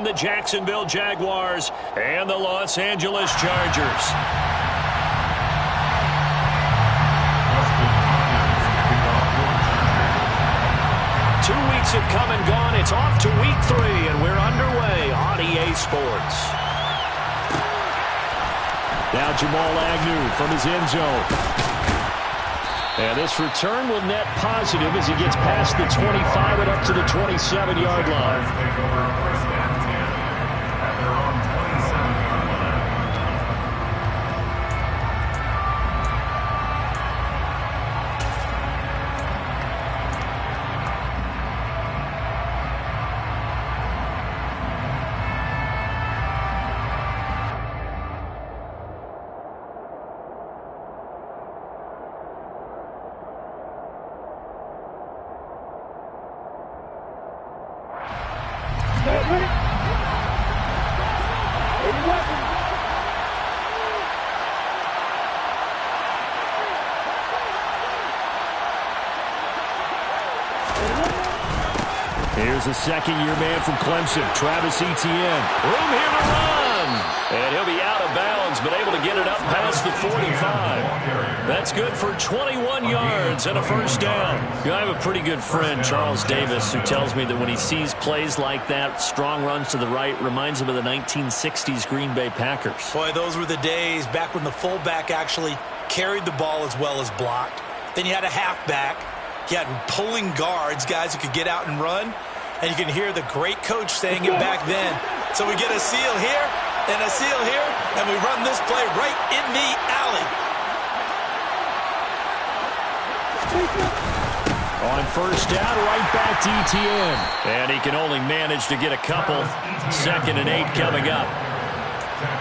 the Jacksonville Jaguars and the Los Angeles Chargers. 2 weeks have come and gone. It's off to week 3, and we're underway on EA Sports. Now Jamal Agnew from his end zone. And this return will net positive as he gets past the 25 and up to the 27-yard line. Here's a second-year man from Clemson, Travis Etienne. Room here to run. And he'll be out of bounds, but able to get it up past the 45. That's good for 21 yards and a first down. You know, I have a pretty good friend, Charles Davis, who tells me that when he sees plays like that, strong runs to the right, reminds him of the 1960s Green Bay Packers. Boy, those were the days back when the fullback actually carried the ball as well as blocked. Then you had a halfback. You had pulling guards, guys who could get out and run. And you can hear the great coach saying it back then. So we get a seal here and a seal here, and we run this play right in the alley. On first down, right back to Etienne. And he can only manage to get a couple. 2nd and 8 coming up.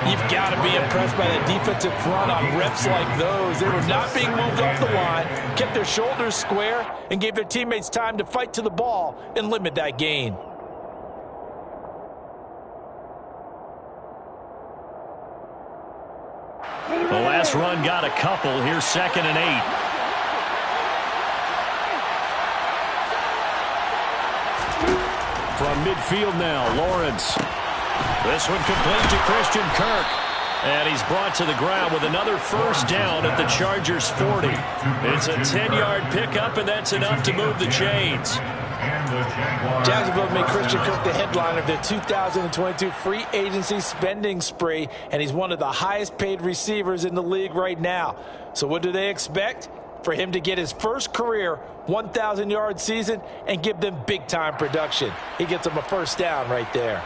You've got to be impressed by that defensive front on reps like those. They were not being moved off the line, kept their shoulders square, and gave their teammates time to fight to the ball and limit that gain. The last run got a couple. Here's 2nd and 8. From midfield now, Lawrence. This one complete to Christian Kirk. And he's brought to the ground with another first down at the Chargers 40. It's a 10-yard pickup, and that's enough to move the chains. Jacksonville made Christian Kirk the headliner of their 2022 free agency spending spree, and he's one of the highest-paid receivers in the league right now. So what do they expect? For him to get his first career 1,000-yard season and give them big-time production. He gets them a first down right there.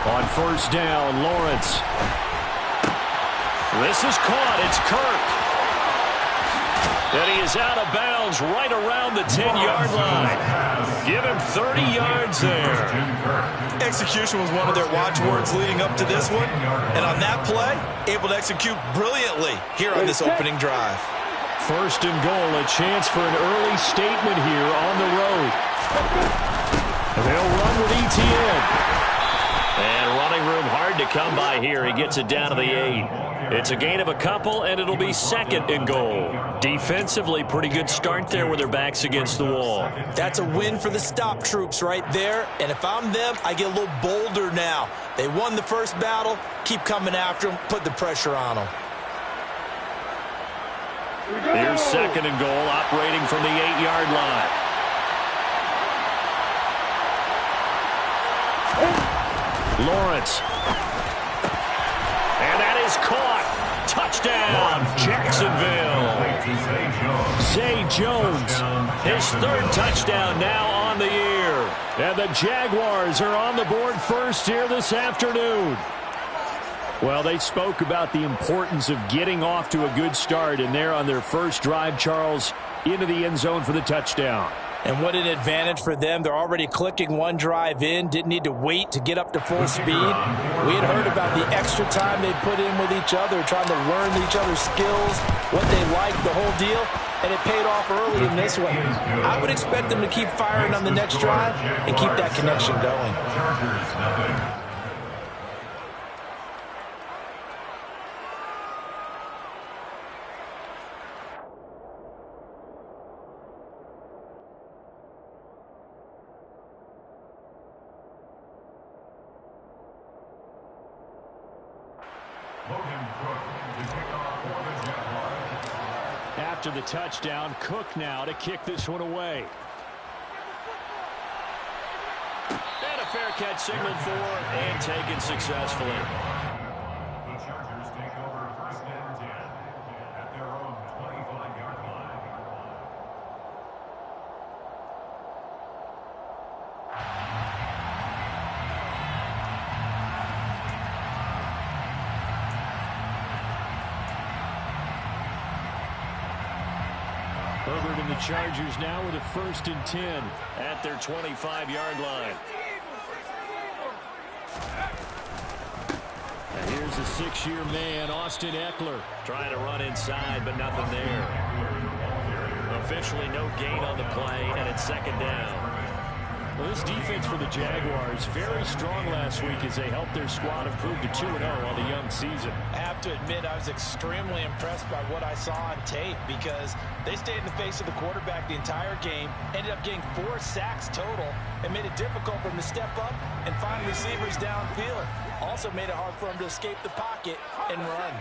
On first down, Lawrence. This is caught. It's Kirk. And he is out of bounds right around the 10-yard line. Give him 30 yards there. Execution was one of their watchwords leading up to this one. And on that play, able to execute brilliantly here on this opening drive. First and goal, a chance for an early statement here on the road. And they'll run with Etienne. And running room hard to come by here. He gets it down to the 8. It's a gain of a couple, and it'll be 2nd and goal. Defensively, pretty good start there with their backs against the wall. That's a win for the stop troops right there. And if I'm them, I get a little bolder now. They won the first battle. Keep coming after them. Put the pressure on them. Here's 2nd and goal, operating from the 8-yard line. Lawrence. And that is caught. Touchdown, Jacksonville. Zay Jones, his 3rd touchdown now on the year. And the Jaguars are on the board first here this afternoon. Well, they spoke about the importance of getting off to a good start, and they're on their first drive, Charles, into the end zone for the touchdown. And what an advantage for them. They're already clicking one drive in, didn't need to wait to get up to full speed. We had heard about the extra time they put in with each other, trying to learn each other's skills, what they like, the whole deal, and it paid off early in this one. I would expect them to keep firing on the next drive and keep that connection going. After the touchdown, Cook now to kick this one away. And a fair catch signaled for and taken successfully. The Chargers take over 1st and 10 at their own 25-yard line. Herbert and the Chargers now with a 1st and 10 at their 25-yard line. And here's the 6-year man, Austin Ekeler, trying to run inside, but nothing there. Officially no gain on the play, and it's 2nd down. Well, this defense for the Jaguars, very strong last week as they helped their squad improve to 2-0 on the young season. I have to admit, I was extremely impressed by what I saw on tape because they stayed in the face of the quarterback the entire game, ended up getting 4 sacks total, and made it difficult for him to step up and find receivers downfield. Also made it hard for him to escape the pocket and run.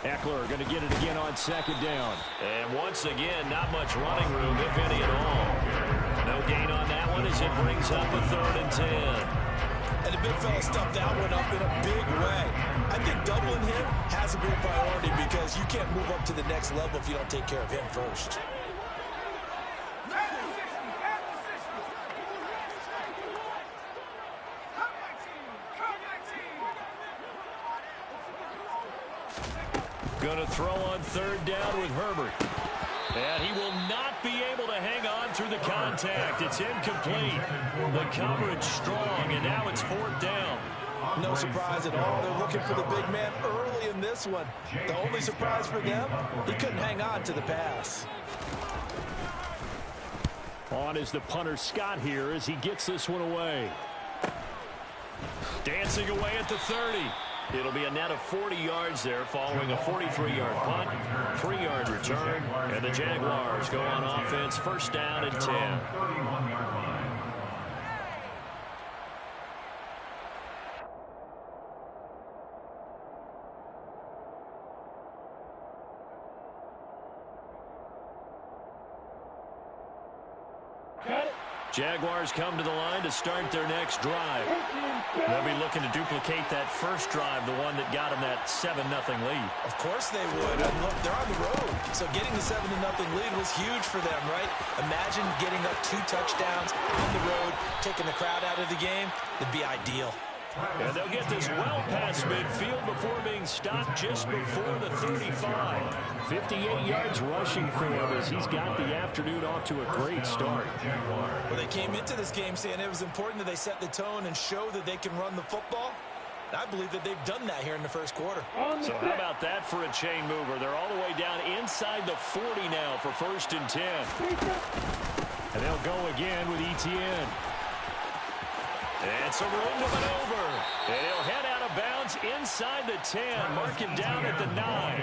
Ekeler going to get it again on 2nd down. And once again, not much running room, if any at all. No gain on that one as it brings up a 3rd and 10. And the big fella stuffed that one up in a big way. I think doubling him has to be a priority because you can't move up to the next level if you don't take care of him first. Going to throw on 3rd down with Herbert. And he will not be able to hang on through the contact. It's incomplete. The coverage strong, and now it's 4th down. No surprise at all. They're looking for the big man early in this one. The only surprise for them, he couldn't hang on to the pass. On is the punter Scott here as he gets this one away. Dancing away at the 30. It'll be a net of 40 yards there following a 43-yard punt, 3-yard return, and the Jaguars go on offense 1st down and 10. 31-yard line. Jaguars come to the line to start their next drive. They'll be looking to duplicate that first drive, the one that got them that 7-0 lead. Of course they would. And look, they're on the road. So getting the 7-0 lead was huge for them, right? Imagine getting up 2 touchdowns on the road, taking the crowd out of the game. It'd be ideal. And they'll get this well past midfield before being stopped just before the 35. 58 yards rushing for him as he's got the afternoon off to a great start. Well, they came into this game saying it was important that they set the tone and show that they can run the football. And I believe that they've done that here in the first quarter. So how about that for a chain mover? They're all the way down inside the 40 now for 1st and 10. And they'll go again with Etienne. And some room to maneuver. And he'll head out of bounds inside the 10. Mark him down at the 9.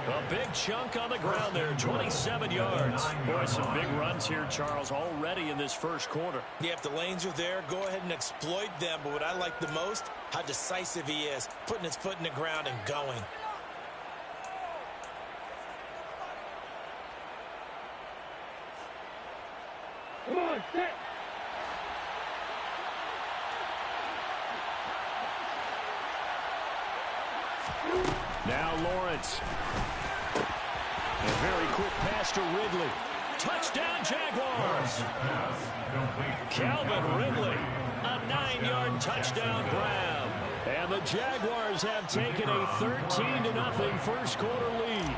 A big chunk on the ground there, 27 yards. Boy, some big runs here, Charles, already in this first quarter. Yeah, if the lanes are there, go ahead and exploit them. But what I like the most, how decisive he is, putting his foot in the ground and going. Come on, set. Now Lawrence. A very quick pass to Ridley. Touchdown, Jaguars. Calvin Ridley, a 9-yard touchdown grab. And the Jaguars have taken a 13-0 first quarter lead.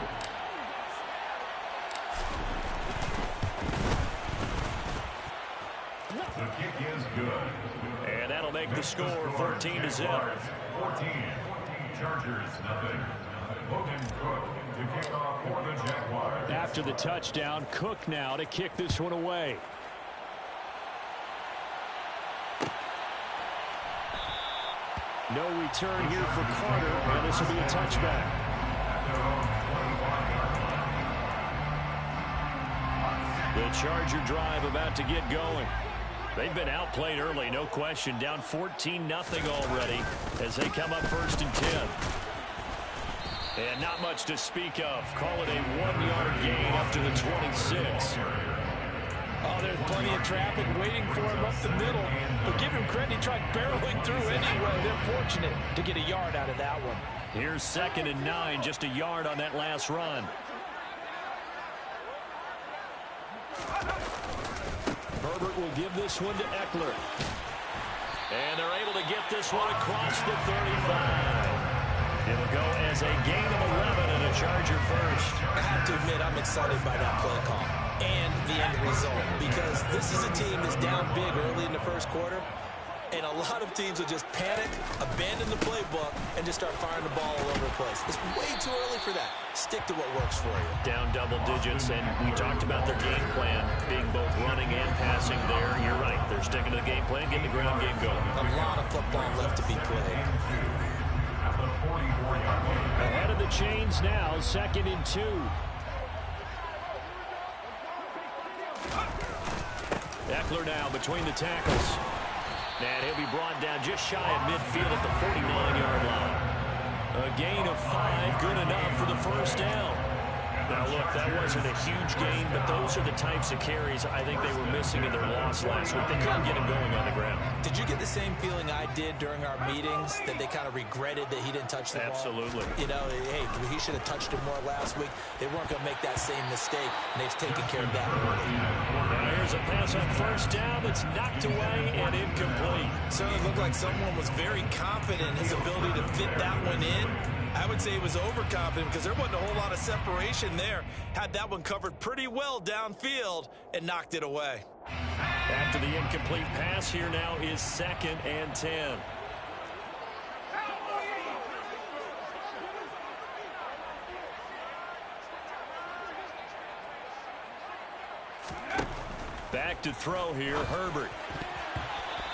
The kick is good. And that'll make the score 14-0. 14. Chargers, nothing. Logan Cook to kick off for the Jaguars. After the touchdown, Cook now to kick this one away. No return here for Carter, and this will be a touchback. The Charger drive about to get going. They've been outplayed early, no question. Down 14-0 already as they come up 1st and 10. And not much to speak of. Call it a 1-yard gain up to the 26. Oh, there's plenty of traffic waiting for him up the middle. But give him credit, he tried barreling through anyway. They're fortunate to get a yard out of that one. Here's 2nd and 9, just a yard on that last run. Herbert will give this one to Eckler. And they're able to get this one across the 35. It'll go as a gain of 11 and a Charger first. I have to admit, I'm excited by that play call and the end result, because this is a team that's down big early in the first quarter, and a lot of teams will just panic, abandon the playbook, and just start firing the ball all over the place. It's way too early for that. Stick to what works for you. Down double digits, and we talked about their game plan being both running and passing there. You're right. They're sticking to the game plan, getting the ground game going. A lot of football left to be played. Ahead of the chains now, 2nd and 2. Eckler now between the tackles. And he'll be brought down just shy of midfield at the 49-yard line. A gain of 5, good enough for the first down. Now, look, that wasn't a huge gain, but those are the types of carries I think they were missing in their loss last week. They couldn't get him going on the ground. Did you get the same feeling I did during our meetings, that they kind of regretted that he didn't touch the ball? Absolutely. You know, hey, he should have touched it more last week. They weren't going to make that same mistake, and they've taken care of that early. Now here's a pass on first down that's knocked away and incomplete. Certainly looked like someone was very confident in his ability to fit that one in. I would say he was overconfident because there wasn't a whole lot of separation there. Had that one covered pretty well downfield and knocked it away. After the incomplete pass, here now is 2nd and 10. Back to throw here, Herbert.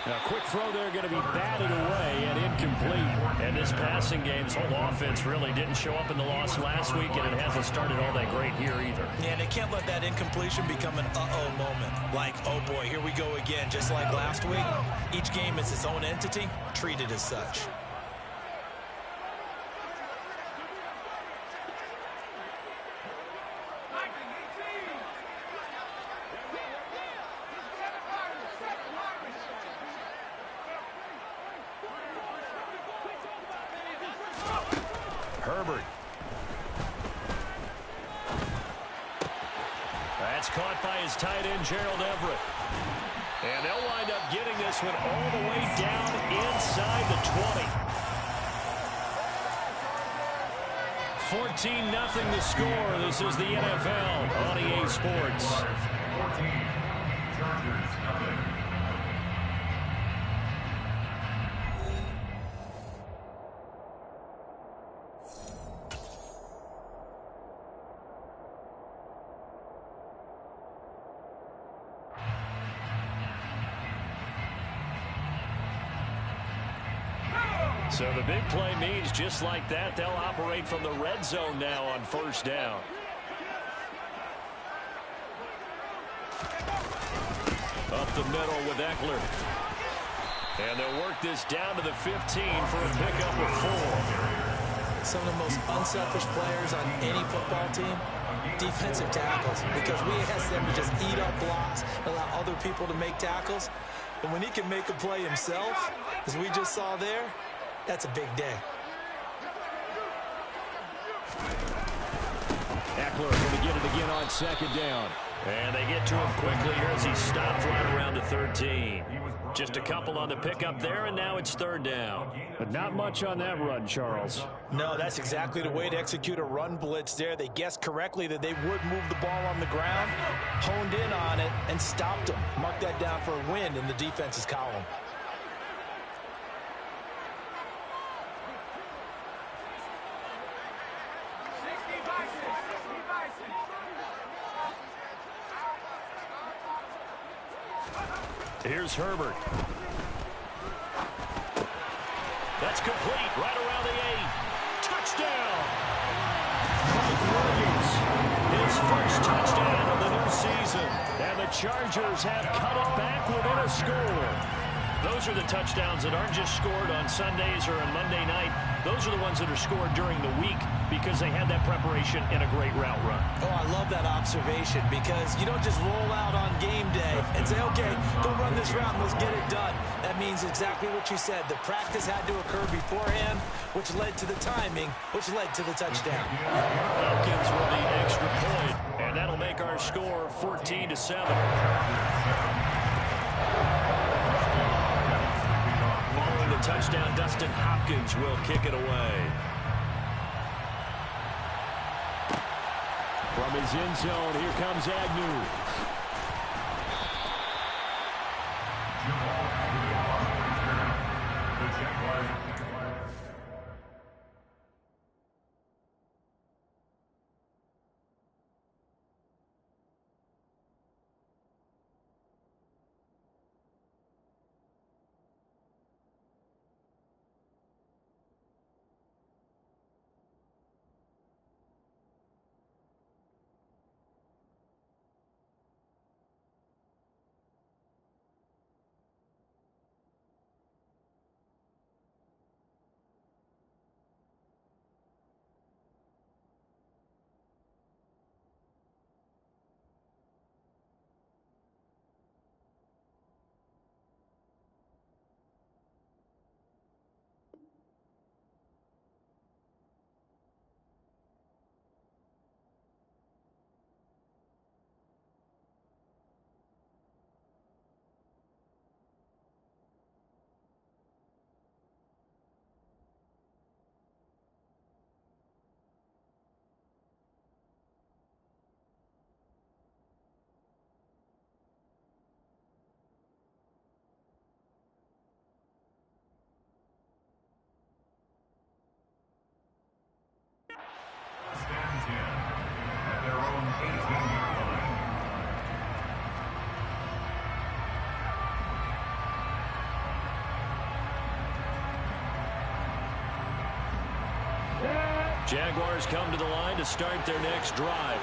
Now, quick throw there, going to be batted away and incomplete. And this passing game's whole offense really didn't show up in the loss last week, and it hasn't started all that great here either. Yeah, they can't let that incompletion become an uh-oh moment. Like, oh boy, here we go again. Just like last week, each game is its own entity, treated as such. Herbert. That's caught by his tight end, Gerald Everett. And they'll wind up getting this one all the way down inside the 20. 14-0 the score. This is the NFL on EA Sports. 14, Chargers, nothing. So the big play means just like that, they'll operate from the red zone now on first down. Up the middle with Eckler. And they'll work this down to the 15 for a pickup of 4. Some of the most unselfish players on any football team, defensive tackles, because we ask them to just eat up blocks, allow other people to make tackles. And when he can make a play himself, as we just saw there, that's a big day. Eckler going to get it again on second down. And they get to him quickly here as he stopped right around the 13. Just a couple on the pickup there, and now it's third down. But not much on that run, Charles. No, that's exactly the way to execute a run blitz there. They guessed correctly that they would move the ball on the ground, honed in on it, and stopped them. Mark that down for a win in the defense's column. Here's Herbert. That's complete right around the 8. Touchdown! Mike Williams, his first touchdown of the season. And the Chargers have cut it back within a score. Those are the touchdowns that aren't just scored on Sundays or on Monday night. Those are the ones that are scored during the week because they had that preparation and a great route run. Oh, I love that observation because you don't just roll out on game day and say, okay, go run this route and let's get it done. That means exactly what you said. The practice had to occur beforehand, which led to the timing, which led to the touchdown. Hopkins with the extra point, and that'll make our score 14-7. Following the touchdown, Dustin Hopkins will kick it away. From his end zone, here comes Agnew. At their own 18-yard line. Jaguars come to the line to start their next drive.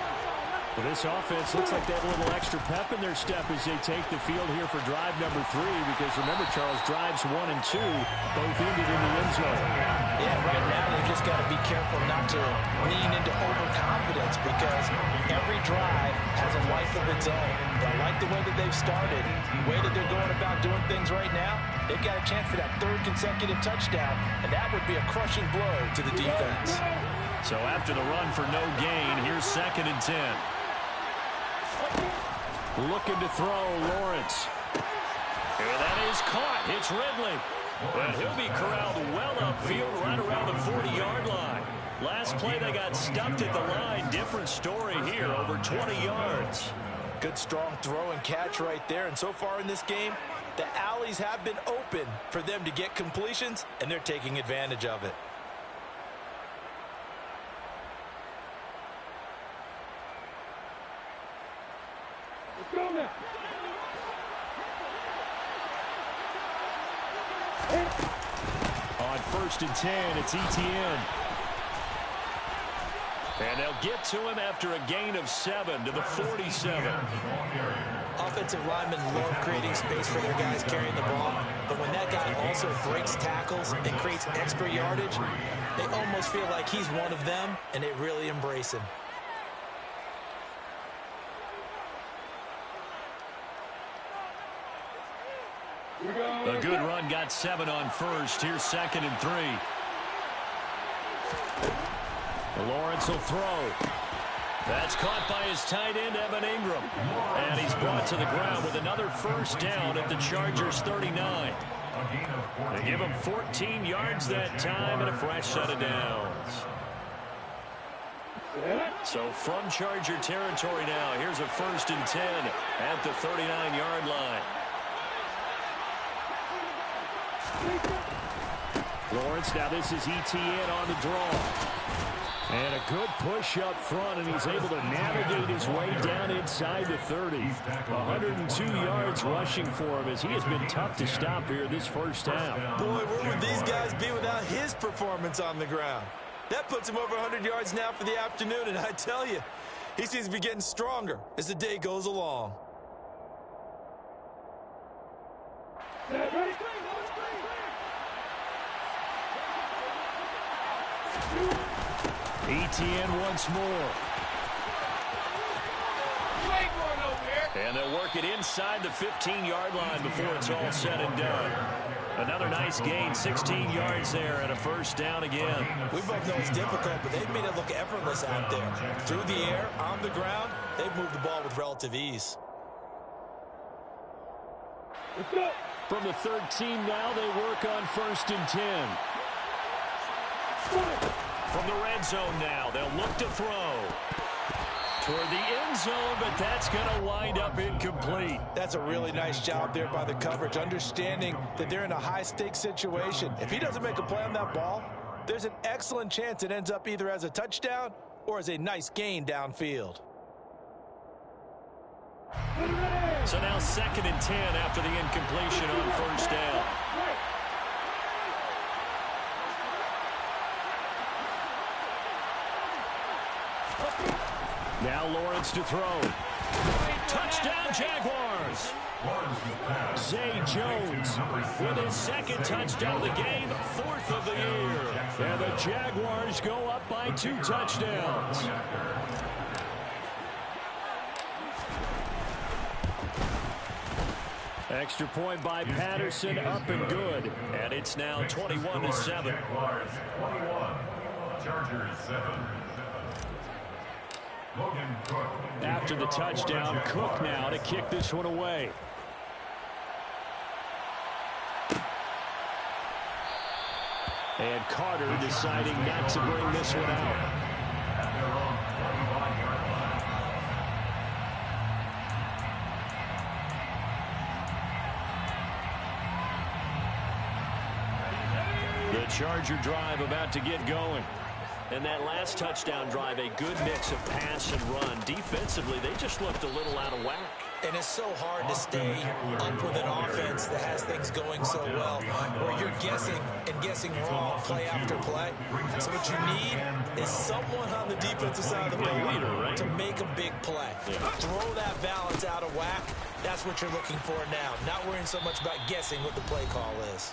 Well, this offense looks like they have a little extra pep in their step as they take the field here for drive number 3, because remember, Charles, drives 1 and 2 both ended in the end zone. Yeah, right now they've just got to be careful not to lean into overconfidence because every drive has a life of its own. But I like the way that they've started, the way that they're going about doing things right now. They've got a chance for that 3rd consecutive touchdown, and that would be a crushing blow to the defense. So after the run for no gain, here's 2nd and 10. Looking to throw, Lawrence. And that is caught. It's Ridley. And he'll be corralled well upfield right around the 40-yard line. Last play, they got stuffed at the line. Different story here, over 20 yards. Good, strong throw and catch right there. And so far in this game, the alleys have been open for them to get completions, and they're taking advantage of it. On 1st and 10, it's Etienne. And they'll get to him after a gain of 7 to the 47. Offensive linemen love creating space for their guys carrying the ball, but when that guy also breaks tackles and creates extra yardage, they almost feel like he's one of them, and they really embrace him. A good run, got 7 on 1st. Here's 2nd and 3. Lawrence will throw. That's caught by his tight end, Evan Ingram. And he's brought to the ground with another 1st down at the Chargers' 39. They give him 14 yards that time and a fresh set of downs. So from Charger territory now, here's a 1st and 10 at the 39-yard line. Lawrence, now this is Etienne on the draw. And a good push up front, and he's able to navigate his way down inside the 30. 102 yards rushing for him as he has been tough to stop here this first half. Boy, where would these guys be without his performance on the ground? That puts him over 100 yards now for the afternoon, and I tell you, He seems to be getting stronger as the day goes along. ETN once more. And they'll work it inside the 15-yard line before it's all said and done. Another nice gain, 16 yards there, and a first down again. We both know it's difficult, but they've made it look effortless out there. Through the air, on the ground, they've moved the ball with relative ease. From the 13 now, they work on 1st and 10. From the red zone now, they'll look to throw. Toward the end zone, but that's going to wind up incomplete. That's a really nice job there by the coverage, understanding that they're in a high-stakes situation. If he doesn't make a play on that ball, there's an excellent chance it ends up either as a touchdown or as a nice gain downfield. So now 2nd and 10 after the incompletion on 1st down. Now Lawrence to throw. Touchdown, Jaguars. Zay Jones with his 2nd touchdown of the game, 4th of the year. And the Jaguars go up by 2 touchdowns. Extra point by Patterson, up and good. And it's now 21-7. Jaguars 21, Chargers 7. After the touchdown, Cook now to kick this one away. And Carter deciding not to bring this one out. The Charger drive about to get going. And that last touchdown drive, a good mix of pass and run. Defensively, they just looked a little out of whack. And it's so hard to stay up with an offense that has things going so well, where you're guessing and guessing wrong play after play. So what you need is someone on the defensive side of the ball to make a big play. Throw that balance out of whack. That's what you're looking for now. Not worrying so much about guessing what the play call is.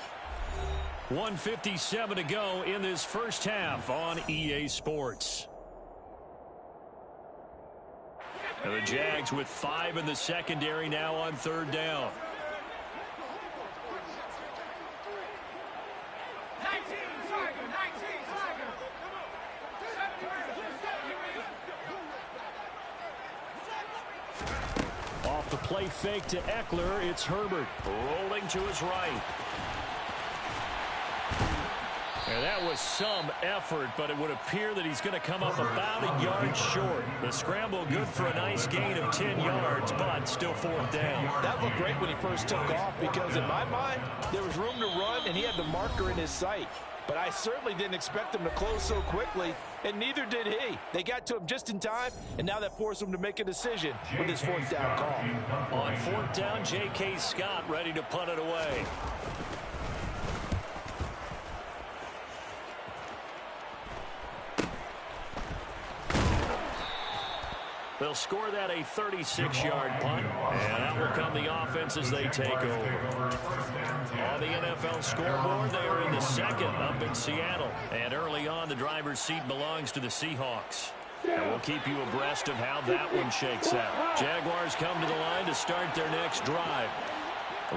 1:57 to go in this first half on EA Sports. And the Jags with 5 in the secondary now on 3rd down. Off the play fake to Eckler, it's Herbert rolling to his right. And that was some effort, but it would appear that he's going to come up about a yard short. The scramble good for a nice gain of 10 yards, but still 4th down. That looked great when he first took off because, in my mind, there was room to run, and he had the marker in his sight. But I certainly didn't expect him to close so quickly, and neither did he. They got to him just in time, and now that forced him to make a decision with his 4th down call. On 4th down, J.K. Scott ready to punt it away. They'll score that a 36-yard punt, and that will come the offense as they take over. On the NFL scoreboard, they are in the 2nd up in Seattle. And early on, the driver's seat belongs to the Seahawks. And we'll keep you abreast of how that one shakes out. Jaguars come to the line to start their next drive.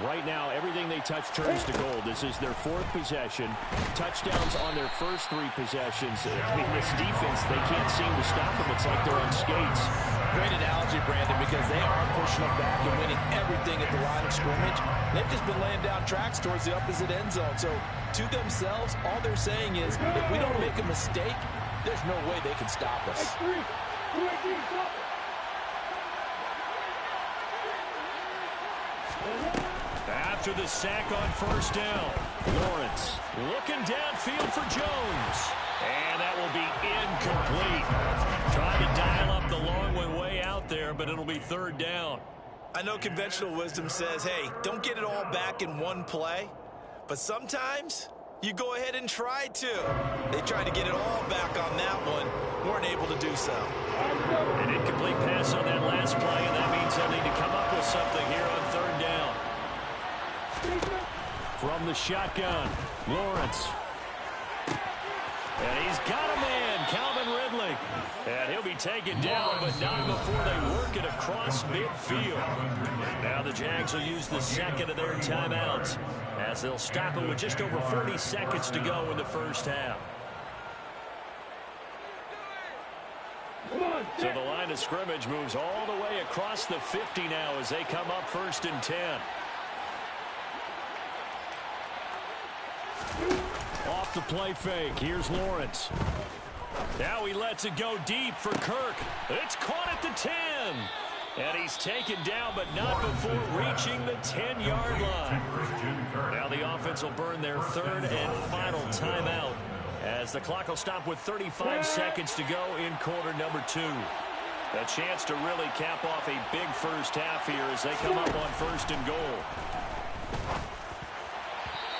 Right now, everything they touch turns to gold. This is their 4th possession. Touchdowns on their first 3 possessions. I mean, this defense, they can't seem to stop them. It's like they're on skates. Great analogy, Brandon, because they are pushing them back and winning everything at the line of scrimmage. They've just been laying down tracks towards the opposite end zone. So, to themselves, all they're saying is, if we don't make a mistake, there's no way they can stop us. After the sack on 1st down, Lawrence looking downfield for Jones. And that will be incomplete. Trying to dial up the long way out there, but it'll be 3rd down. I know conventional wisdom says, hey, don't get it all back in one play. But sometimes you go ahead and try to. They tried to get it all back on that one. Weren't able to do so. An incomplete pass on that last play, and that means they'll need to come up with something here on third down. From the shotgun, Lawrence. And he's got a man, Calvin Ridley. And he'll be taken down, but not before they work it across midfield. Now the Jags will use the second of their timeouts as they'll stop it with just over 40 seconds to go in the first half. So the line of scrimmage moves all the way across the 50 now as they come up 1st and 10. Off the play fake. Here's Lawrence. Now he lets it go deep for Kirk. It's caught at the 10. And he's taken down, but not before reaching the 10-yard line. Now the offense will burn their third and final timeout as the clock will stop with 35 seconds to go in quarter number 2. A chance to really cap off a big first half here as they come up on 1st and goal.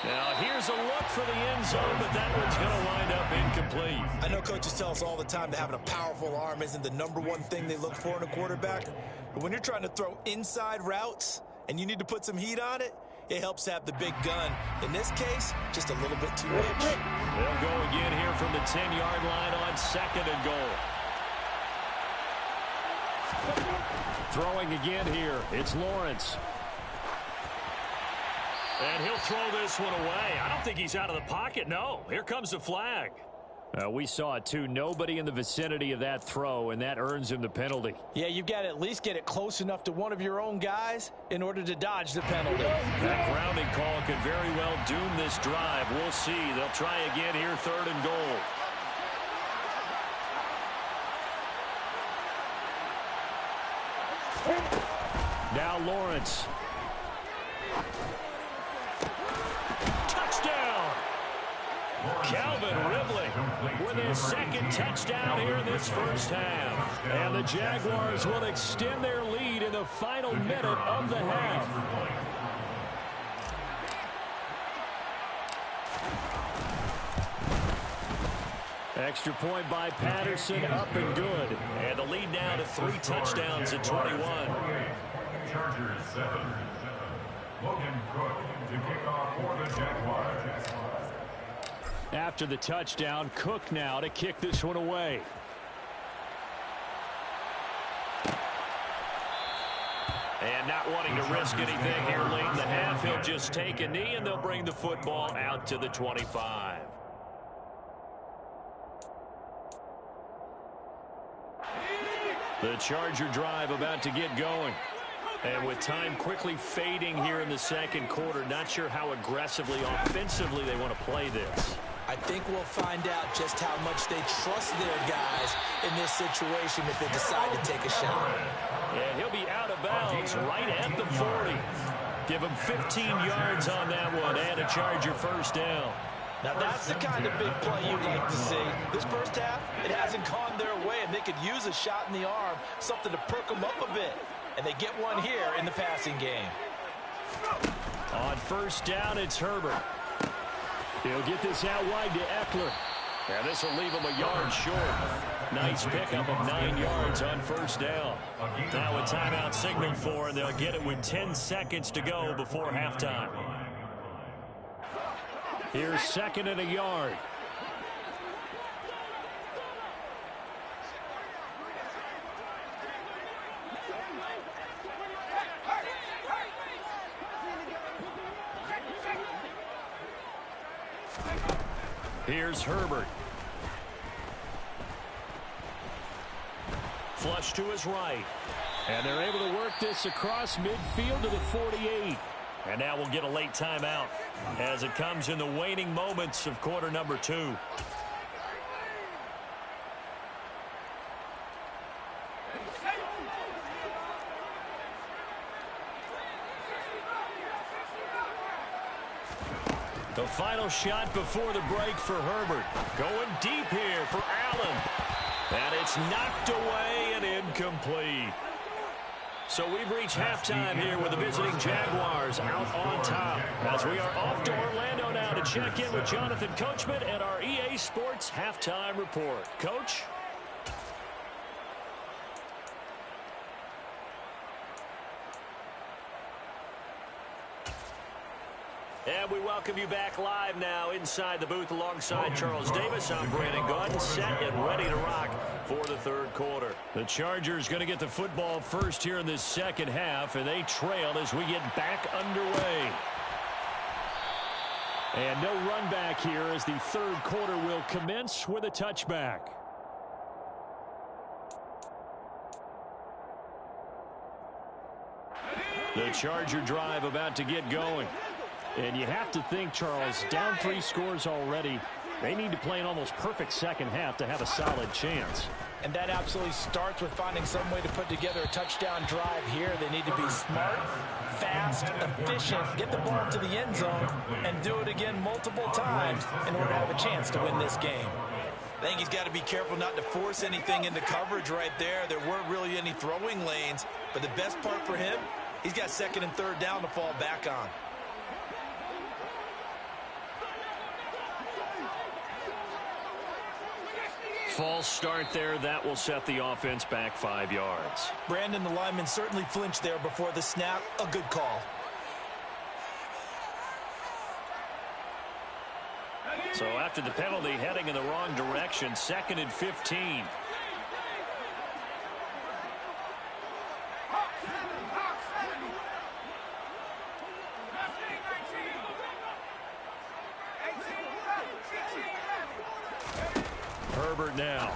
Now here's a look for the end zone, but that one's going to wind up incomplete. I know coaches tell us all the time that having a powerful arm isn't the #1 thing they look for in a quarterback. But when you're trying to throw inside routes and you need to put some heat on it, it helps to have the big gun. In this case, just a little bit too much. They'll go again here from the 10-yard line on 2nd and goal. Throwing again here, it's Lawrence. And he'll throw this one away. I don't think he's out of the pocket, no. Here comes the flag. We saw it, too. Nobody in the vicinity of that throw, and that earns him the penalty. Yeah, you've got to at least get it close enough to one of your own guys in order to dodge the penalty. That grounding call could very well doom this drive. We'll see. They'll try again here, 3rd and goal. Now Lawrence. Touchdown! Calvin Ridley with his 2nd touchdown here in this first half. And the Jaguars will extend their lead in the final minute of the half. Extra point by Patterson, up and good. And the lead now to 3 touchdowns at 21. Chargers 7. Logan Cook to kick off for the Jaguars. After the touchdown, Cook now to kick this one away. And not wanting to risk anything here late in the half, he'll just take a knee and they'll bring the football out to the 25. The Charger drive about to get going. And with time quickly fading here in the second quarter, not sure how aggressively, offensively they want to play this. I think we'll find out just how much they trust their guys in this situation if they decide to take a shot. And he'll be out of bounds right at the 40. Give him 15 yards on that one and a Charger first down. Now that's the kind of big play you'd like to see. This first half, it hasn't gone their way, and they could use a shot in the arm, something to perk them up a bit. And they get one here in the passing game. On first down, it's Herbert. He'll get this out wide to Eckler. And this will leave him a yard short. Nice pickup of 9 yards on first down. Now a timeout signaled for, and they'll get it with 10 seconds to go before halftime. Here's 2nd and a yard. Here's Herbert. Flush to his right. And they're able to work this across midfield to the 48. And now we'll get a late timeout as it comes in the waning moments of quarter number 2. The final shot before the break for Herbert. Going deep here for Allen. And it's knocked away and incomplete. So we've reached halftime here with the visiting Jaguars out on top. As we are off to Orlando now to check in with Jonathan Coachman and our EA Sports Halftime Report. Coach? And we welcome you back live now inside the booth alongside Charles Davis. I'm Brandon Gaudin, set and ready to rock for the third quarter. The Chargers going to get the football first here in this second half, and they trail as we get back underway. And no run back here as the third quarter will commence with a touchback. The Charger drive about to get going. And you have to think, Charles, down 3 scores already. They need to play an almost perfect second half to have a solid chance. And that absolutely starts with finding some way to put together a touchdown drive here. They need to be smart, fast, efficient, get the ball to the end zone, and do it again multiple times in order to have a chance to win this game. I think he's got to be careful not to force anything into coverage right there. There weren't really any throwing lanes, but the best part for him, he's got second and third down to fall back on. False start there. That will set the offense back 5 yards. Brandon, the lineman certainly flinched there before the snap. A good call. So after the penalty, heading in the wrong direction, 2nd and 15. Herbert now.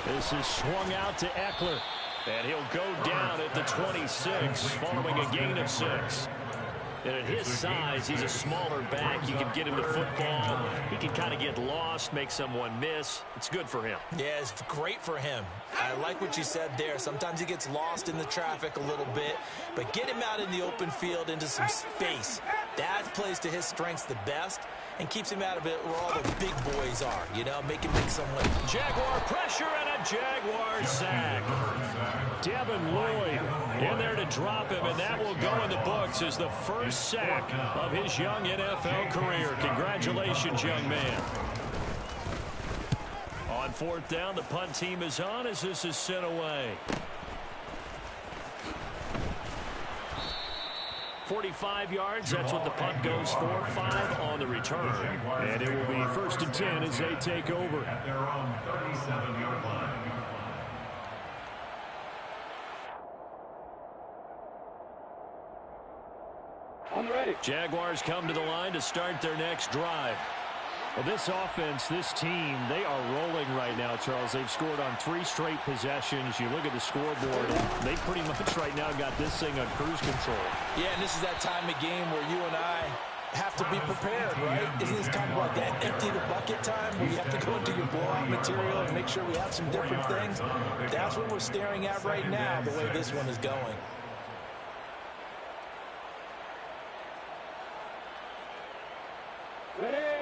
This is swung out to Eckler. And he'll go down at the 26 following a gain of 6. And at his size, he's a smaller back. You can get him the football. He can kind of get lost, make someone miss. It's good for him. Yeah, it's great for him. I like what you said there. Sometimes he gets lost in the traffic a little bit, but get him out in the open field into some space. That plays to his strengths the best and keeps him out of it where all the big boys are, you know, make him make someone. Jaguar pressure and a Jaguar sack. Devin Lloyd in there to drop him, and that will go in the books as the first sack of his young NFL career. Congratulations, young man. On 4th down, the punt team is on as this is sent away. 45 yards, that's what the punt goes for. 5 on the return. And it will be 1st and 10 as they take over. At their own 37-yard line. I'm ready. Jaguars come to the line to start their next drive. Well, this offense, this team, they are rolling right now, Charles. They've scored on 3 straight possessions. You look at the scoreboard, and they pretty much right now got this thing on cruise control. Yeah, and this is that time of game where you and I have to be prepared, right? Isn't this kind of like that empty the bucket time where you have to go into your blowout material and make sure we have some different things? That's what we're staring at right now, the way this one is going.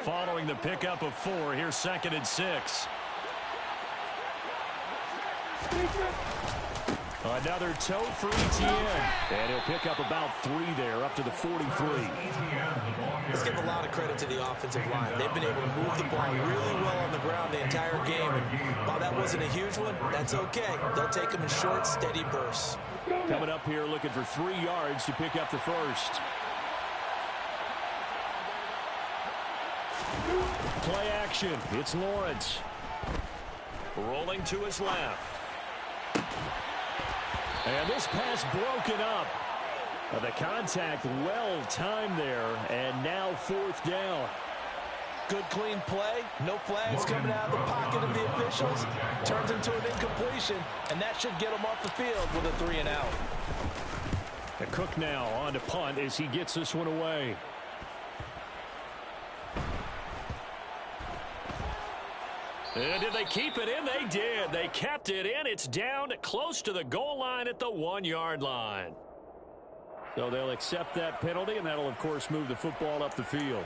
Following the pickup of 4, here's 2nd and 6. Another toe for ETN. And he'll pick up about 3 there, up to the 43. Let's give a lot of credit to the offensive line. They've been able to move the ball really well on the ground the entire game. And while that wasn't a huge one, that's okay. They'll take them in short, steady bursts. Coming up here looking for 3 yards to pick up the first. Play action. It's Lawrence. Rolling to his left. And this pass broken up. The contact well timed there. And now 4th down. Good clean play. No flags coming out of the pocket of the officials. Turns into an incompletion. And that should get him off the field with a 3 and out. The Cook now on to punt as he gets this one away. And did they keep it in? They did. They kept it in. It's down close to the goal line at the 1-yard line. So they'll accept that penalty, and that'll, of course, move the football up the field.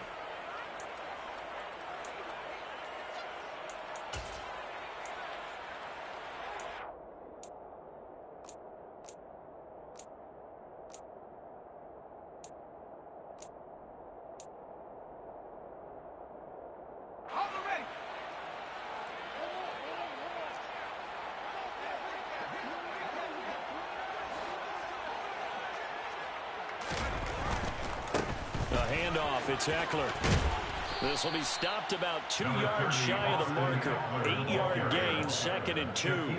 handoff. It's Eckler. This will be stopped about 2 yards shy of the marker. 8-yard gain, 2nd and 2.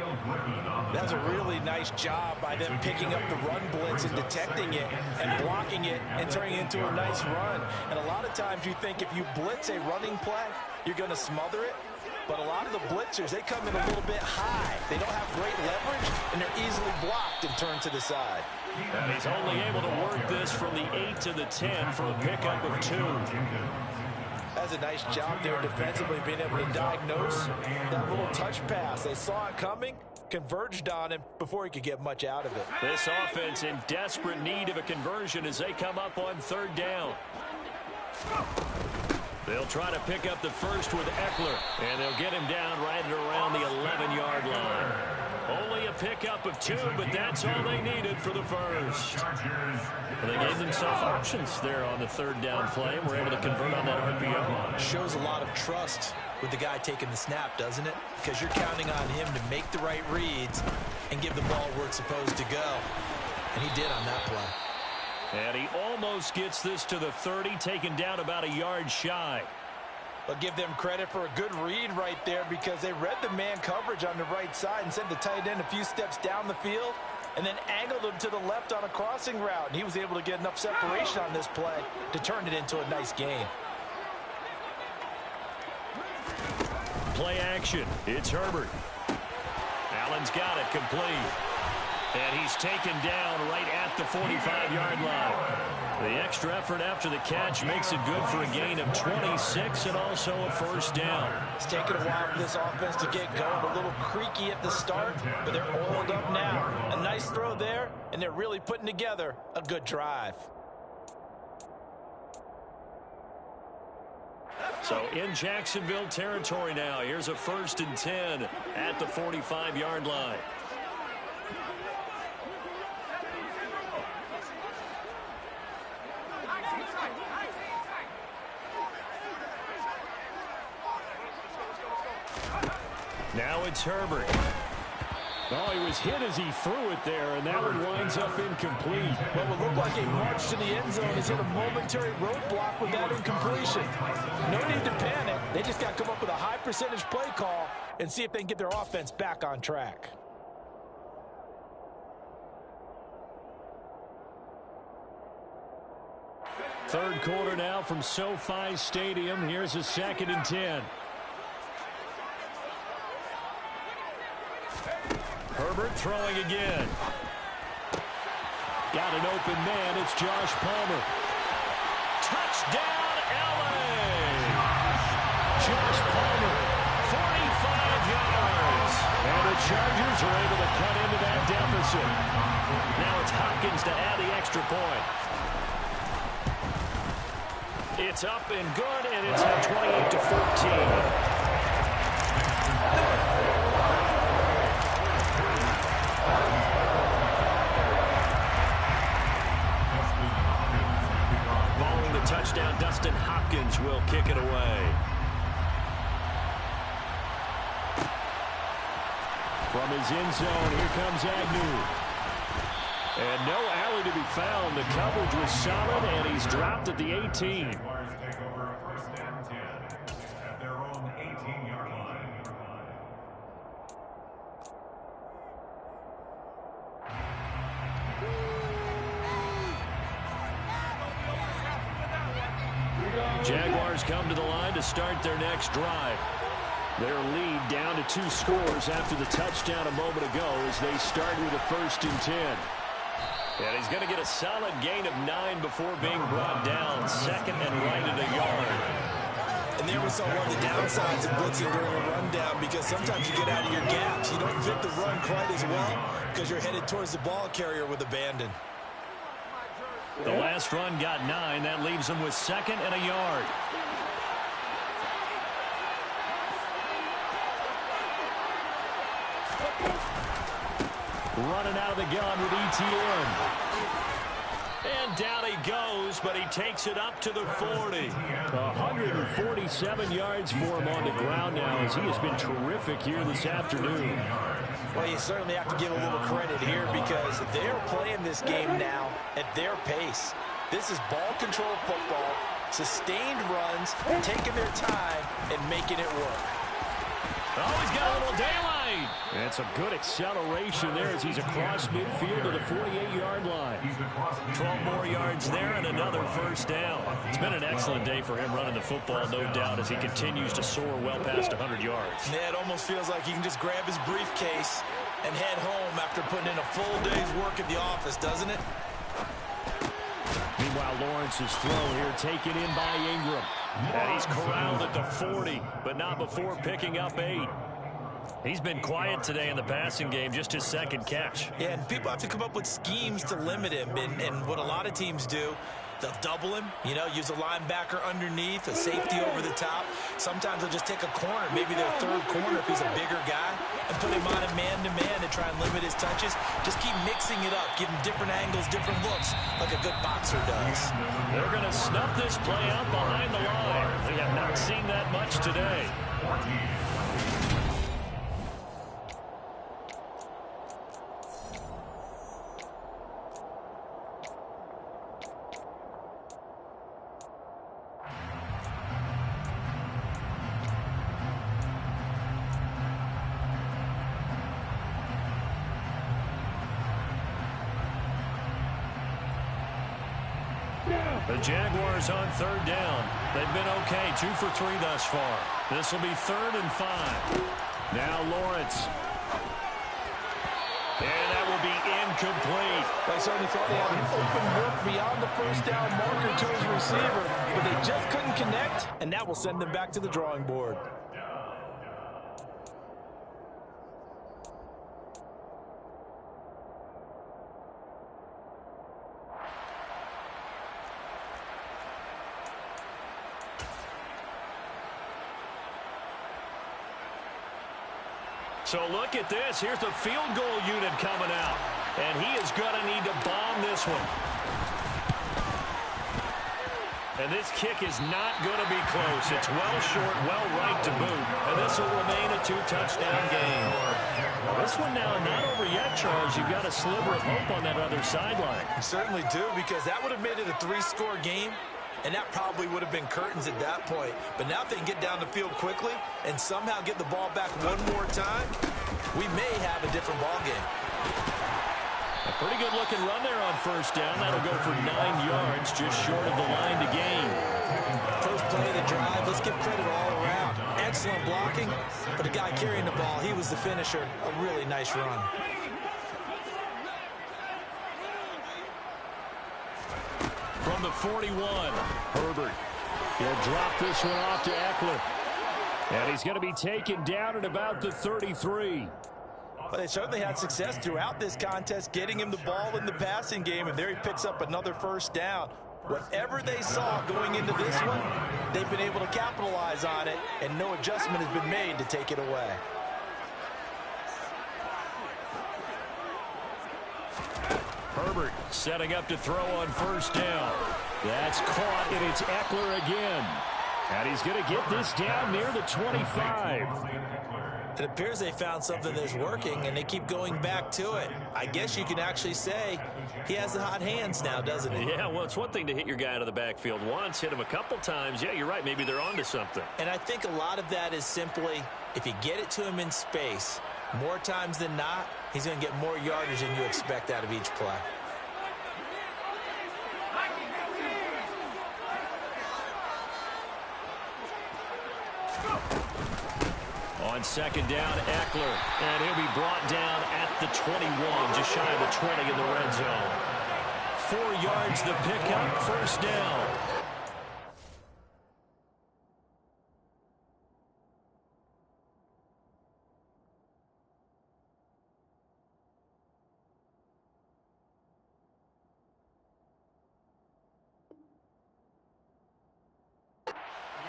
That's a really nice job by them picking up the run blitz and detecting it and blocking it and turning it into a nice run. And a lot of times you think if you blitz a running play, you're going to smother it. But a lot of the blitzers, they come in a little bit high. They don't have great leverage, and they're easily blocked and turned to the side. And he's only able to work this from the 8 to the 10 for a pickup of 2. That's a nice job there defensively, being able to diagnose that little touch pass. They saw it coming, converged on him before he could get much out of it. This offense in desperate need of a conversion as they come up on 3rd down. They'll try to pick up the first with Eckler, and they'll get him down right at around the 11-yard line. Only a pickup of 2, but that's all they needed for the first. And they gave themselves options there on the 3rd down play, and were able to convert on that RPO. Shows a lot of trust with the guy taking the snap, doesn't it? Because you're counting on him to make the right reads and give the ball where it's supposed to go. And he did on that play. And he almost gets this to the 30, taken down about a yard shy. But give them credit for a good read right there, because they read the man coverage on the right side and sent the tight end a few steps down the field and then angled him to the left on a crossing route. And he was able to get enough separation on this play to turn it into a nice gain. Play action. It's Herbert. Allen's got it complete. And he's taken down right at the 45-yard line. The extra effort after the catch makes it good for a gain of 26 and also a first down. It's taken a while for this offense to get going. A little creaky at the start, but they're oiled up now. A nice throw there, and they're really putting together a good drive. So in Jacksonville territory now. Here's a 1st and 10 at the 45-yard line. Now it's Herbert. Oh, he was hit as he threw it there, and that one winds up incomplete. What would look like a march to the end zone has hit a momentary roadblock with that incompletion. No need to panic. They just got to come up with a high percentage play call and see if they can get their offense back on track. Third quarter now from SoFi Stadium. Here's a 2nd and 10. Herbert throwing again. Got an open man. It's Josh Palmer. Touchdown, LA! Josh Palmer, 45 yards. And the Chargers are able to cut into that deficit. Now it's Hopkins to add the extra point. It's up and good, and it's now 28-14. Following the touchdown, Dustin Hopkins will kick it away. From his end zone, here comes Agnew. And no alley to be found. The coverage was solid, and he's dropped at the 18. Jaguars take over 1st and 10 at their own 18-yard line. Jaguars come to the line to start their next drive. Their lead down to 2 scores after the touchdown a moment ago as they start with a 1st and 10. And he's going to get a solid gain of 9 before being brought down. 2nd and right at a yard. And there we saw one of the downsides of blitzing during a rundown, because sometimes you get out of your gaps. You don't fit the run quite as well because you're headed towards the ball carrier with abandon. The last run got 9. That leaves them with 2nd and a yard. Running out of the gun with ETN. And down he goes, but he takes it up to the 40. 147 yards for him on the ground now, as he has been terrific here this afternoon. Well, you certainly have to give a little credit here, because they're playing this game now at their pace. This is ball control football. Sustained runs, taking their time, and making it work. Oh, he's got a little daylight. That's a good acceleration there as he's across midfield to the 48-yard line. 12 more yards there and another first down. It's been an excellent day for him running the football, no doubt, as he continues to soar well past 100 yards. Yeah, it almost feels like he can just grab his briefcase and head home after putting in a full day's work at the office, doesn't it? Meanwhile, Lawrence's throw here taken in by Ingram. And he's corralled at the 40, but not before picking up 8. He's been quiet today in the passing game, just his second catch. Yeah, and people have to come up with schemes to limit him. And what a lot of teams do, they'll double him, use a linebacker underneath, a safety over the top. Sometimes they'll just take a corner, maybe their third corner if he's a bigger guy, and put him on a man-to-man to try and limit his touches. Just keep mixing it up, give him different angles, different looks, like a good boxer does. They're going to snuff this play out behind the line. We have not seen that much today. The Jaguars on third down. They've been okay, 2 for 3 thus far. This will be 3rd and 5. Now Lawrence. And that will be incomplete. I certainly thought he had an open look beyond the first down marker to his receiver, but they just couldn't connect, and that will send them back to the drawing board. So look at this. Here's the field goal unit coming out. And he is going to need to bomb this one. And this kick is not going to be close. It's well short, well right to boot. And this will remain a 2-touchdown game. This one now not over yet, Charles. You've got a sliver of hope on that other sideline. You certainly do, because that would have made it a 3-score game. And that probably would have been curtains at that point. But now if they can get down the field quickly and somehow get the ball back one more time, we may have a different ball game. A pretty good looking run there on first down. That'll go for 9 yards, just short of the line to gain. First play of the drive, let's give credit all around. Excellent blocking, but the guy carrying the ball, he was the finisher. A really nice run. From the 41, Herbert. He'll drop this one off to Eckler. And he's going to be taken down at about the 33. Well, they certainly had success throughout this contest, getting him the ball in the passing game, and there he picks up another first down. Whatever they saw going into this one, they've been able to capitalize on it, and no adjustment has been made to take it away. Herbert setting up to throw on first down. That's caught, and it's Eckler again. And he's going to get this down near the 25. It appears they found something that's working, and they keep going back to it. I guess you can actually say he has the hot hands now, doesn't he? Yeah, well, it's one thing to hit your guy out of the backfield once, hit him a couple times. Yeah, you're right. Maybe they're onto something. And I think a lot of that is simply if you get it to him in space, more times than not, he's going to get more yardage than you expect out of each play. On second down, Eckler, and he'll be brought down at the 21, just shy of the 20 in the red zone. 4 yards the pickup, first down.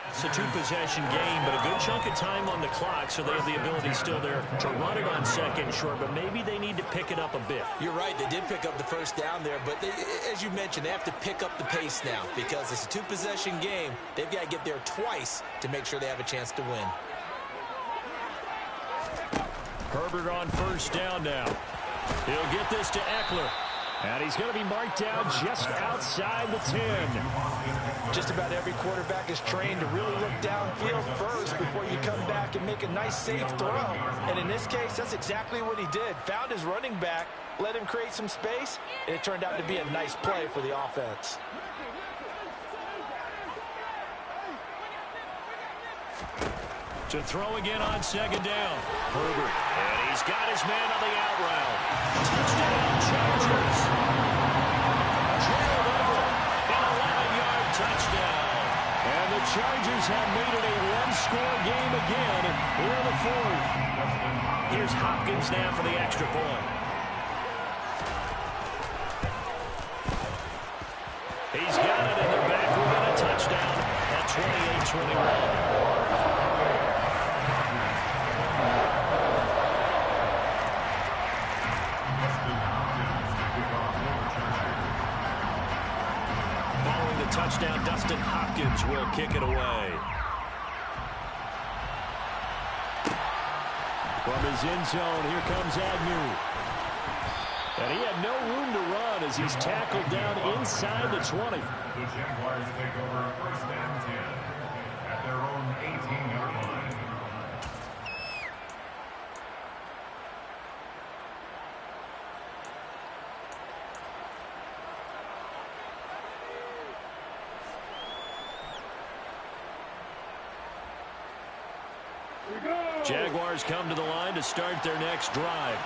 It's a 2-possession game, but a good chunk of time on the clock, so they have the ability still there to run it on second short, but maybe they need to pick it up a bit. You're right, they did pick up the first down there, but as you mentioned, they have to pick up the pace now because it's a 2-possession game. They've got to get there twice to make sure they have a chance to win. Herbert on first down now. He'll get this to Eckler. And he's going to be marked down just outside the 10. Just about every quarterback is trained to really look downfield first before you come back and make a nice, safe throw. And in this case, that's exactly what he did. Found his running back, let him create some space, and it turned out to be a nice play for the offense. To throw again on second down. Herbert. And he's got his man on the out route. Touchdown, Chargers. Gerald Everett, an 11-yard touchdown. And the Chargers have made it a one-score game again here in the fourth. Here's Hopkins now for the extra point. He's got it, and they're back within a touchdown at 28-21. Touchdown, Dustin Hopkins will kick it away. From his end zone, here comes Agnew. And he had no room to run as he's tackled down inside the 20. The Jaguars take over first and 10 at their own 18-yard line. Jaguars come to the line to start their next drive.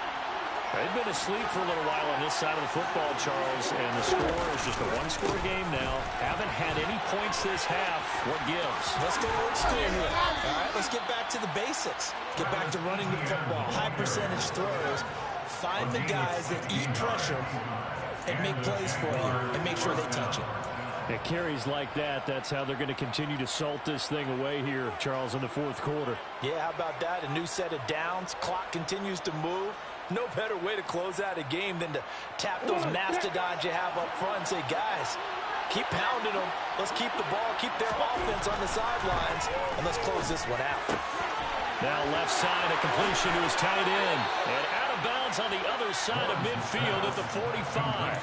They've been asleep for a little while on this side of the football, Charles, and the score is just a one-score game now. Haven't had any points this half. What gives? Let's go old school here. All right, let's get back to the basics. Get back to running the football, high percentage throws. Find the guys that eat pressure and make plays for you and make sure they touch it. It carries like that. That's how they're going to continue to salt this thing away here, Charles, in the fourth quarter. Yeah, how about that? A new set of downs. Clock continues to move. No better way to close out a game than to tap those mastodons you have up front and say, guys, keep pounding them. Let's keep the ball, keep their offense on the sidelines, and let's close this one out. Now left side, a completion to his tight end. And out of bounds on the other side of midfield at the 45.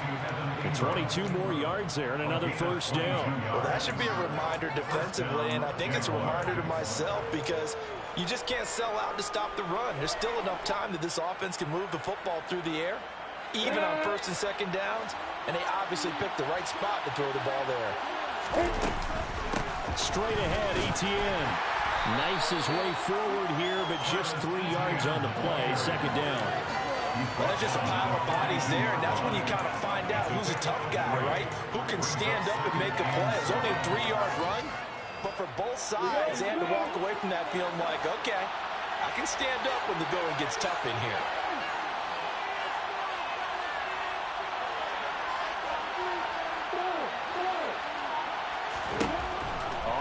And 22 more yards there and another first down. Well, that should be a reminder defensively, and I think it's a reminder to myself because you just can't sell out to stop the run. There's still enough time that this offense can move the football through the air, even on first and second downs, and they obviously picked the right spot to throw the ball there. Straight ahead, Etienne. Knifes his way forward here, but just 3 yards on the play, second down. Well, there's just a pile of bodies there, and that's when you kind of find out who's a tough guy, right? Who can stand up and make a play. It's only a 3-yard run, but for both sides, they had to walk away from that feeling like, okay, I can stand up when the going gets tough in here.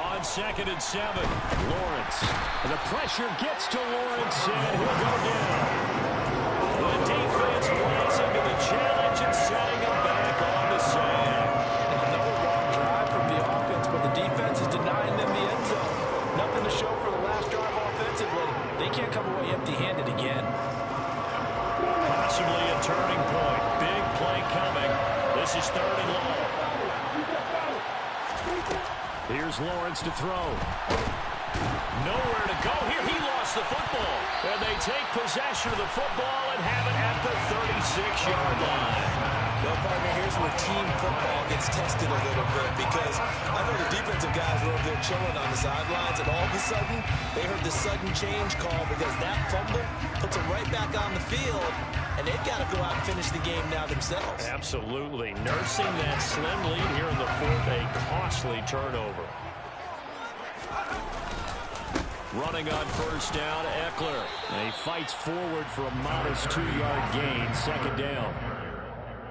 On 2nd and 7, Lawrence. The pressure gets to Lawrence, and he'll go down. The defense rising to the challenge and setting him back on the sand. Another long drive from the offense, but the defense is denying them the end zone. Nothing to show for the last drive offensively. They can't come away empty-handed again. Possibly a turning point. Big play coming. This is 3rd and long. Here's Lawrence to throw. Nowhere to go here. He lost the football. And they take possession of the football and have it at the 36-yard line. Well, partner, here's where team football gets tested a little bit because I know the defensive guys were over there chilling on the sidelines, and all of a sudden, they heard the sudden change call because that fumble puts them right back on the field, and they've got to go out and finish the game now themselves. Absolutely. Nursing that slim lead here in the fourth, a costly turnover. Running on first down, Eckler. And he fights forward for a modest 2-yard gain, second down.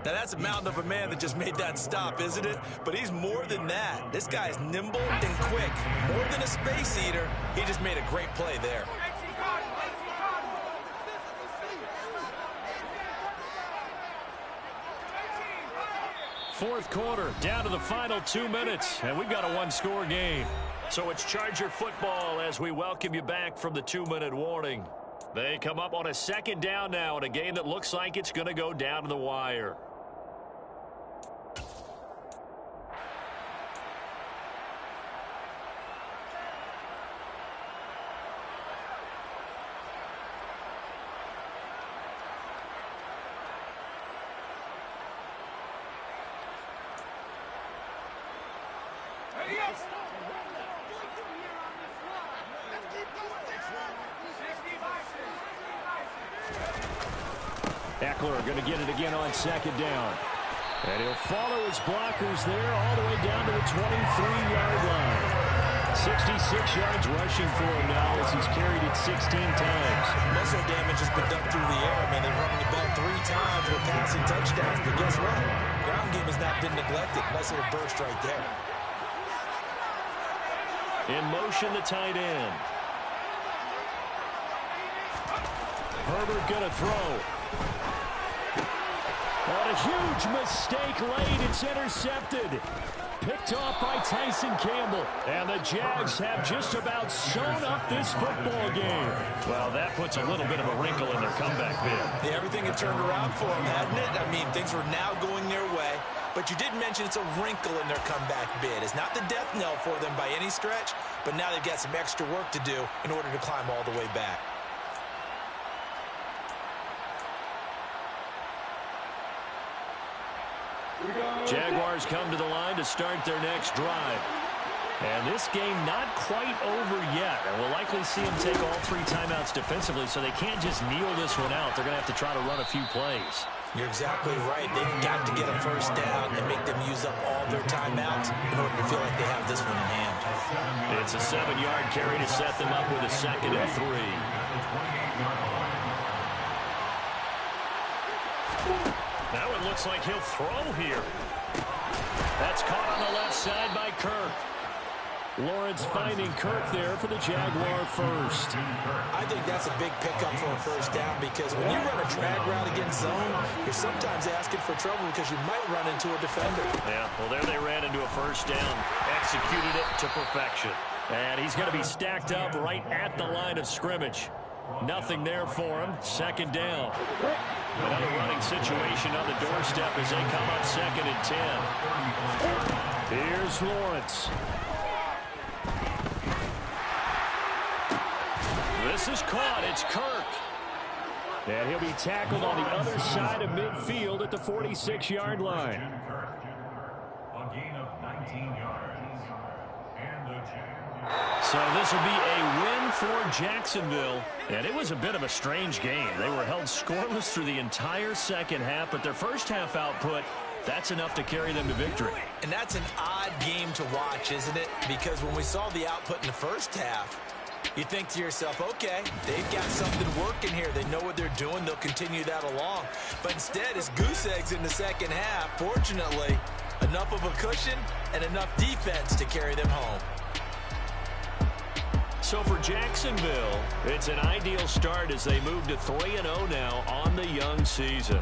Now, that's a mountain of a man that just made that stop, isn't it? But he's more than that. This guy's nimble and quick. More than a space eater, he just made a great play there. Fourth quarter, down to the final 2 minutes, and we've got a one-score game. So it's Charger football as we welcome you back from the 2-minute warning. They come up on a second down now in a game that looks like it's going to go down to the wire. Eckler going to get it again on second down. And he'll follow his blockers there all the way down to the 23-yard line. 66 yards rushing for him now as he's carried it 16 times. Muscle damage has been done through the air. I mean, they've run the ball 3 times with passing touchdowns. But guess what? Ground game has not been neglected. Nice little burst right there. In motion, the tight end. Herbert going to throw. On a huge mistake late. It's intercepted. Picked off by Tyson Campbell. And the Jags have just about sewn up this football game. Well, that puts a little bit of a wrinkle in their comeback bid. Yeah, everything had turned around for them, hadn't it? I mean, things were now going their way. But you did mention it's a wrinkle in their comeback bid. It's not the death knell for them by any stretch, but now they've got some extra work to do in order to climb all the way back. Jaguars come to the line to start their next drive. And this game not quite over yet. And we'll likely see them take all 3 timeouts defensively, so they can't just kneel this one out. They're going to have to try to run a few plays. You're exactly right. They've got to get a first down and make them use up all their timeouts in order to feel like they have this one in hand. It's a 7-yard carry to set them up with a 2nd and 3. Now it looks like he'll throw here. That's caught on the left side by Kirk. Lawrence finding Kirk there for the Jaguar first. I think that's a big pickup for a first down because when you run a drag route against zone, you're sometimes asking for trouble because you might run into a defender. Yeah, well, there they ran into a first down. Executed it to perfection. And he's going to be stacked up right at the line of scrimmage. Nothing there for him. 2nd down. Another running situation on the doorstep as they come up 2nd and 10. Here's Lawrence. This is caught. It's Kirk. And he'll be tackled on the other side of midfield at the 46-yard line. A gain of 19 yards. And the So this will be a win for Jacksonville. And it was a bit of a strange game. They were held scoreless through the entire second half, but their first half output, that's enough to carry them to victory. And that's an odd game to watch, isn't it? Because when we saw the output in the first half, you think to yourself, okay, they've got something working here. They know what they're doing. They'll continue that along. But instead, it's goose eggs in the second half. Fortunately, enough of a cushion and enough defense to carry them home. So for Jacksonville, it's an ideal start as they move to 3-0 now on the young season.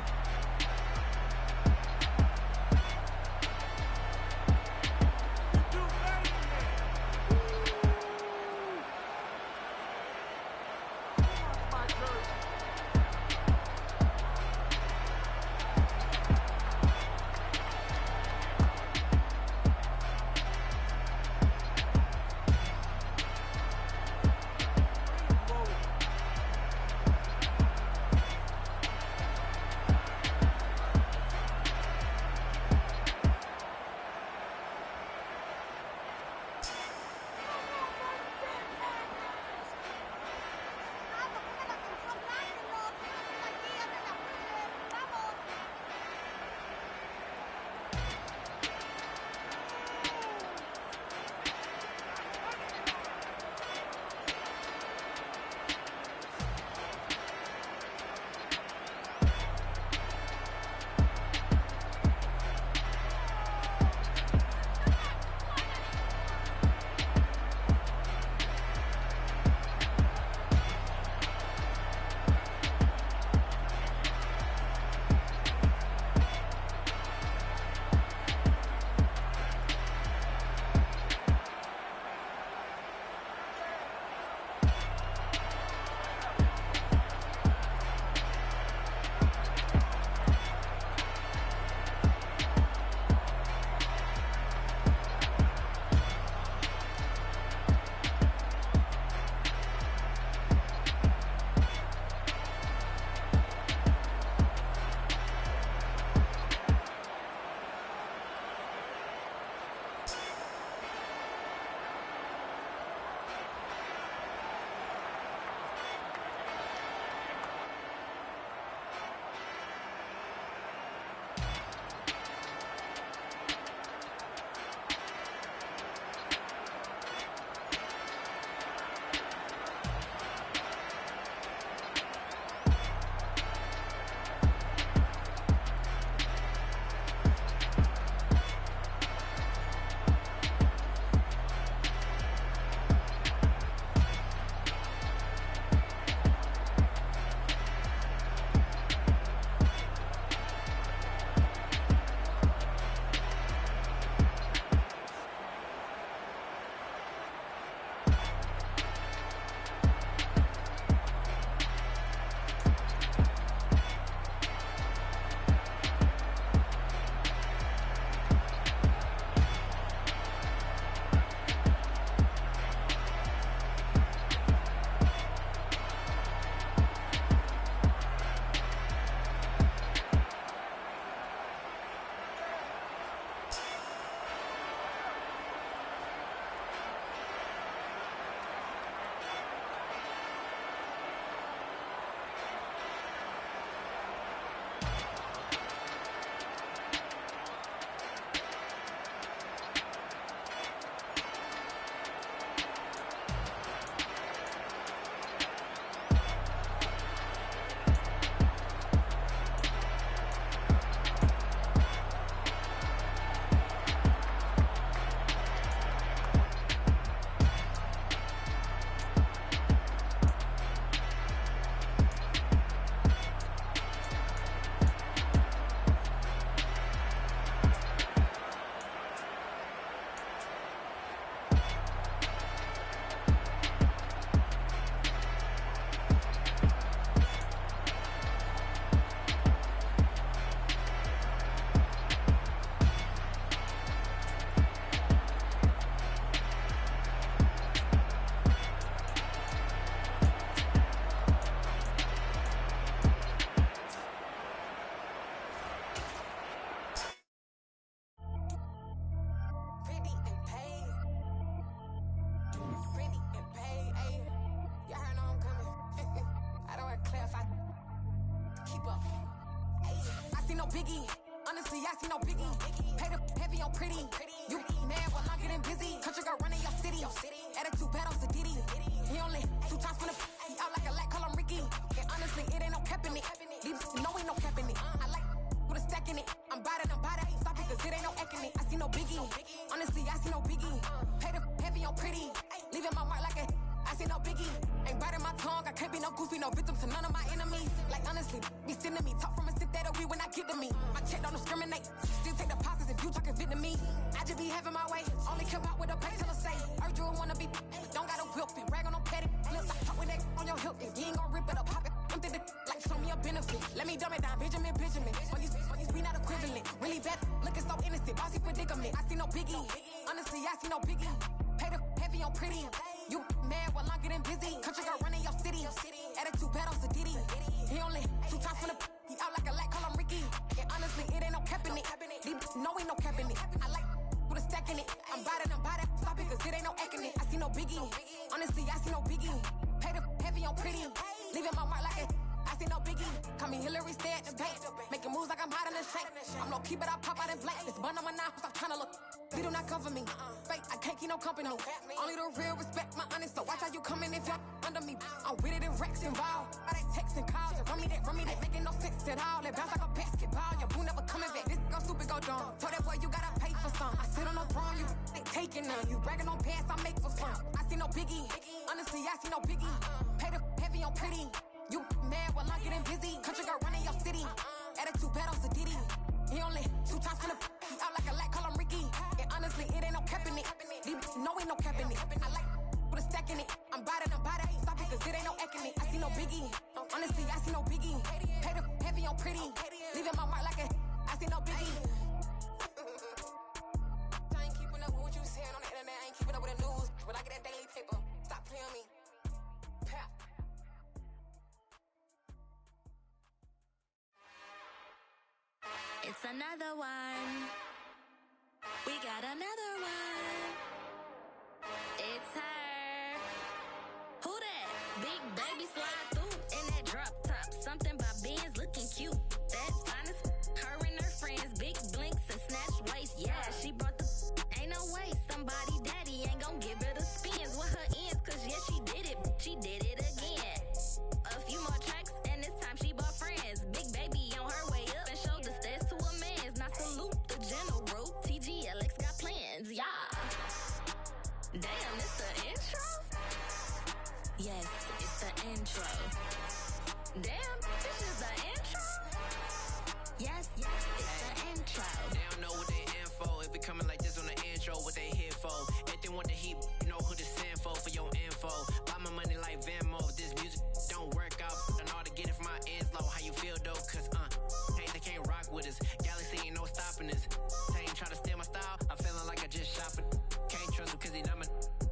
paper. I see no biggie. Honestly, I see no biggie. Pay the heavy on pretty. You mad while I'm getting busy. Country girl running your city. Attitude bad on Sadiddy. He only 2 times from the he out like a light, call him Ricky. And honestly, it ain't no cap in it. No, ain't no cap in it. I like with a stack in it. I'm bout it. Stop it, cause it ain't no eck in it. I see no biggie. Honestly, I see no biggie. Pay the heavy on pretty. Leaving my mark like a I see no biggie. Ain't biting my tongue. I can't be no goofy, no victim to none of my enemies. Like honestly, be sending me. Talk from a sip that we when I get to me. My check don't discriminate. Still take deposits if you talking Vietnamese. I just be having my way. Only care about what the pay teller say. Urge you wanna be. Don't gotta whip it. Rag on no petty. Lips, I talk with that on your hip. If you ain't gon' rip it up, pop it. Empty the like show me a benefit. Let me dumb it down, Benjamin. When we not equivalent. Really bad, looking so innocent. Bossy predicament. I see no biggie. Honestly, I see no biggie. Pay the heavy on pretty. You mad while I'm getting busy. Country girl running your city. Attitude bad on Sadiddy. He only 2 times from the he out like a light, call him Ricky. And honestly, it ain't no cap in it. No, ain't no cap in it. I like with a stack in it. I'm bout it. Stop it, cause it ain't no eck in it. I see no biggie. Honestly, I see no biggie. Pay the heavy on pretty. Leaving my mark like it. I see no biggie. Call me Hillary, stay at the bank. Making moves like I'm hot in the shank. I'm no keep it, I pop out in blank. This bun on my knife, stop trying to look. They do not come for me. Fake, I can't keep no company. Only the real respect my honest. So watch how you coming if you're under me. I'm with it and Rex involved. I they text and calls. Run me that. Making no sense at all. They bounce like a basketball. Your boo never coming back. This go stupid, go dumb. Told that boy you gotta pay for some. I sit on no throne, you they taking none. You bragging on pants, I make for fun. I see no biggie. Honestly, I see no biggie. Pay the heavy on pretty. You mad while I'm getting busy. Country girl running your city. Attitude bad on Sadiddy. He only 2 times from the he out like a light, call him Ricky. And honestly, it ain't no cap in it. No, ain't no cap in it. I like with a stack in it. I'm bout it. Stop it, cause it ain't no eck in it. I see no biggie. Honestly, I see no biggie. Pay the heavy on pretty. Leaving my mark like a I see no biggie. I ain't keeping up with what you saying on the internet. I ain't keeping up with the news. But I get that daily paper. Stop playing me. Pap. It's another one. We got another one. It's her. Who that? Big baby slide through in that drop top. Something by Benz looking cute. That's finest. Her and her friends, big blinks and snatch waist. Yeah, she brought the. Ain't no way somebody daddy ain't gon' give her the spins with her ends. Cause yeah, she did it. She did it again. A few more tracks and this time she bought friends. Big baby on her way up and showed the stairs to a man's. Now salute the general. TGLX got plans, yeah. Damn, it's the intro? Yes, it's the intro. Damn, this is the intro? Yes, it's the intro. They don't know what they in for. If it coming like this on the intro, what they here for? If they want the heat, you know who to send for your info. Buy my money like Venmo. If this music don't work out, and all to get it from my ends low. How you feel though? Cause hey, they can't rock with us. Galaxy ain't no stopping us. They ain't try to steal my style. I'm feeling like I just shop it. Can't trust him cause he not my.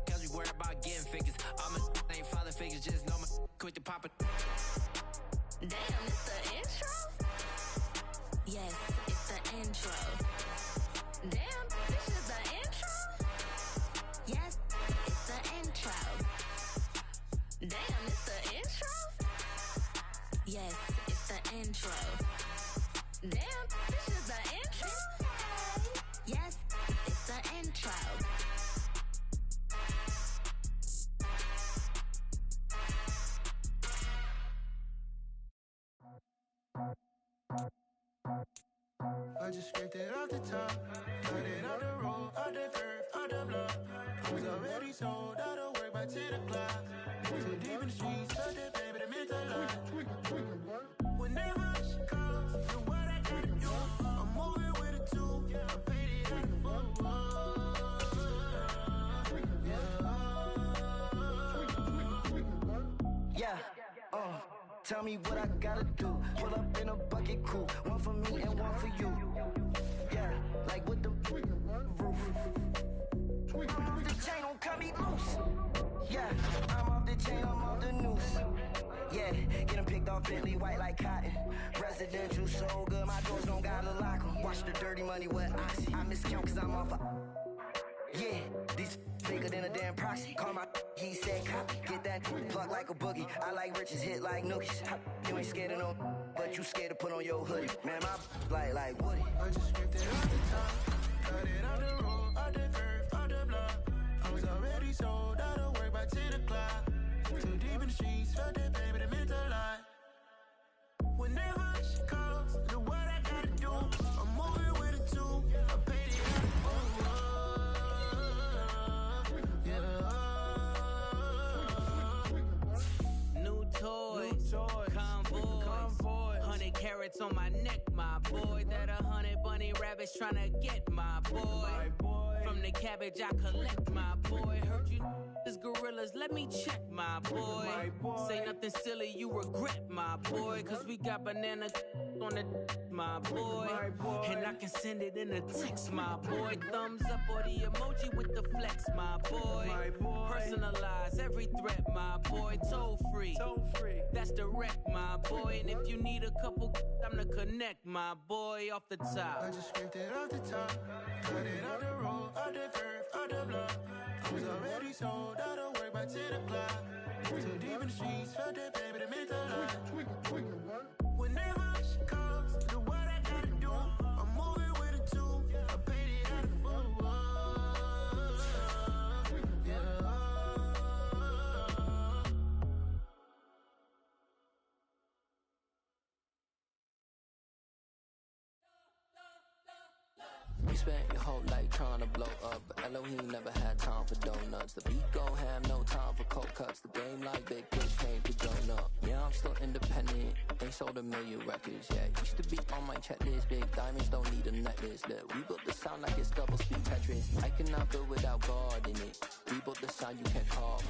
Cause we worried about getting figures. All my ain't father figures. Just know my quick to pop it. Damn, it's the intro? Yes, it's the intro. Damn, this is the intro? Yes, it's the intro. Damn, it's the intro? Yes, it's the intro. Damn, this is the intro? Yes, it's the intro. I just scraped it off the top, cut it off the road, off the curve, off the block. Was already sold, out of work by 10 o'clock. Too deep in the streets, touch that baby, the mental lie. When they rush, comes, do what I gotta do. I'm moving with a two, I paid it out the full. Yeah, tell me what I gotta do. Pull up in a bucket coupe, one for me and one for you. Yeah, like with the roof. I'm off the chain, don't cut me loose. Yeah, I'm off the chain, I'm off the noose. Yeah, getting picked off Bentley, white like cotton. Residential so good, my doors don't gotta lock 'em. Watch the dirty money with Oxy. I miscount cause I'm off a. Yeah, this bigger than a damn proxy. Call my he said copy. Get that plug like a boogie. I like riches, hit like nookies. You ain't scared of no, but you scared to put on your hoodie. Man, my like Woody. I just ripped it off the top. Cut it out the road, out the curve, out the block. I was already sold out of work by 10 o'clock. Too deep in the streets, felt that baby, the mental lie. Whenever she calls, do what I gotta do. I'm moving with a two. I paid it yeah. New toys, convoys, 100 carats on my neck, my boy. That 100 bunny rabbits tryna get my boy. From the cabbage I collect, my boy. Heard you is gorillas, let me check, my boy. Say nothing silly, you regret, my boy. Cause we got banana on the my boy. And I can send it in a text, my boy. Thumbs up or the emoji with the flex, my boy. Personalize every threat, my boy. Toll free, that's direct, my boy. And if you need a couple, I'm to connect, my boy, off the top. I just ripped it off the top. Cut it out the road, out the curve, out the block. I was already sold out of work by 10 o'clock. Too deep in the streets, felt that baby, the mental lie. Whenever she calls, do what I gotta do. I'm moving with a two. I paid it out of full. Yeah. You spent your whole life trying to blow up, but Elohim never had time for donuts. The beat gon' have no time for cold cuts. The game like Big Push came to join up. Yeah, I'm still independent, ain't sold a million records yet. Used to be on my checklist, big diamonds don't need a necklace. Look, we built the sound like it's double speed Tetris. I cannot build without God in it. We built the sound you can't call.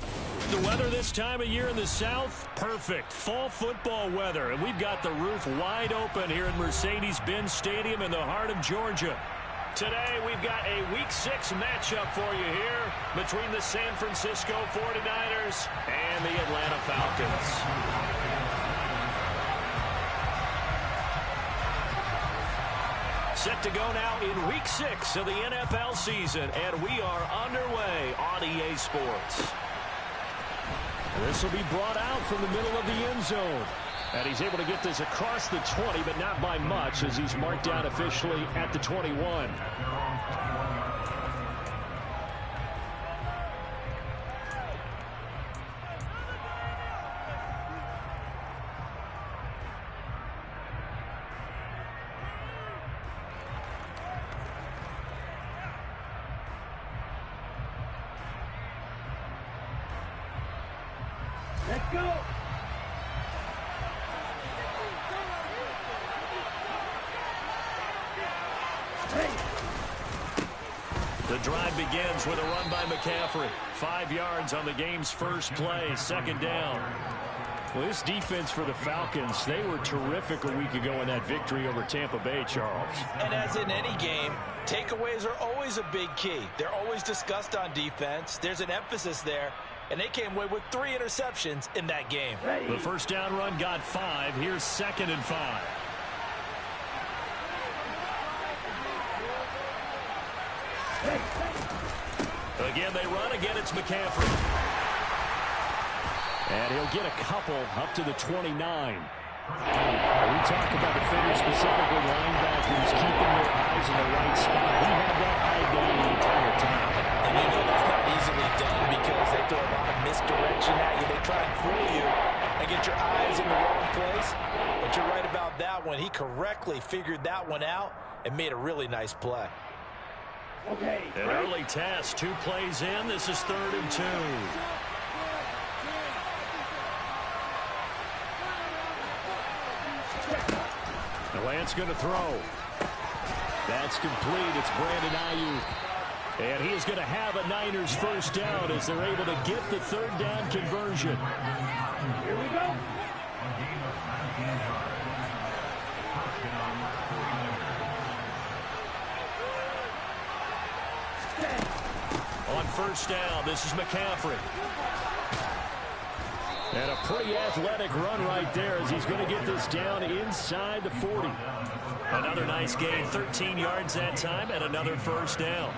The weather this time of year in the South, perfect. Fall football weather, and we've got the roof wide open here at Mercedes-Benz Stadium in the heart of Georgia. Today, we've got a Week 6 matchup for you here between the San Francisco 49ers and the Atlanta Falcons. Set to go now in Week 6 of the NFL season, and we are underway on EA Sports. This will be brought out from the middle of the end zone. And he's able to get this across the 20, but not by much, as he's marked down officially at the 21. Let's go! The drive begins with a run by McCaffrey. 5 yards on the game's first play, second down. Well, this defense for the Falcons, they were terrific a week ago in that victory over Tampa Bay, Charles. And as in any game, takeaways are always a big key. They're always discussed on defense. There's an emphasis there, and they came away with 3 interceptions in that game. The first down run got 5. Here's 2nd and 5. Again, they run. Again, it's McCaffrey. And he'll get a couple up to the 29. We talk about defenders, specifically linebackers, keeping their eyes in the right spot. He had that eye down the entire time. And you know that's not easily done because they throw a lot of misdirection at you. They try and fool you and get your eyes in the wrong place. But you're right about that one. He correctly figured that one out and made a really nice play. Okay. An early test, 2 plays in. This is 3rd and 2. The Lance going to throw. That's complete. It's Brandon Ayuk. And he is going to have a Niners first down as they're able to get the 3rd down conversion. Here we go. On first down, this is McCaffrey. And a pretty athletic run right there as he's going to get this down inside the 40. Another nice gain, 13 yards that time, and another first down.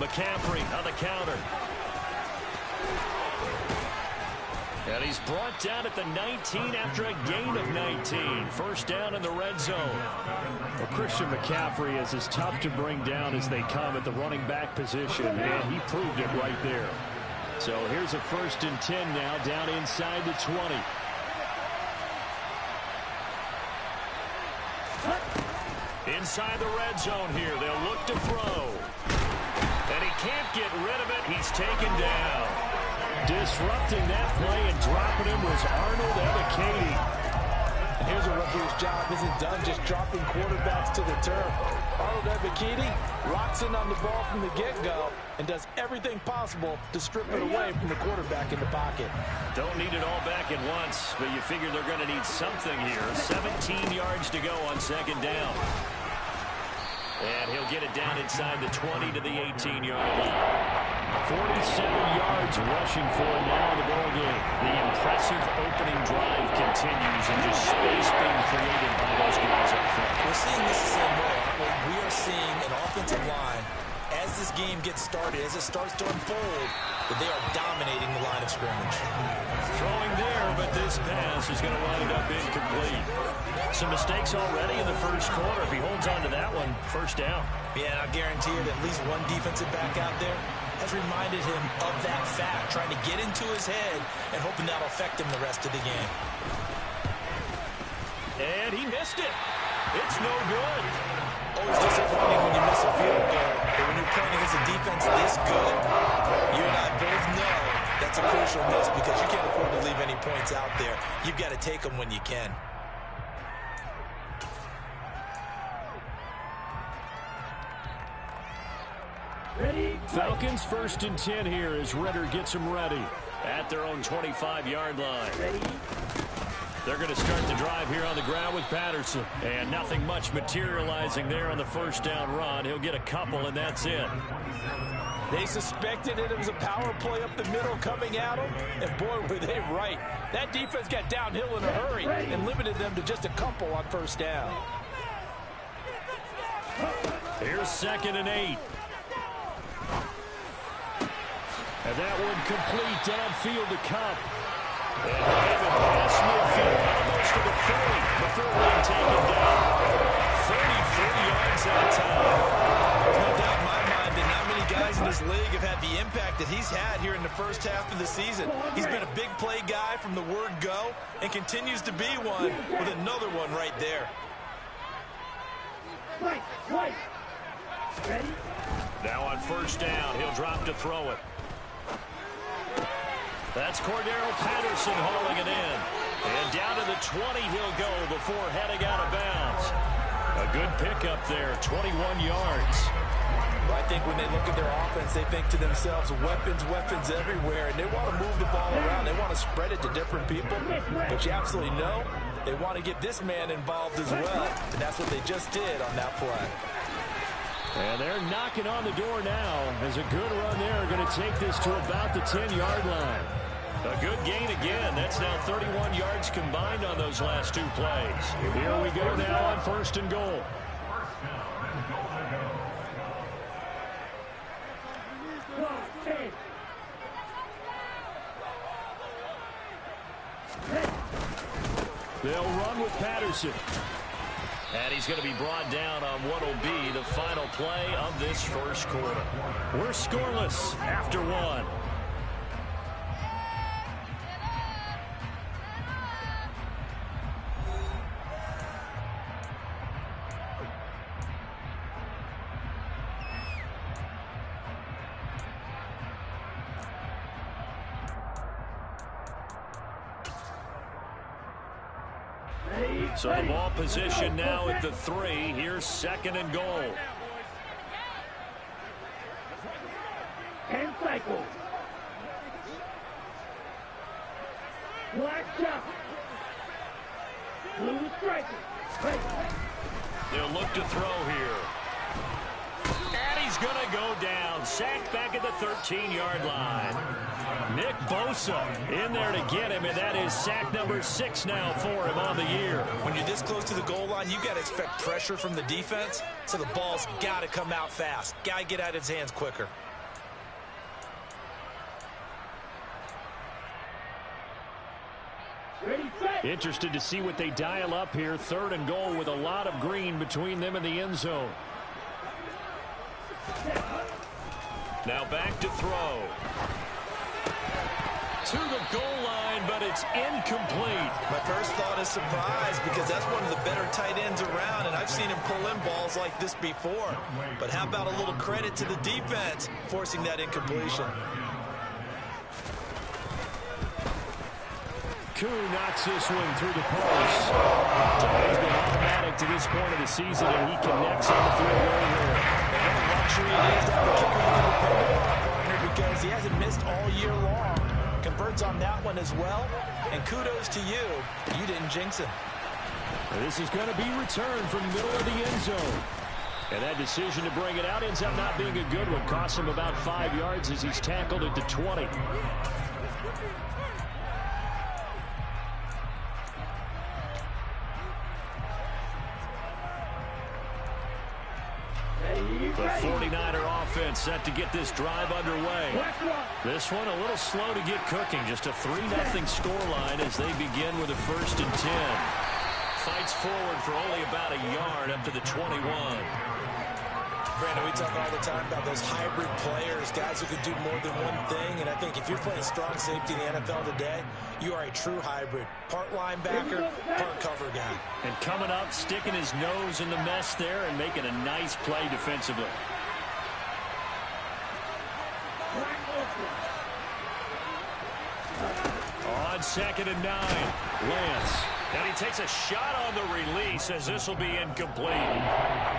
McCaffrey on the counter. And he's brought down at the 19 after a gain of 19. First down in the red zone. Well, Christian McCaffrey is as tough to bring down as they come at the running back position, and he proved it right there. So here's a 1st and 10 now, down inside the 20. Inside the red zone here, they'll look to throw. And he can't get rid of it. He's taken down. Disrupting that play and dropping him was Arnold Ebiketie. Here's a rookie whose job isn't done just dropping quarterbacks to the turf. Arnold Ebiketie locks in on the ball from the get-go and does everything possible to strip it away from the quarterback in the pocket. Don't need it all back at once, but you figure they're going to need something here. 17 yards to go on 2nd down. And he'll get it down inside the 20 to the 18-yard line. 47 yards rushing for him now in the ballgame. The impressive opening drive continues, and just space being created by those guys up front. We're seeing this the same way. We are seeing an offensive line, as this game gets started, as it starts to unfold, that they are dominating the line of scrimmage. Throwing there, but this pass is going to wind up incomplete. Some mistakes already in the first quarter. If he holds on to that one, 1st down. Yeah, and I guarantee you that at least one defensive back out there has reminded him of that fact, trying to get into his head and hoping that'll affect him the rest of the game. And he missed it. It's no good. Always disappointing when you miss a field goal, but when you're playing against a defense this good, you and I both know that's a crucial miss because you can't afford to leave any points out there. You've got to take them when you can. Falcons 1st and 10 here as Ritter gets them ready. At their own 25-yard line. They're going to start the drive here on the ground with Patterson. And nothing much materializing there on the 1st down run. He'll get a couple, and that's it. They suspected it was a power play up the middle coming at them, and boy, were they right. That defense got downhill in a hurry and limited them to just a couple on 1st down. Here's 2nd and 8. And that one complete downfield to Cup. And David past midfield, almost to the 30 before being taken down. 33 yards that time. There's no doubt in my mind that not many guys in this league have had the impact that he's had here in the first half of the season. He's been a big play guy from the word go and continues to be one with another one right there. Right. Ready? Now on 1st down, he'll drop to throw it. That's Cordero Patterson hauling it in. And down to the 20 he'll go before heading out of bounds. A good pickup there, 21 yards. Well, I think when they look at their offense, they think to themselves, weapons everywhere, and they want to move the ball around. They want to spread it to different people. But you absolutely know they want to get this man involved as well, and that's what they just did on that play. And they're knocking on the door now as a good run there. Going to take this to about the 10-yard line. A good gain again. That's now 31 yards combined on those last 2 plays. Here we go now on 1st and goal. They'll run with Patterson. And he's going to be brought down on what will be the final play of this first quarter. We're scoreless after 1. So the ball position now at the 3. Here's 2nd and goal. 10 cycles. Black shot. Blue striker. They'll look to throw here. And he's going to go down. Sacked back at the 13-yard line. Nick Bosa in there to get him, and that is sack number 6 now for him on the year. When you're this close to the goal line, you've got to expect pressure from the defense, so the ball's got to come out fast. Got to get out of his hands quicker. Interested to see what they dial up here. 3rd and goal with a lot of green between them and the end zone. Now back to throw. To the goal line, but it's incomplete. My first thought is surprise because that's one of the better tight ends around, and I've seen him pull in balls like this before. But how about a little credit to the defense forcing that incompletion? Koo knocks this one through the post. He's been automatic to this point of the season, and he connects on the field goal here. And what a luxury it is to have the kicker with a dependable partner because he hasn't missed all year long. Converts on that one as well, and kudos to you. You didn't jinx him. This is going to be returned from the middle of the end zone. And that decision to bring it out ends up not being a good one. Costs him about 5 yards as he's tackled at the 20. The 49er offense set to get this drive underway. This one a little slow to get cooking. Just a 3-0 scoreline as they begin with a 1st and 10. Fights forward for only about a yard up to the 21. Brandon, we talk all the time about those hybrid players, guys who can do more than one thing. And I think if you're playing strong safety in the NFL today, you are a true hybrid. Part linebacker, part cover guy. And coming up, sticking his nose in the mess there and making a nice play defensively. On 2nd and 9, Lance. And he takes a shot on the release as this will be incomplete.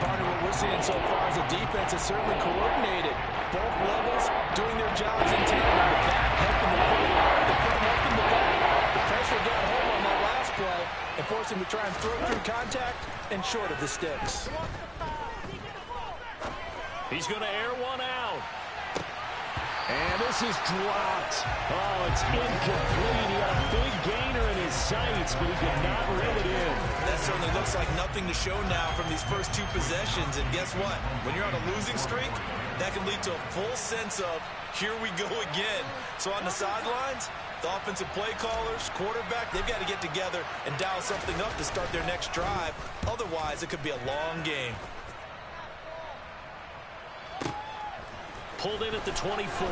Partner, what we're seeing so far is the defense is certainly coordinated. Both levels doing their jobs in tandem. The back helping the front, the front helping the back. The pressure got home on that last play and forced him to try and throw through contact and short of the sticks. He's going to air one out. And this is dropped. Oh, it's incomplete. He had a big gainer in his sights, but he could not reel it in. That certainly looks like nothing to show now from these first 2 possessions. And guess what? When you're on a losing streak, that can lead to a full sense of, here we go again. So on the sidelines, the offensive play callers, quarterback, they've got to get together and dial something up to start their next drive. Otherwise, it could be a long game. Pulled in at the 24.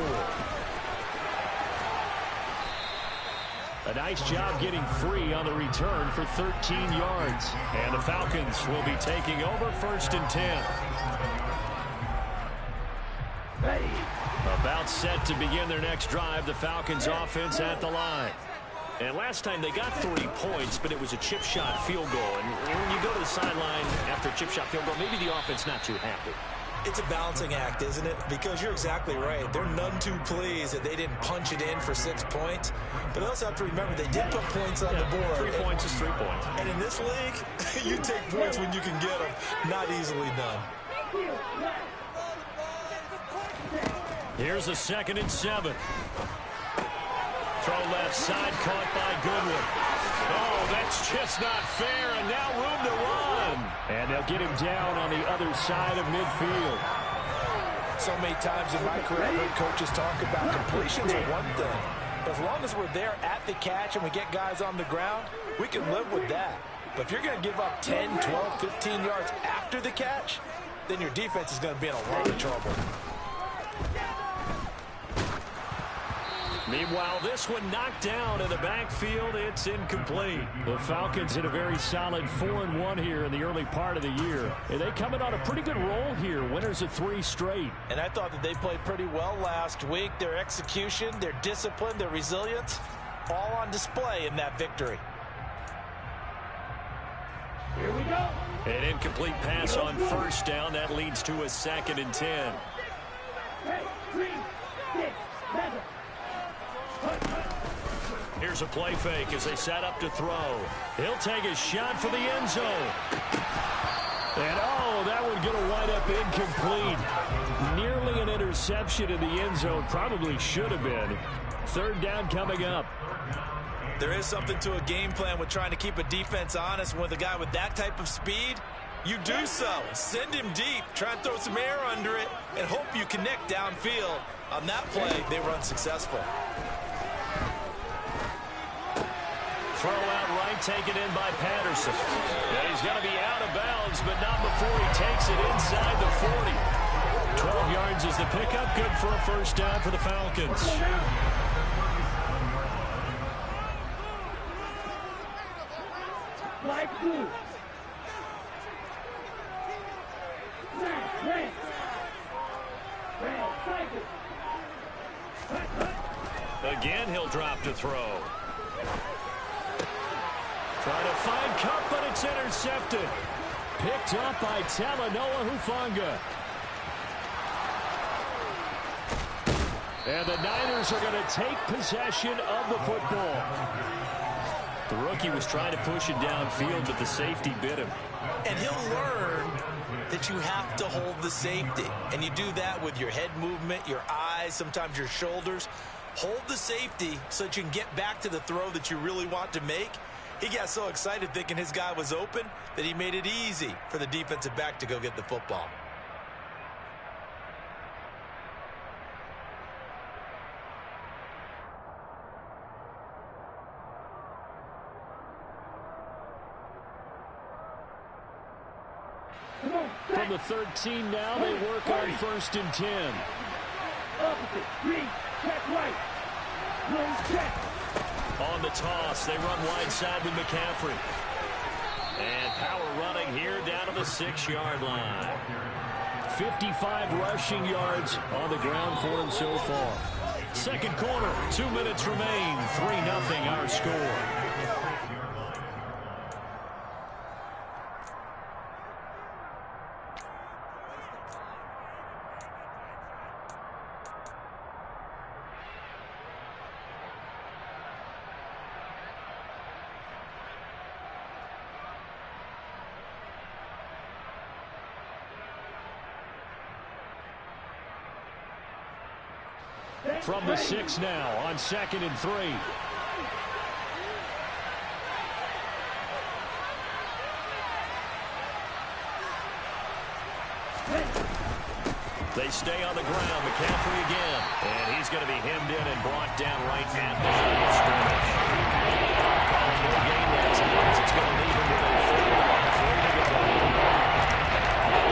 A nice job getting free on the return for 13 yards. And the Falcons will be taking over 1st and 10. About set to begin their next drive. The Falcons offense at the line. And last time they got 3 points, but it was a chip shot field goal. And when you go to the sideline after a chip shot field goal, maybe the offense not too happy. It's a balancing act, isn't it? Because you're exactly right. They're none too pleased that they didn't punch it in for 6 points. But they also have to remember they did put points on the board. 3 points is 3 points. And in this league, you take points when you can get them. Not easily done. Here's a 2nd and 7. Throw left side, caught by Goodwin. Oh, that's just not fair, and now room to run. And they'll get him down on the other side of midfield. So many times in my career, I've heard coaches talk about completions are one thing. But as long as we're there at the catch and we get guys on the ground, we can live with that. But if you're going to give up 10, 12, 15 yards after the catch, then your defense is going to be in a lot of trouble. Meanwhile, this one knocked down in the backfield. It's incomplete. The Falcons in a very solid 4-1 here in the early part of the year. And they coming on a pretty good roll here. Winners of 3 straight. And I thought that they played pretty well last week. Their execution, their discipline, their resilience, all on display in that victory. Here we go. An incomplete pass on 1st down. That leads to a 2nd and 10. Hey, 3, 6, 7. Here's a play fake as they set up to throw. He'll take a shot for the end zone. And, oh, that one going to wind up incomplete. Nearly an interception in the end zone. Probably should have been. 3rd down coming up. There is something to a game plan with trying to keep a defense honest. With a guy with that type of speed, you do so. Send him deep. Try and throw some air under it and hope you connect downfield. On that play, they were unsuccessful. throw out right, taken in by Patterson. And he's going to be out of bounds, but not before he takes it inside the 40. 12 yards is the pickup. Good for a first down for the Falcons. Again, he'll drop to throw. Trying to find Kupp, but it's intercepted. Picked up by Talanoa Hufanga. And the Niners are going to take possession of the football. The rookie was trying to push it downfield, but the safety bit him. And he'll learn that you have to hold the safety. And you do that with your head movement, your eyes, sometimes your shoulders. Hold the safety so that you can get back to the throw that you really want to make. He got so excited thinking his guy was open that he made it easy for the defensive back to go get the football. From the 13 now, they work on 1st and 10. Opposite, green, check right. Green, check. On the toss, they run wide side with McCaffrey. And power running here down to the 6-yard line. 55 rushing yards on the ground for him so far. Second quarter, 2 minutes remain. 3-0 our score. From the 6 now on 2nd and 3. They stay on the ground. McCaffrey again. And he's going to be hemmed in and brought down right at the line of scrimmage. Calling no gain that time as it's going to leave him with a 4 to go.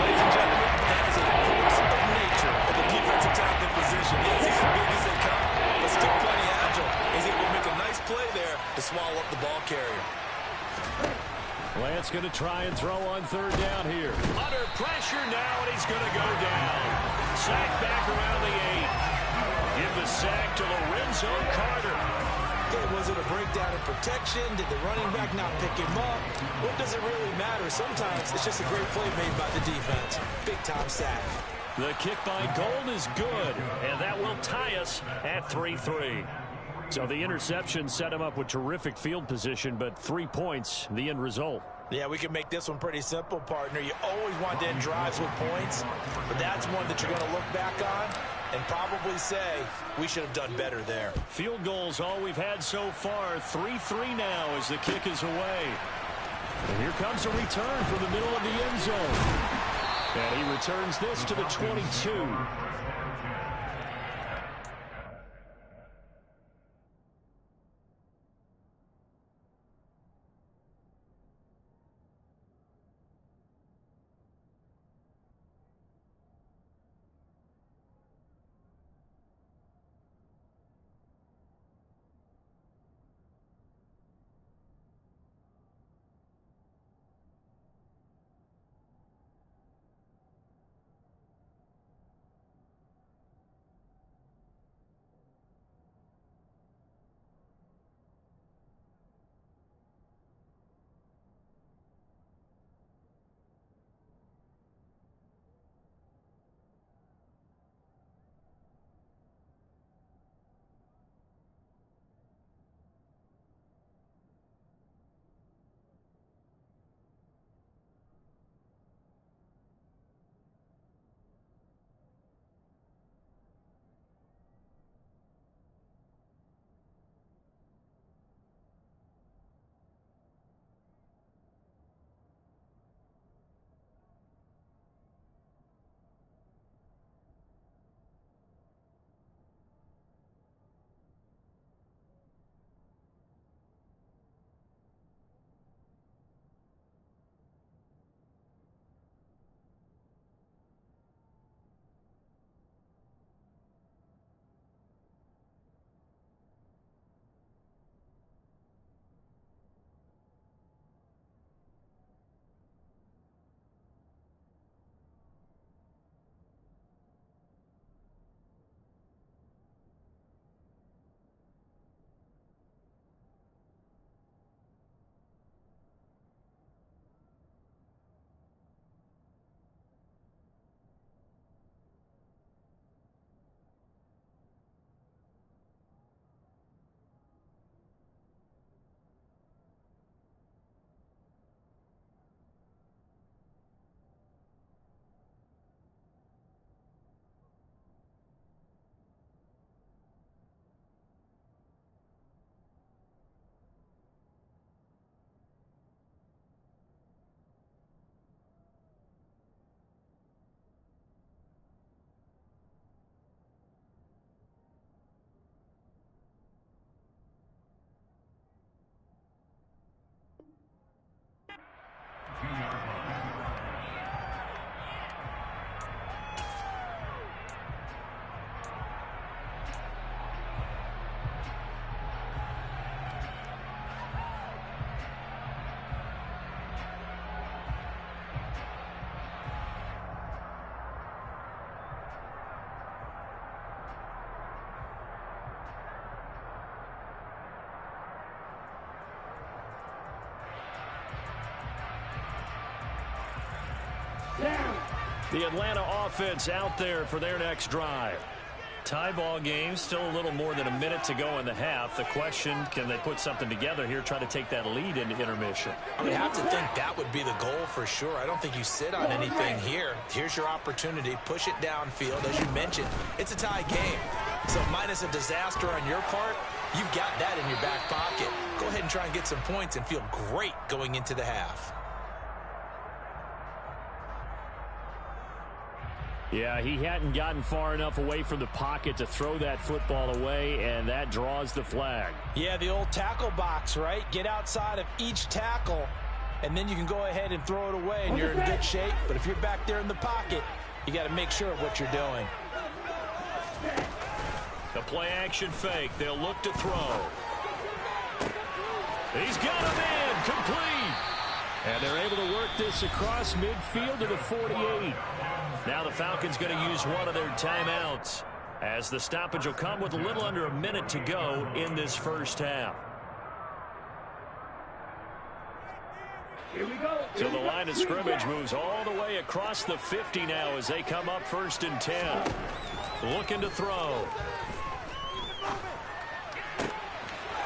Ladies and gentlemen, that is a force of nature of the defensive tackle position. Yes, he's as big as they come, but still plenty agile. He's able to make a nice play there to swallow up the ball carrier. Lance going to try and throw on 3rd down here. Under pressure now, and he's going to go down. Sack back around the 8. Give the sack to Lorenzo Carter. Okay, was it a breakdown in protection? Did the running back not pick him up? What does it really matter? Sometimes it's just a great play made by the defense. Big-time sack. The kick by Gold is good, and that will tie us at 3-3. So the interception set him up with terrific field position, but 3 points, the end result. Yeah, we can make this one pretty simple, partner. You always want to end drives with points, but that's one that you're going to look back on and probably say, we should have done better there. Field goals all we've had so far. 3-3 now as the kick is away. And here comes a return from the middle of the end zone. And he returns this to the 22. The Atlanta offense out there for their next drive. Tie ball game, still a little more than a minute to go in the half. The question, can they put something together here, try to take that lead into intermission? I would have to think that would be the goal for sure. I don't think you sit on anything here. Here's your opportunity. Push it downfield. As you mentioned, it's a tie game. So minus a disaster on your part, you've got that in your back pocket. Go ahead and try and get some points and feel great going into the half. Yeah, he hadn't gotten far enough away from the pocket to throw that football away, and that draws the flag. Yeah, the old tackle box, right? Get outside of each tackle, and then you can go ahead and throw it away, and you're in good shape. But if you're back there in the pocket, you got to make sure of what you're doing. The play-action fake. They'll look to throw. He's got him in. Complete. And they're able to work this across midfield to the 48. Now the Falcons going to use one of their timeouts, as the stoppage will come with a little under a minute to go in this first half. Here we go. So the line of scrimmage moves all the way across the 50 now as they come up 1st and 10. Looking to throw.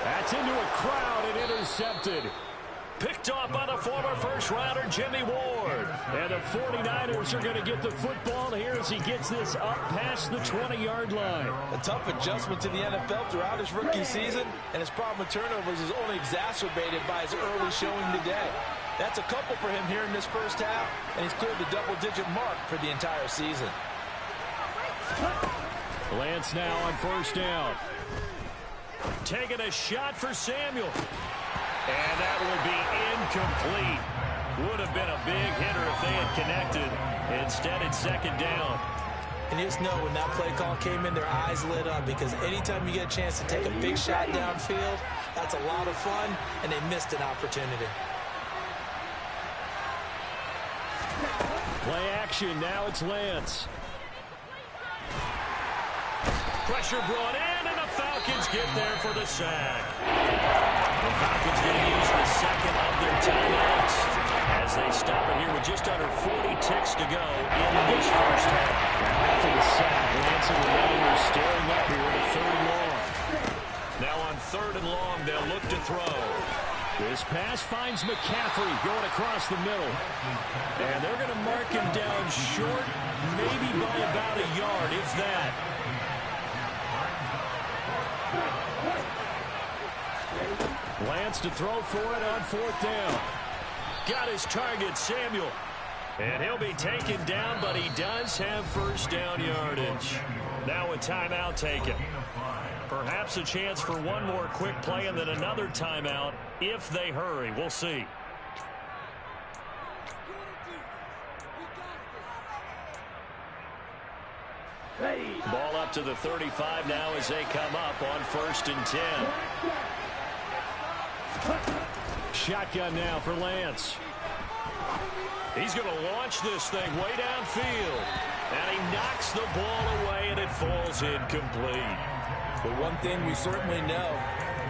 That's into a crowd and intercepted. Picked off by the former first-rounder Jimmy Ward. And the 49ers are going to get the football here as he gets this up past the 20-yard line. A tough adjustment to the NFL throughout his rookie season, and his problem with turnovers is only exacerbated by his early showing today. That's a couple for him here in this first half, and he's cleared the double-digit mark for the entire season. Lance now on 1st down. Taking a shot for Samuel. And that will be incomplete. Would have been a big hitter if they had connected. Instead, it's 2nd down. And you just know when that play call came in, their eyes lit up, because anytime you get a chance to take a big shot downfield, that's a lot of fun, and they missed an opportunity. Play action. Now it's Lance. Pressure brought in, and the Falcons get there for the sack. The Falcons going to use the second of their timeouts as they stop it here with just under 40 ticks to go in this first half. After the sack, Lance and the Niners staring up here at 3rd and long. Now on 3rd and long, they'll look to throw. This pass finds McCaffrey going across the middle. And they're going to mark him down short, maybe by about a yard, if that. Lance to throw for it on 4th down. Got his target, Samuel. And he'll be taken down, but he does have 1st down yardage. Now a timeout taken. Perhaps a chance for one more quick play and then another timeout if they hurry. We'll see. Ball up to the 35 now as they come up on 1st and 10. Shotgun now for Lance. He's going to launch this thing way downfield. And he knocks the ball away, and it falls incomplete. But one thing we certainly know,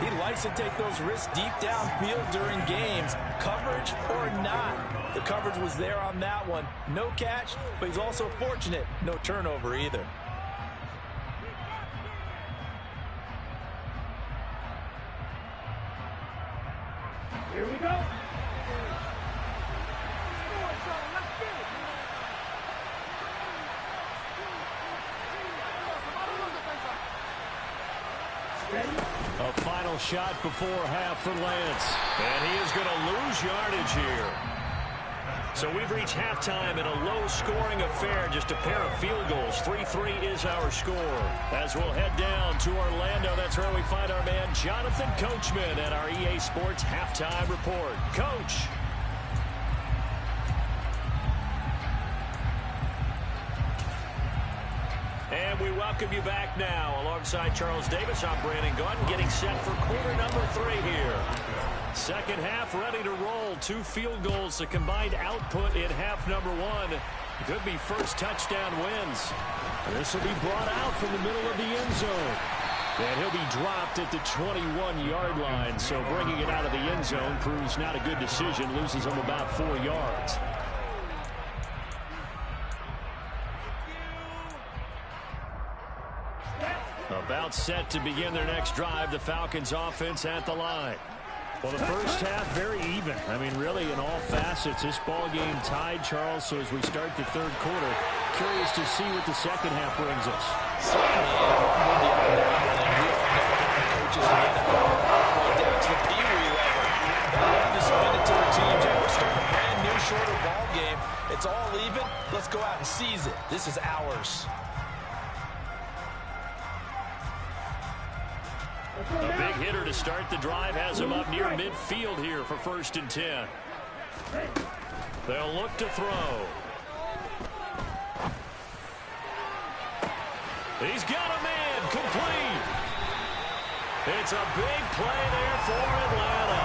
he likes to take those risks deep downfield during games, coverage or not. The coverage was there on that one. No catch, but he's also fortunate. No turnover either. Here we go. A final shot before half for Lance. And he is going to lose yardage here. So we've reached halftime in a low-scoring affair, just a pair of field goals. 3-3 is our score. As we'll head down to Orlando, that's where we find our man Jonathan Coachman at our EA Sports Halftime Report. Coach. And we welcome you back now. Alongside Charles Davis, I'm Brandon Gaudin, getting set for quarter number 3 here. Second half ready to roll. 2 field goals, the combined output in half number 1. Could be first touchdown wins. This will be brought out from the middle of the end zone. And he'll be dropped at the 21-yard line. So bringing it out of the end zone proves not a good decision. Loses him about 4 yards. About set to begin their next drive, the Falcons offense at the line. Well, the first half, very even. I mean, really, in all facets, this ball game tied, Charles. So as we start the third quarter, curious to see what the second half brings us. Coaches in the NFL all the way down to the Pee Wee level. They love to spin it to their teams. Hey, we're starting a brand new, shorter ball game. It's all even. Let's go out and seize it. This is ours. A big hitter to start the drive has him up near midfield here for 1st and 10. They'll look to throw. He's got a man complete. It's a big play there for Atlanta.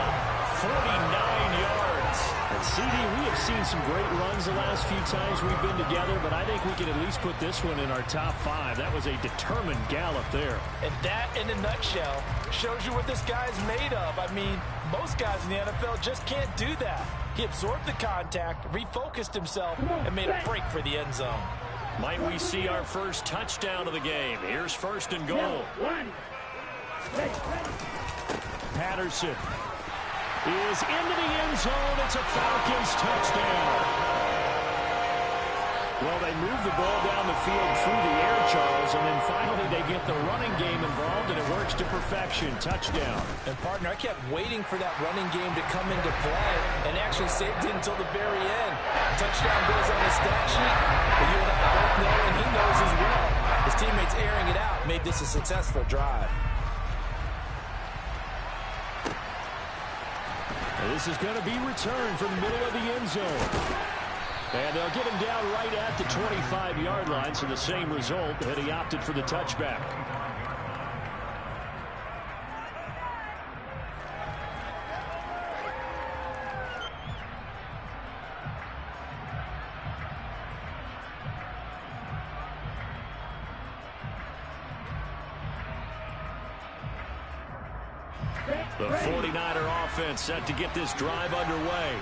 49 yards. And CD, we have seen some great runs the last few times we've been together, but I think we can at least put this one in our top 5. That was a determined gallop there. And that, in a nutshell, shows you what this guy's made of. I mean, most guys in the NFL just can't do that. He absorbed the contact, refocused himself, and made a break for the end zone. Might we see our first touchdown of the game? Here's 1st and goal. Patterson is into the end zone. It's a Falcons touchdown. Well, they move the ball down the field through the air, Charles, and then finally they get the running game involved, and it works to perfection. Touchdown. And, partner, I kept waiting for that running game to come into play and actually saved it until the very end. Touchdown goes on the stat sheet, but you and I both know, and he knows as well. His teammates airing it out made this a successful drive. This is going to be returned from the middle of the end zone. And they'll get him down right at the 25-yard line, so the same result, and he opted for the touchback. The 49er offense set to get this drive underway.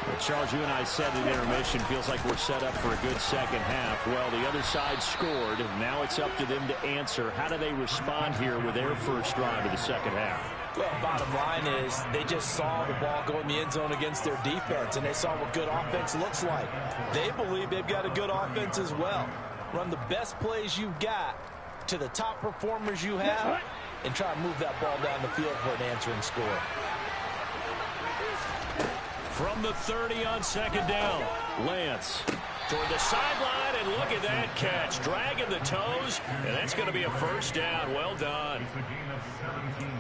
Well, Charles, you and I said at intermission, feels like we're set up for a good second half. Well, the other side scored. Now it's up to them to answer. How do they respond here with their first drive of the second half? Well, bottom line is they just saw the ball go in the end zone against their defense, and they saw what good offense looks like. They believe they've got a good offense as well. Run the best plays you've got to the top performers you have, and try to move that ball down the field for an answering score. From the 30 on second down, Lance toward the sideline, and look at that catch. Dragging the toes, and that's going to be a first down. Well done.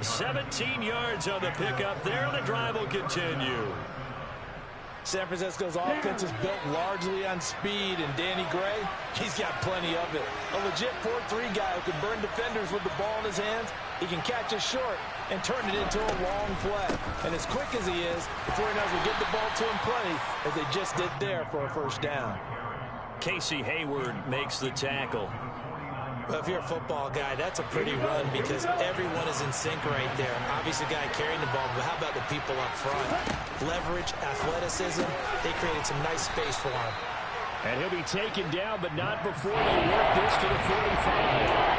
17 yards on the pickup there, and the drive will continue. San Francisco's offense is built largely on speed, and Danny Gray, he's got plenty of it. A legit 4-3 guy who can burn defenders with the ball in his hands. He can catch it short and turn it into a long play. And as quick as he is, the 49ers will get the ball to him plenty, as they just did there for a first down. Casey Hayward makes the tackle. Well, if you're a football guy, that's a pretty run because everyone is in sync right there. Obviously, the guy carrying the ball, but how about the people up front? Leverage, athleticism, they created some nice space for him. And he'll be taken down, but not before they work this to the 45.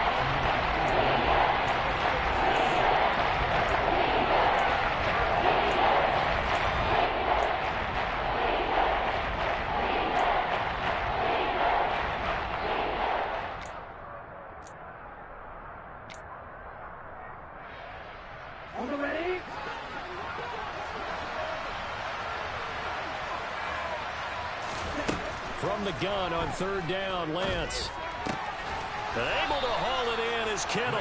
From the gun on third down, Lance. And able to haul it in is Kittle.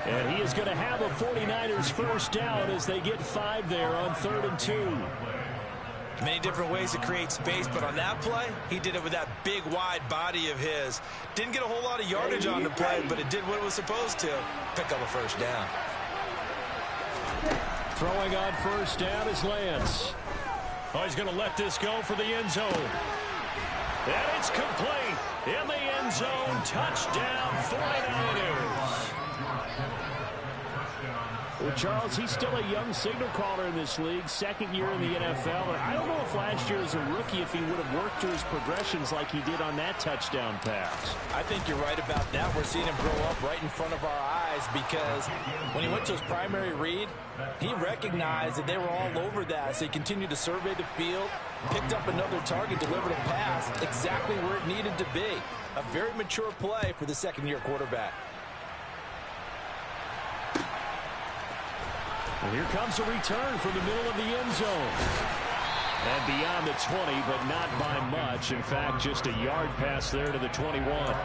And he is going to have a 49ers first down as they get 5 there on 3rd and 2. Many different ways to create space, but on that play, he did it with that big, wide body of his. Didn't get a whole lot of yardage on the play, but it did what it was supposed to. Pick up a first down. Throwing on first down is Lance. Oh, he's going to let this go for the end zone. And it's complete. In the end zone, touchdown 49ers. Well, Well, Charles, he's still a young signal caller in this league, second year in the NFL. And I don't know if last year as a rookie if he would have worked through his progressions like he did on that touchdown pass. I think you're right about that. We're seeing him grow up right in front of our eyes because when he went to his primary read, he recognized that they were all over that. So he continued to survey the field, picked up another target, delivered a pass exactly where it needed to be. A very mature play for the second-year quarterback. And here comes a return from the middle of the end zone. And beyond the 20, but not by much. In fact, just a yard pass there to the 21.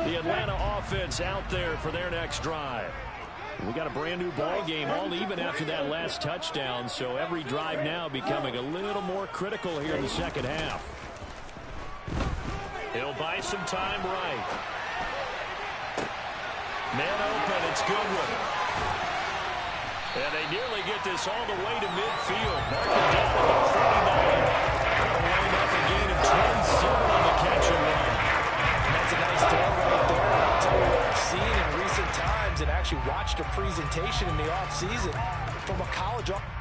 The Atlanta offense out there for their next drive. We got a brand new ball game, all even after that last touchdown, so every drive now becoming a little more critical here in the second half. He'll buy some time right. Man open, it's Goodwin. And they nearly get this all the way to midfield. Mark it down at the 49. Line up a gain of 27 on the catch and run. That's a nice throw right there. And I'll tell you what I've seen in recent times and actually watched a presentation in the offseason from a college offense.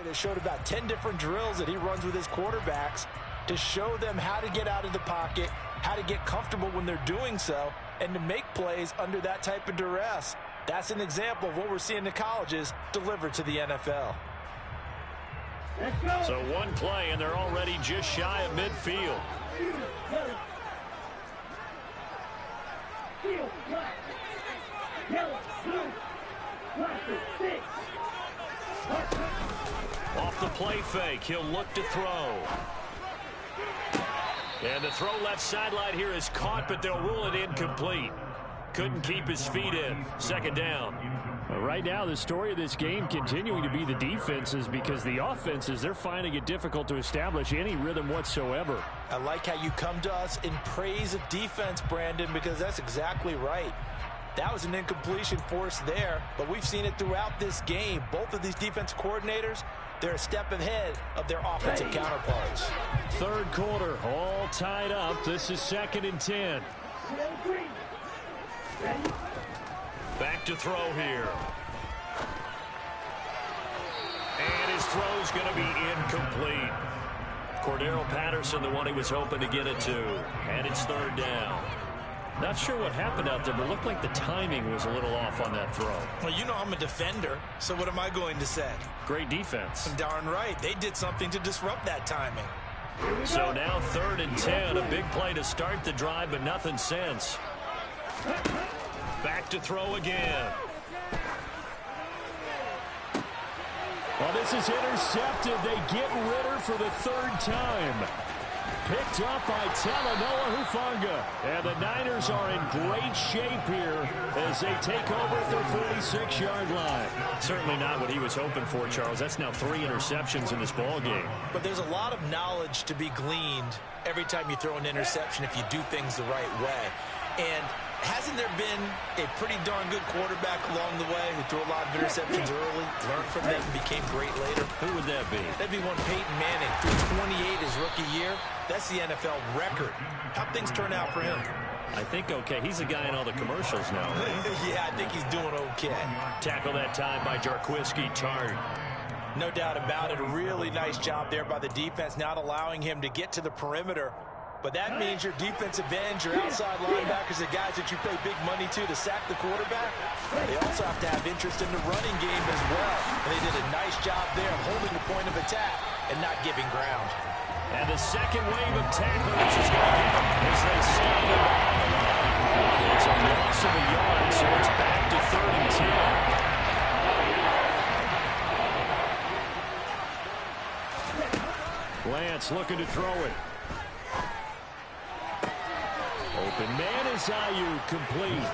that showed about 10 different drills that he runs with his quarterbacks to show them how to get out of the pocket, how to get comfortable when they're doing so, and to make plays under that type of duress. That's an example of what we're seeing in the colleges delivered to the NFL. So one play, and they're already just shy of midfield. Off the play fake, he'll look to throw. And the throw left sideline here is caught, but they'll rule it incomplete. Couldn't keep his feet in. Second down. Well, right now, the story of this game continuing to be the defenses, because the offenses, they're finding it difficult to establish any rhythm whatsoever. I like how you come to us in praise of defense, Brandon, because that's exactly right. That was an incompletion forced there, but we've seen it throughout this game. Both of these defense coordinators, they're a step ahead of their offensive counterparts. Third quarter, all tied up. This is 2nd and 10. Back to throw here. And his throw's going to be incomplete. Cordero Patterson, the one he was hoping to get it to. And it's 3rd down. Not sure what happened out there, but it looked like the timing was a little off on that throw. Well, you know I'm a defender, so what am I going to say? Great defense. Darn right. They did something to disrupt that timing. So now 3rd and 10. A big play to start the drive, but nothing since. Back to throw again. Well, this is intercepted. They get Ritter for the 3rd time. Picked up by Talanoa Hufanga. And the Niners are in great shape here as they take over at their 46-yard line. Certainly not what he was hoping for, Charles. That's now 3 interceptions in this ball game. But there's a lot of knowledge to be gleaned every time you throw an interception if you do things the right way. And hasn't there been a pretty darn good quarterback along the way who threw a lot of interceptions early, learned from them, and became great later? Who would that be? That'd be one Peyton Manning. Threw 28 his rookie year. That's the NFL record. How'd things turn out for him? I think okay. He's the guy in all the commercials now, right? Yeah, I think he's doing okay. Tackle that time by Jarquiski Tartt. No doubt about it. A really nice job there by the defense, not allowing him to get to the perimeter. But that means your defensive ends, your outside linebackers, the guys that you pay big money to sack the quarterback, they also have to have interest in the running game as well. And they did a nice job there of holding the point of attack and not giving ground. And the second wave of tacklers is going to get them as they stop him on the line. It's a loss of a yard, so it's back to 3rd and 10. Lance looking to throw it. Open man is Ayuk, complete.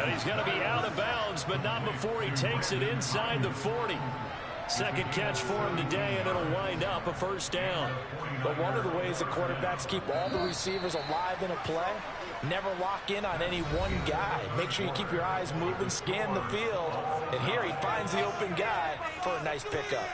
And he's going to be out of bounds, but not before he takes it inside the 40. Second catch for him today, and it'll wind up a 1st down. But one of the ways the quarterbacks keep all the receivers alive in a play, never lock in on any one guy. Make sure you keep your eyes moving, scan the field. And here he finds the open guy for a nice pickup.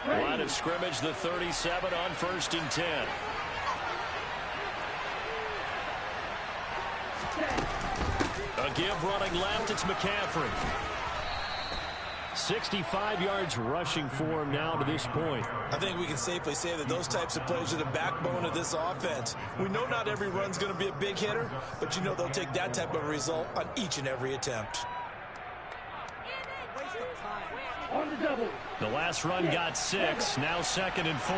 Line of scrimmage, the 37 on 1st and 10. A give running left, it's McCaffrey. 65 yards rushing for him now to this point. I think we can safely say that those types of plays are the backbone of this offense. We know not every run's going to be a big hitter, but you know they'll take that type of result on each and every attempt. On the double. The last run got 6, now 2nd and 4.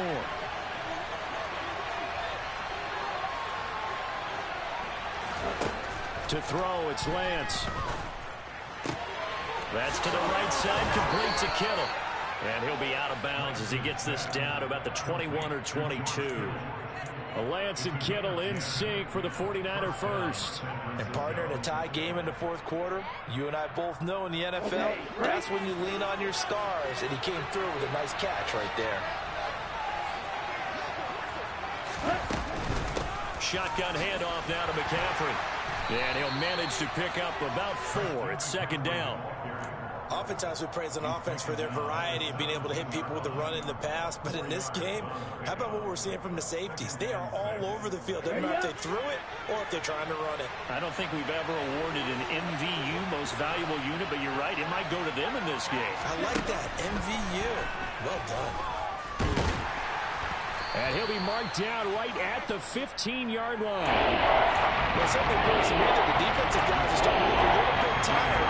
To throw, it's Lance. That's to the right side, complete to Kittle. And he'll be out of bounds as he gets this down to about the 21 or 22. Lance and Kittle in sync for the 49er first. And partner, in a tie game in the 4th quarter, you and I both know in the NFL, that's when you lean on your stars, and he came through with a nice catch right there. Shotgun handoff now to McCaffrey. And he'll manage to pick up about 4. It's 2nd down. Oftentimes we praise an offense for their variety of being able to hit people with the run in the pass, but in this game, how about what we're seeing from the safeties? They are all over the field. Doesn't matter if they threw it or if they're trying to run it. I don't think we've ever awarded an MVU, most valuable unit, but you're right, it might go to them in this game. I like that, MVU. Well done. And he'll be marked down right at the 15-yard line. Well, something appears to me that the defensive guys are starting to look a little bit tired.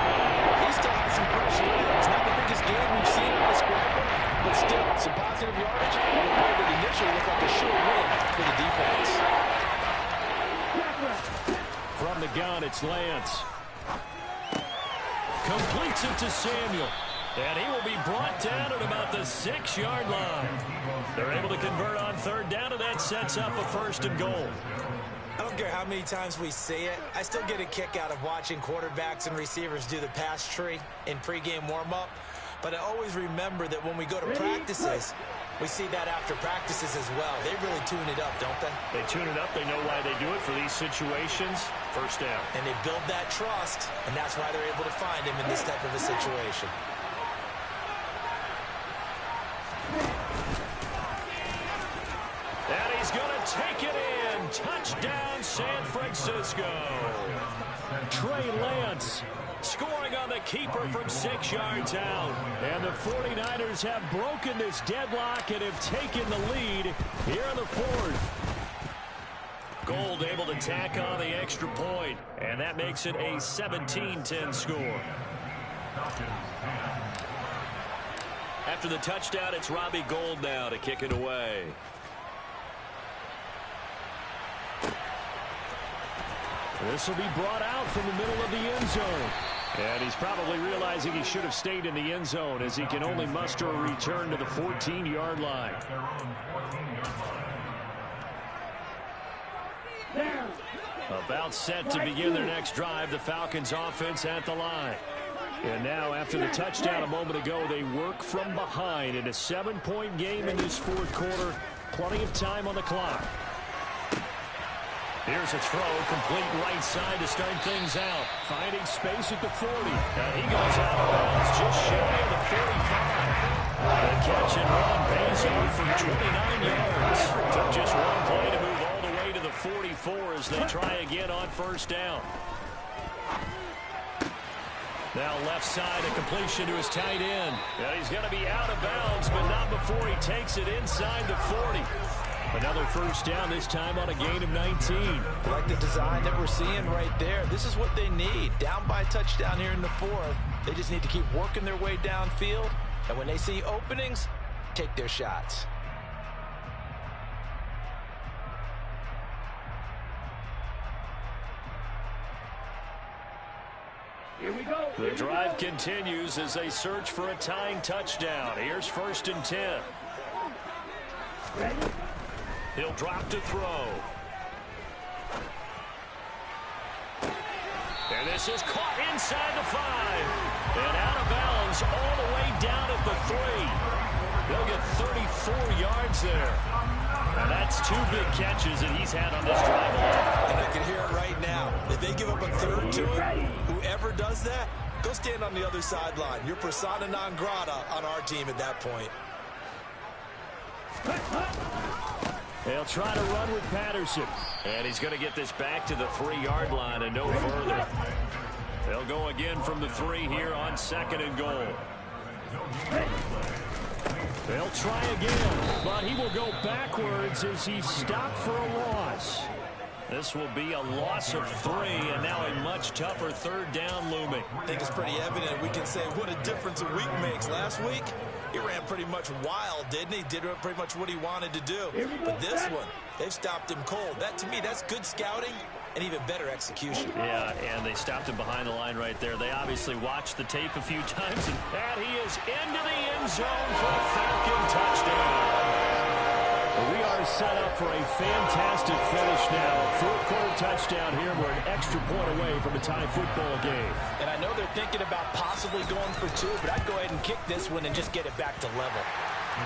He still has some pressure in it. It's not the biggest game we've seen on the scramble, but still some positive yardage. And it initially looked like a sure win for the defense. From the gun, it's Lance. Completes it to Samuel. And he will be brought down at about the 6-yard line. They're able to convert on third down, and that sets up a 1st and goal. I don't care how many times we say it. I still get a kick out of watching quarterbacks and receivers do the pass tree in pregame warm-up. But I always remember that when we go to practices, we see that after practices as well. They really tune it up, don't they? They tune it up. They know why they do it for these situations. 1st down. And they build that trust, and that's why they're able to find him in this type of a situation. And he's going to take it in. Touchdown, San Francisco. Trey Lance scoring on the keeper from 6 yards out. And the 49ers have broken this deadlock and have taken the lead here in the 4th. Gold able to tack on the extra point. And that makes it a 17-10 score. After the touchdown, it's Robbie Gould now to kick it away. This will be brought out from the middle of the end zone. And he's probably realizing he should have stayed in the end zone as he can only muster a return to the 14-yard line. About set to begin their next drive, the Falcons offense at the line. And now, after the touchdown a moment ago, they work from behind in a 7-point game in this 4th quarter. Plenty of time on the clock. Here's a throw, complete right side to start things out. Finding space at the 40. And he goes out of bounds just shy of the 45. The catch and run pays off from 29 yards. Took just one play to move all the way to the 44 as they try again on 1st down. Now left side, a completion to his tight end. And he's going to be out of bounds, but not before he takes it inside the 40. Another 1st down, this time on a gain of 19. I like the design that we're seeing right there. This is what they need. Down by a touchdown here in the 4th. They just need to keep working their way downfield. And when they see openings, take their shots. Here we go. The drive continues as they search for a tying touchdown. Here's 1st and 10. Ready? He'll drop to throw. And this is caught inside the 5. And out of bounds all the way down at the 3. They'll get 34 yards there. And that's 2 big catches that he's had on this drive alone. And I can hear it right now. If they give up a 3rd to him, whoever does that, go stand on the other sideline. You're persona non grata on our team at that point. They'll try to run with Patterson. And he's going to get this back to the 3-yard line and no further. They'll go again from the 3 here on 2nd and goal. They'll try again, but he will go backwards as he's stopped for a loss. This will be a loss of 3, and now a much tougher 3rd down looming. I think it's pretty evident. We can say what a difference a week makes. Last week, he ran pretty much wild, didn't he? Did pretty much what he wanted to do. But this one, they've stopped him cold. That, to me, that's good scouting and even better execution. Yeah, and they stopped him behind the line right there. They obviously watched the tape a few times, and he is into the end zone for a Falcon touchdown. We are set up for a fantastic finish now. 4th quarter touchdown here. We're an extra point away from a tie football game. And I know they're thinking about possibly going for 2, but I'd go ahead and kick this one and just get it back to level.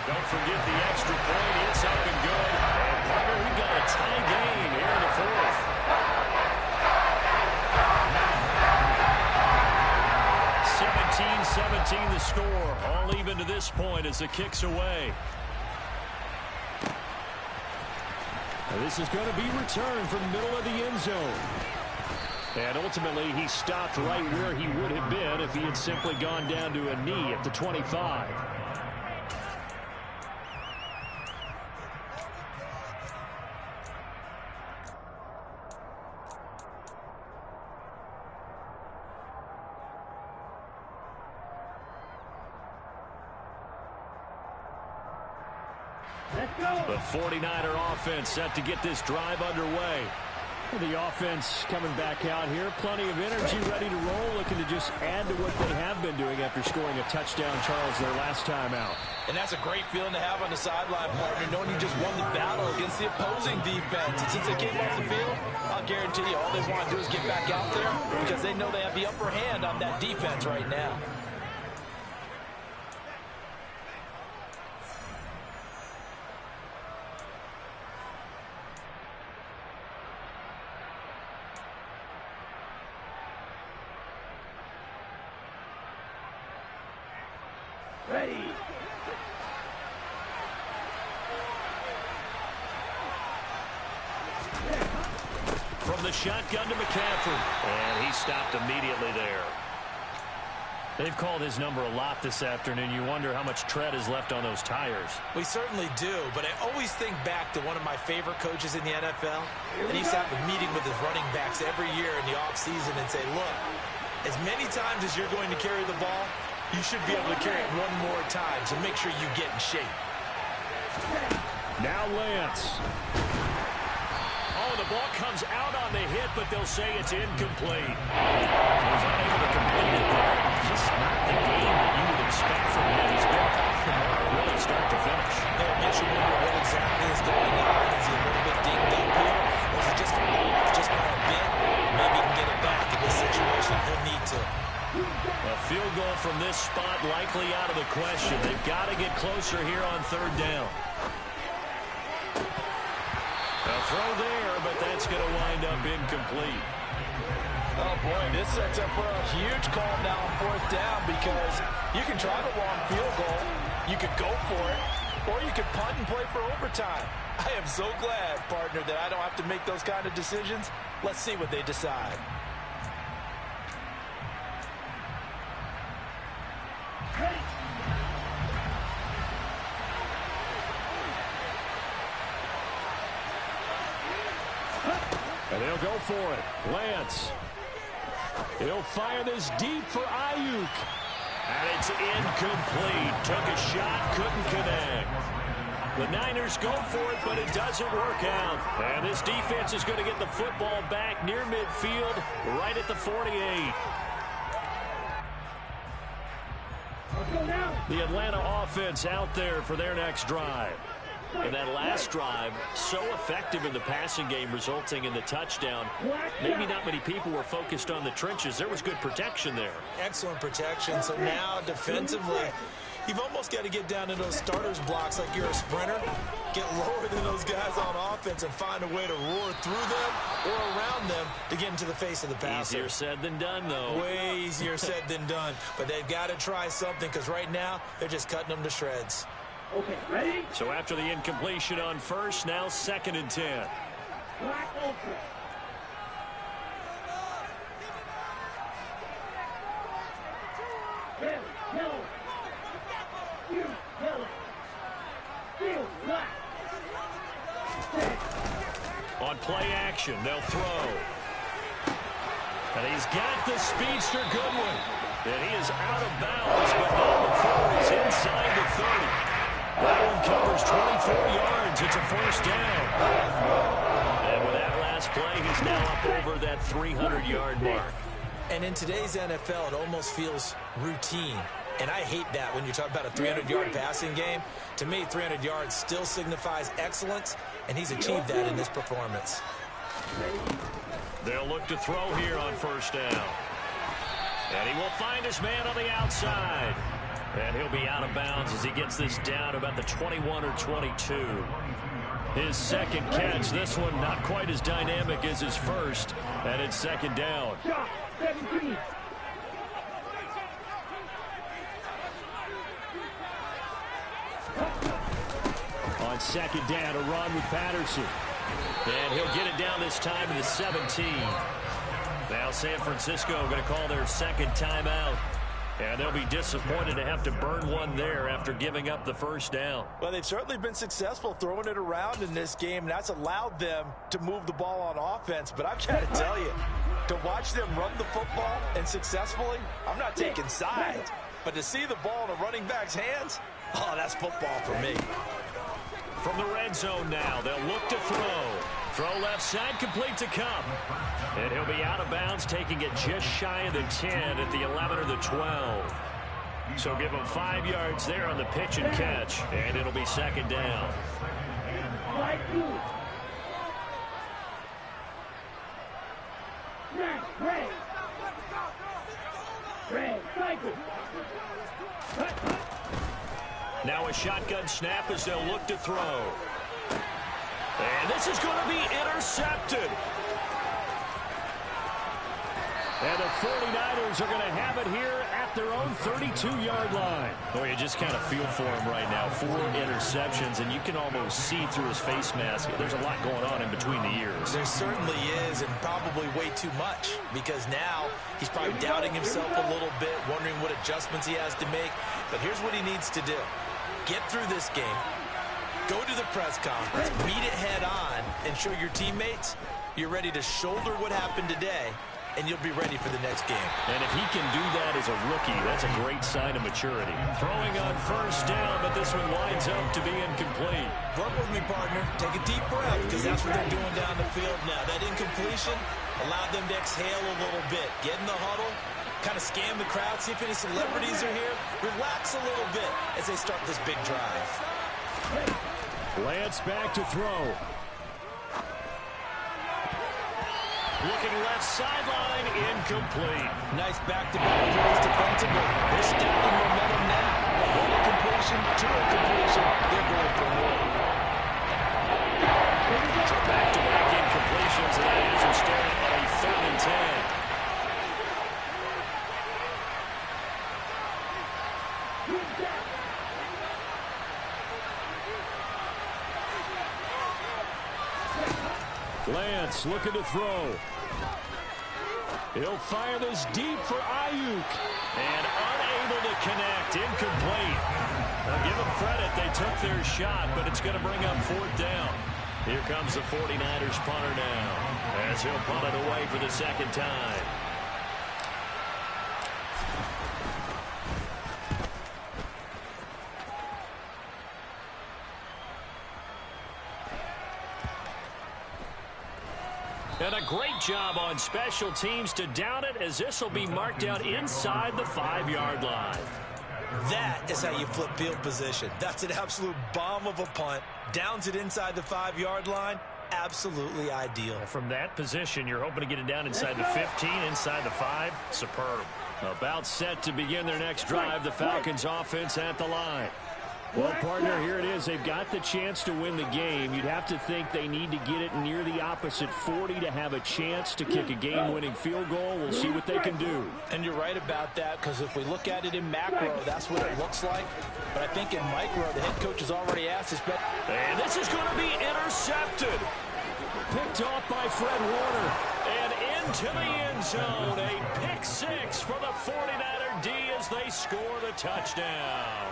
Don't forget the extra point. It's up and good. And partner, we got a tie game here in the 4th. 19-17 the score. All even to this point as the kick's away. And this is going to be returned from the middle of the end zone. And ultimately, he stopped right where he would have been if he had simply gone down to a knee at the 25. The 49er offense set to get this drive underway. The offense coming back out here. Plenty of energy, ready to roll, looking to just add to what they have been doing after scoring a touchdown, Charles, their last time out. And that's a great feeling to have on the sideline, partner, knowing you just won the battle against the opposing defense. And since they came off the field, I'll guarantee you all they want to do is get back out there because they know they have the upper hand on that defense right now. Ready. From the shotgun to McCaffrey. And he stopped immediately there. They've called his number a lot this afternoon. You wonder how much tread is left on those tires. We certainly do, but I always think back to one of my favorite coaches in the NFL. And he's having a meeting with his running backs every year in the offseason and say, look, as many times as you're going to carry the ball, you should be able to carry it one more time, so make sure you get in shape. Now Lance. Oh, the ball comes out on the hit, but they'll say it's incomplete. He was unable to complete it there. Just not the game that you would expect from him. He's been off the mark really start to finish. Yeah, it makes you wonder what exactly is going on. Is he a little bit dinged up here? Or is he just off just by a bit? Maybe he can get it back in this situation. He'll need to. A field goal from this spot likely out of the question. They've got to get closer here on third down. A throw there, but that's going to wind up incomplete. Oh, boy, this sets up for a huge call now on fourth down because you can try the long field goal, you could go for it, or you could punt and play for overtime. I am so glad, partner, that I don't have to make those kind of decisions. Let's see what they decide. And they'll go for it. Lance. He'll fire this deep for Ayuk. And it's incomplete. Took a shot, couldn't connect. The Niners go for it, but it doesn't work out. And this defense is going to get the football back near midfield, right at the 48. The Atlanta offense out there for their next drive. And that last drive, so effective in the passing game, resulting in the touchdown. Maybe not many people were focused on the trenches. There was good protection there. Excellent protection. So now defensively, you've almost got to get down to those starters blocks like you're a sprinter. Get lower than those guys on offense and find a way to roar through them or around them to get into the face of the passer. Easier said than done, though. Way easier said than done. But they've got to try something because right now they're just cutting them to shreds. Okay, ready? So after the incompletion on first, now 2nd and 10. Black ultra. Red, yellow. You, yellow. Field, black. On play action, they'll throw. And he's got the speedster Goodwin. And he is out of bounds, but not before he's inside the 30. That one covers 24 yards. It's a first down. And with that last play, he's now up over that 300-yard mark. And in today's NFL, it almost feels routine. And I hate that when you talk about a 300-yard passing game. To me, 300 yards still signifies excellence, and he's achieved that in this performance. They'll look to throw here on first down. And he will find his man on the outside. And he'll be out of bounds as he gets this down about the 21 or 22. His second catch, this one not quite as dynamic as his first, and it's 2nd down. it's second down to run with Patterson. And he'll get it down this time to the 17. Now San Francisco going to call their second timeout. And they'll be disappointed to have to burn one there after giving up the first down. Well, they've certainly been successful throwing it around in this game, and that's allowed them to move the ball on offense. But I've got to tell you, to watch them run the football and successfully, I'm not taking sides. But to see the ball in a running back's hands, oh, that's football for me. From the red zone now, they'll look to throw. Throw left side, complete to Kupp. And he'll be out of bounds, taking it just shy of the 10 at the 11 or the 12. So give him 5 yards there on the pitch and catch, and it'll be second down. Now a shotgun snap as they'll look to throw. And this is going to be intercepted. And the 49ers are going to have it here at their own 32-yard line. Boy, you just kind of feel for him right now. 4 interceptions, and you can almost see through his face mask. There's a lot going on in between the ears. There certainly is, and probably way too much, because now he's probably doubting himself a little bit, wondering what adjustments he has to make. But here's what he needs to do. Get through this game. Go to the press conference, meet it head on, and show your teammates you're ready to shoulder what happened today, and you'll be ready for the next game. And if he can do that as a rookie, that's a great sign of maturity. Throwing on first down, but this one lines up to be incomplete. Work with me, partner. Take a deep breath, because that's what they're doing down the field now. That incompletion allowed them to exhale a little bit. Get in the huddle, kind of scan the crowd, see if any celebrities are here. Relax a little bit as they start this big drive. Lance back to throw. Looking left sideline, incomplete. Nice back-to-back plays defensively. They're stacking momentum now. One completion, 2 completion. They're going for more. So back-to-back incompletions, and that is staring at a 3rd and 10. Lance looking to throw. He'll fire this deep for Ayuk. And unable to connect. Incomplete. Now give them credit. They took their shot, but it's going to bring up 4th down. Here comes the 49ers punter now, as he'll punt it away for the second time. And a great job on special teams to down it, as this will be marked out inside the 5-yard line. That is how you flip field position. That's an absolute bomb of a punt. Downs it inside the 5-yard line. Absolutely ideal. From that position, you're hoping to get it down inside the 15, inside the 5. Superb. About set to begin their next drive. The Falcons offense at the line. Well, partner, here it is. They've got the chance to win the game. You'd have to think they need to get it near the opposite 40 to have a chance to kick a game-winning field goal. We'll see what they can do. And you're right about that, because if we look at it in macro, that's what it looks like. But I think in micro, the head coach has already asked his bet. And this is going to be intercepted. Picked off by Fred Warner. And into the end zone. A pick 6 for the 49er D as they score the touchdown.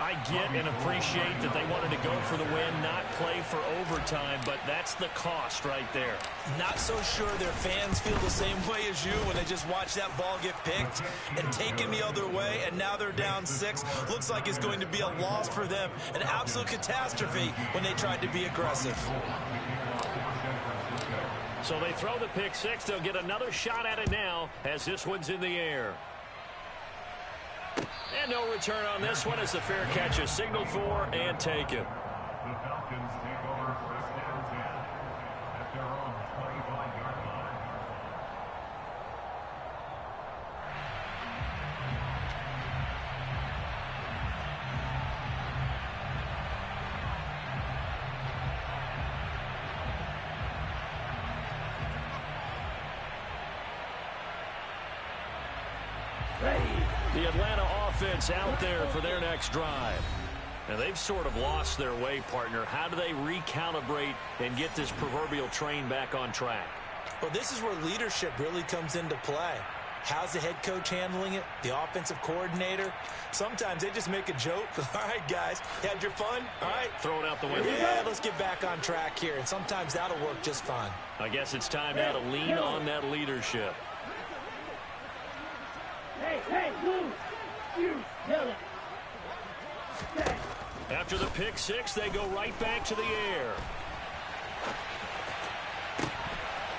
I get and appreciate that they wanted to go for the win, not play for overtime, but that's the cost right there. Not so sure their fans feel the same way as you when they just watch that ball get picked and taken the other way, and now they're down 6. Looks like it's going to be a loss for them, an absolute catastrophe when they tried to be aggressive. So they throw the pick 6. They'll get another shot at it now as this one's in the air. And no return on this one as the fair catch is signaled for and taken. The Falcons take over 1st and 10 at their own 25-yard line. The Atlanta offense out there for their next drive. And they've sort of lost their way, partner. How do they recalibrate and get this proverbial train back on track? Well, this is where leadership really comes into play. How's the head coach handling it? The offensive coordinator? Sometimes they just make a joke. All right, guys, you had your fun? All right. Throw it out the window. Yeah, let's get back on track here. And sometimes that'll work just fine. I guess it's time now to lean on that leadership. Hey, move! You kill it! After the pick six, they go right back to the air.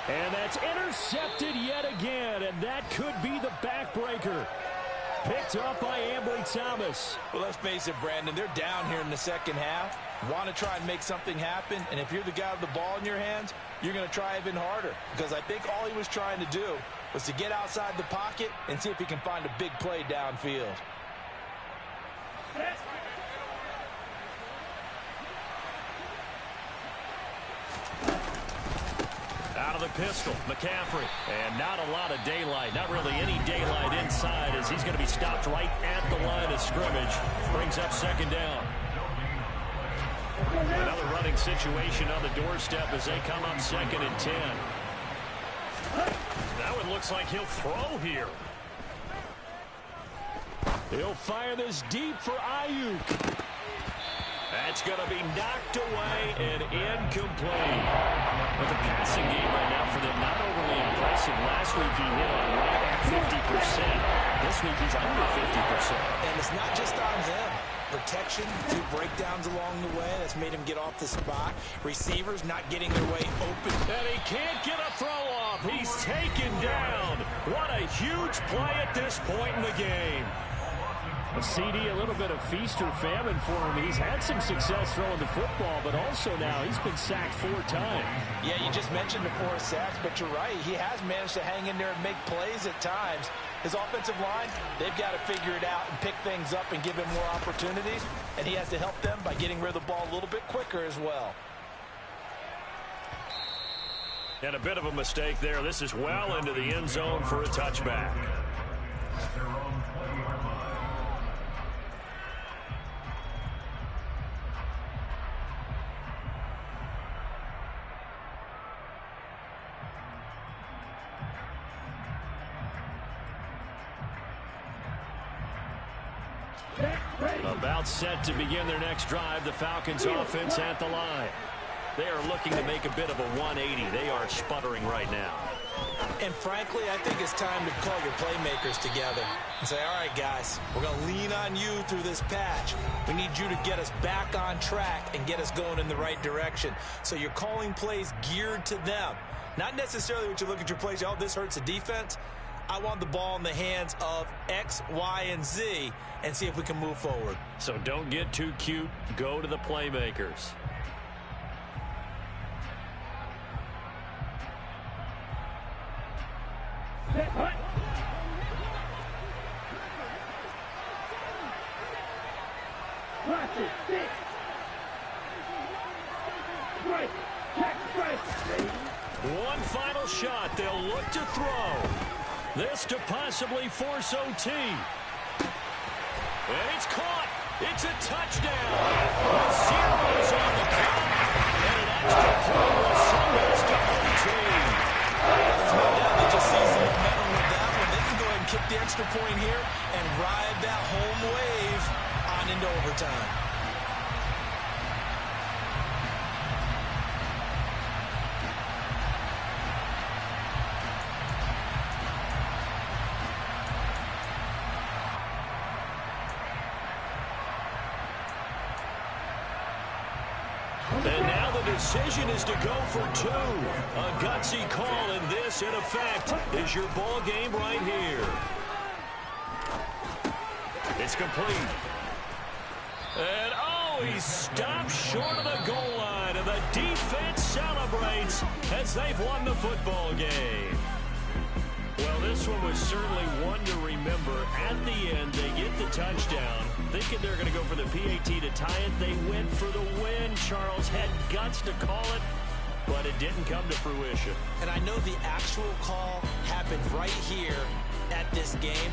And that's intercepted yet again, and that could be the backbreaker. Picked up by Ambry Thomas. Well, let's face it, Brandon, they're down here in the second half. Want to try and make something happen, and if you're the guy with the ball in your hands, you're going to try even harder. Because I think all he was trying to do was to get outside the pocket and see if he can find a big play downfield. Out of the pistol, McCaffrey. And not a lot of daylight. Not really any daylight inside as he's going to be stopped right at the line of scrimmage. Brings up second down. Another running situation on the doorstep as they come up 2nd and 10. That one looks like he'll throw here. He'll fire this deep for Ayuk. That's going to be knocked away and incomplete. But the passing game right now for them, not overly impressive. Last week he hit on right at 50%. This week he's under 50%. And it's not just on him. Protection, 2 breakdowns along the way. That's made him get off the spot. Receivers not getting their way open. And he can't get a throw off. He's taken down. What a huge play at this point in the game. A CD, a little bit of feast or famine for him. He's had some success throwing the football, but also now he's been sacked 4 times. Yeah, you just mentioned the 4 sacks, but you're right. He has managed to hang in there and make plays at times. His offensive line, they've got to figure it out and pick things up and give him more opportunities, and he has to help them by getting rid of the ball a little bit quicker as well. And a bit of a mistake there. This is well into the end zone for a touchback. About set to begin their next drive, the Falcons offense at the line. They are looking to make a bit of a 180. They are sputtering right now. And frankly, I think it's time to call your playmakers together and say, all right, guys, we're going to lean on you through this patch. We need you to get us back on track and get us going in the right direction. So you're calling plays geared to them. Not necessarily what you look at your plays, oh, this hurts the defense. I want the ball in the hands of X, Y, and Z and see if we can move forward. So don't get too cute. Go to the playmakers. One final shot. They'll look to throw. This to possibly force OT. And it's caught. It's a touchdown. With zeros on the clock. And an extra point will send us to OT. There's no doubt they just seized the momentum with that one. They can go ahead and kick the extra point here and ride that home wave on into overtime. And now the decision is to go for 2. A gutsy call, and this, in effect, is your ball game right here. It's complete. And, oh, he stopped short of the goal line, and the defense celebrates as they've won the football game. Well, this one was certainly one to remember. At the end, they get the touchdown. Thinking they're going to go for the PAT to tie it. They went for the win. Charles had guts to call it, but it didn't come to fruition. And I know the actual call happened right here at this game,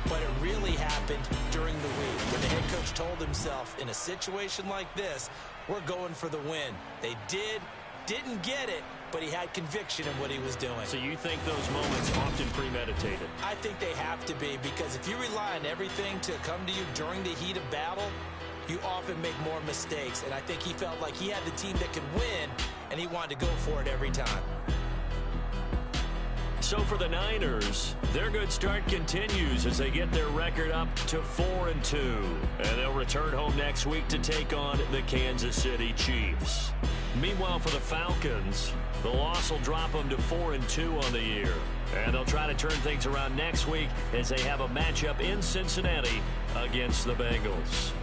but it really happened happened during the week when the head coach told himself, in a situation like this, we're going for the win. They didn't get it, but he had conviction in what he was doing. So you think those moments often premeditated? I think they have to be, because if you rely on everything to come to you during the heat of battle, you often make more mistakes. And I think he felt like he had the team that could win, and he wanted to go for it every time. So for the Niners, their good start continues as they get their record up to 4-2. And they'll return home next week to take on the Kansas City Chiefs. Meanwhile, for the Falcons, the loss will drop them to 4-2 on the year. And they'll try to turn things around next week as they have a matchup in Cincinnati against the Bengals.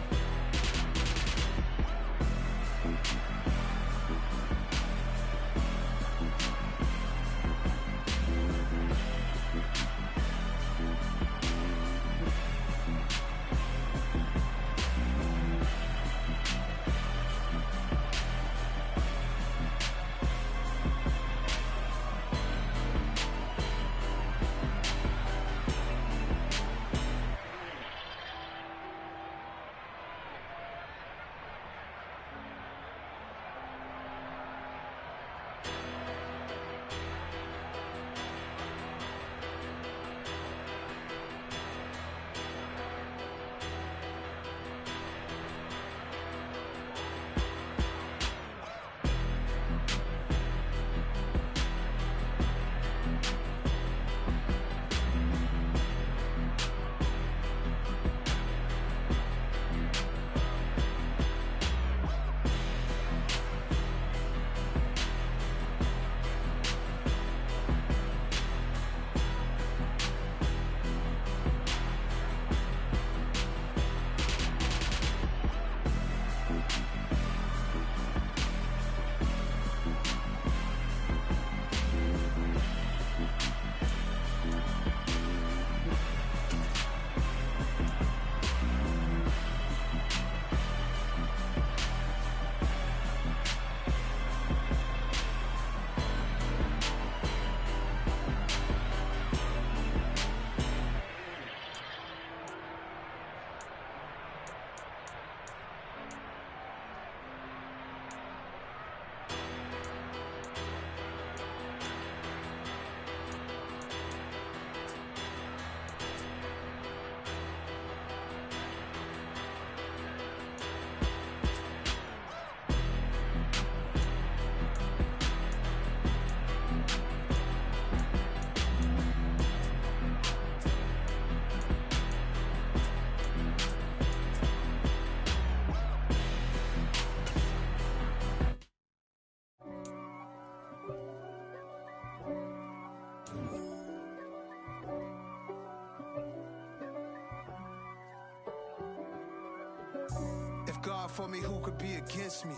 God for me, who could be against me?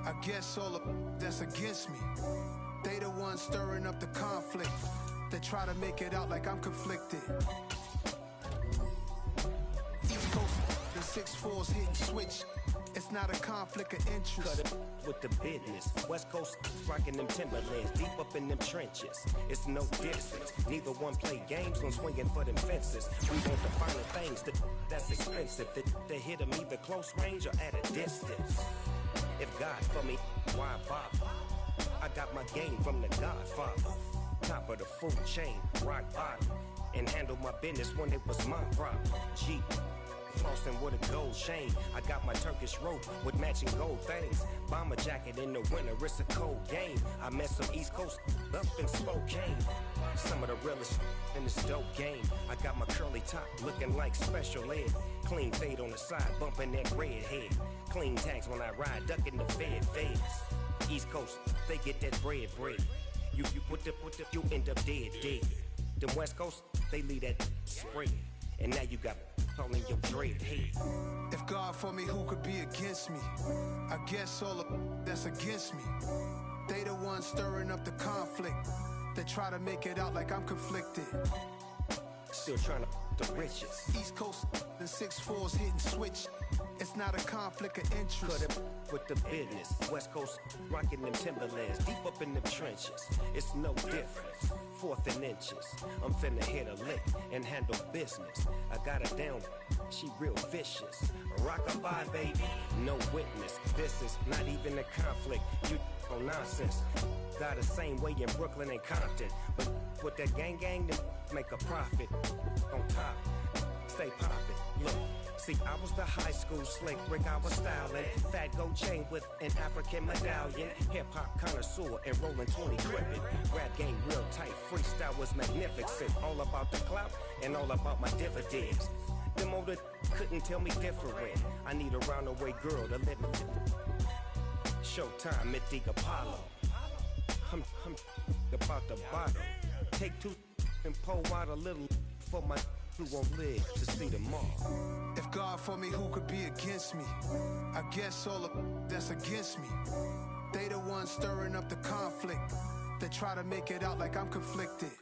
I guess all of that's against me. They the ones stirring up the conflict. They try to make it out like I'm conflicted. East Coast, the 6'4's hitting switch. It's not a conflict of interest. Cut it with the business. West Coast rocking them Timberlands, deep up in them trenches. It's no distance. Neither one play games on swinging for them fences. We want the finer things that's expensive. To hit them either close range or at a distance. If God for me, why bother? I got my game from the Godfather. Top of the food chain, rock bottom. And handle my business when it was my problem. Jeep. Flossing with a gold chain. I got my Turkish rope with matching gold things. Bomber jacket in the winter, it's a cold game. I met some East Coast up in Spokane. Some of the realest in this dope game. I got my curly top looking like special ed. Clean fade on the side, bumping that red head. Clean tags when I ride, ducking the feds. East Coast, they get that bread. You you end up dead. Them West Coast, they leave that spread. And now you got all in your dread head. If God for me, who could be against me? I guess all of that's against me. They the ones stirring up the conflict. They try to make it out like I'm conflicted. Still trying to the riches. East Coast, the 6'4's hitting switch. It's not a conflict of interest. Cut it with the business. West Coast rocking them Timberlands, deep up in them trenches. It's no difference. 4th and inches. I'm finna hit a lick and handle business. I got her down, she real vicious. Rockabye, baby, no witness. This is not even a conflict. You on nonsense. Got the same way in Brooklyn and Compton. But with that gang, then make a profit. On top, stay poppin'. Look. See, I was the high school slick Rick, I was styling. Fat gold chain with an African medallion. Hip-hop connoisseur and rolling 20 gripping. Rap game real tight, freestyle was magnificent. All about the clout and all about my dividends. Them older couldn't tell me different. I need a roundaway girl to live with. Showtime, Mythic Apollo. I'm about the bottom. Take 2 and pour out a little for my who won't live to see tomorrow. If God for me, who could be against me? I guess all of that's against me. They the ones stirring up the conflict. They try to make it out like I'm conflicted.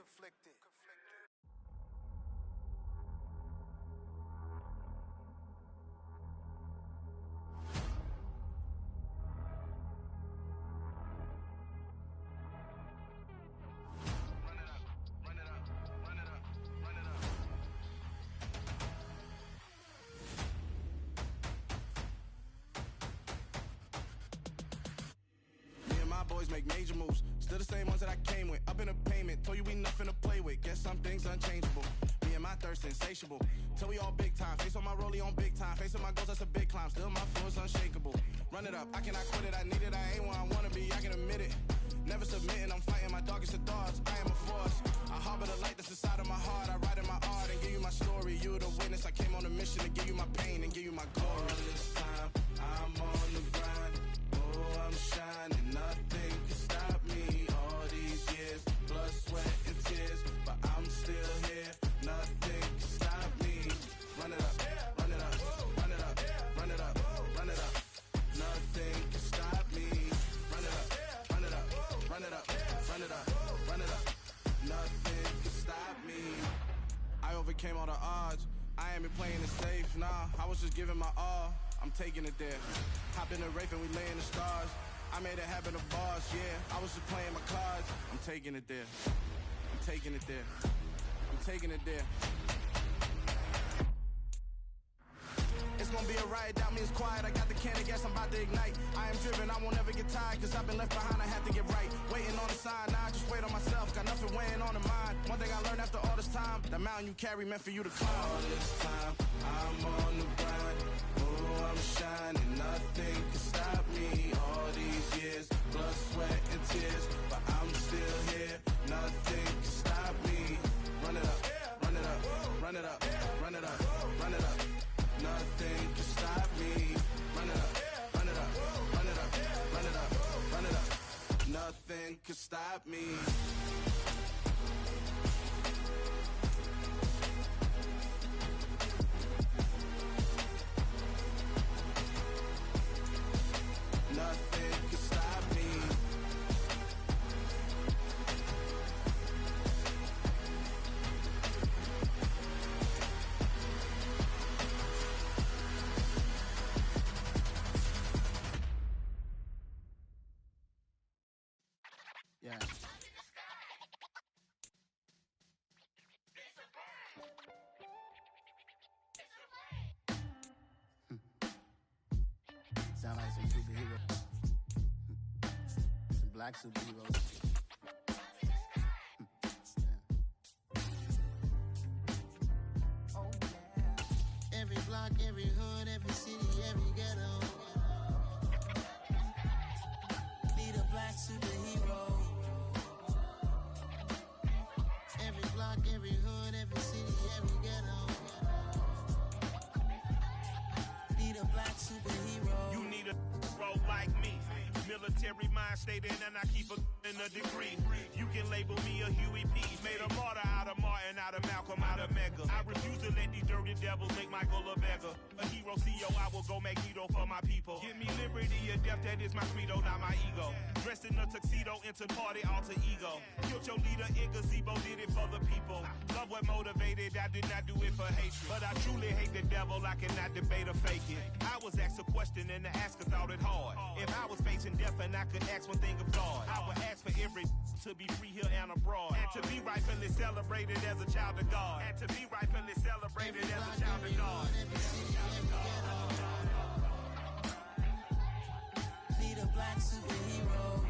Boys make major moves, still the same ones that I came with. Up in a payment, told you we nothing to play with. Guess some things unchangeable. Me and my thirst insatiable. Till we all big time. Face on my rollie on big time. Facing my goals, that's a big climb. Still my flow is unshakable. Run it up, I cannot quit it. I need it, I ain't where I wanna be. I can admit it. Never submitting, I'm fighting my darkest of thoughts. I am a force. I harbor the light that's inside of my heart. I write in my art and give you my story. You the witness. I came on a mission to give you my pain and give you my glory. All this time, I'm on the grind. Oh, I'm shining. Nothing can stop me. All these years, blood, sweat, and tears. But I'm still here. Nothing can stop me. Run it up, run it up, run it up, run it up, run it up. Nothing can stop me. Run it up, run it up, run it up, run it up, run it up. Nothing can stop me. I overcame all the odds. I ain't been playing it safe, nah. I was just giving my all. I'm taking it there. Hop in the Wraith and we lay in the stars. I made it happen to bars, yeah. I was just playing my cards. I'm taking it there. I'm taking it there. I'm taking it there. It's gonna be a riot, doubt me it's quiet. I got the can of gas, I'm about to ignite. I am driven, I won't ever get tired. Cause I've been left behind, I have to get right. Waiting on the sign, now I just wait on myself. Got nothing weighing on the mind. One thing I learned after all this time, the mountain you carry meant for you to climb. All this time, I'm on the grind. Oh, I'm shining, nothing can stop me. All these years, blood, sweat, and tears. But I'm still here, nothing can stop me. Run it up, run it up, run it up, run it up, run it up. Nothing can stop me. Run it up, run it up, run it up, run it up, run it up. Nothing can stop me. Nothing can stop me. Yeah. Sound like some superhero. Some black superheroes. Oh, yeah. Every block, every hood, every city, every ghetto. Need a black superhero. Every block, every hood, every city, every ghetto. Need a black superhero. You need a role like me. Military mind state and I keep a degree. You can label me a Huey P. Made a martyr out of Martin, out of Malcolm, out of Mega. I refuse to let these dirty devils make Michael a beggar. A hero CEO, I will go Magneto for my people. Give me liberty or death, that is my credo, not my ego. Dressed in a tuxedo, into party, alter ego. Killed your leader in gazebo, did it for the people. Love what motivated, I did not do it for hatred. But I truly hate the devil, I cannot debate or fake it. I was asked a question and the asker thought it hard. If I was facing death and I could ask one thing of God, I would ask for every to be free here and abroad, and to be rightfully celebrated as a child of God, and to be rightfully celebrated as a child of God. Need a black superhero.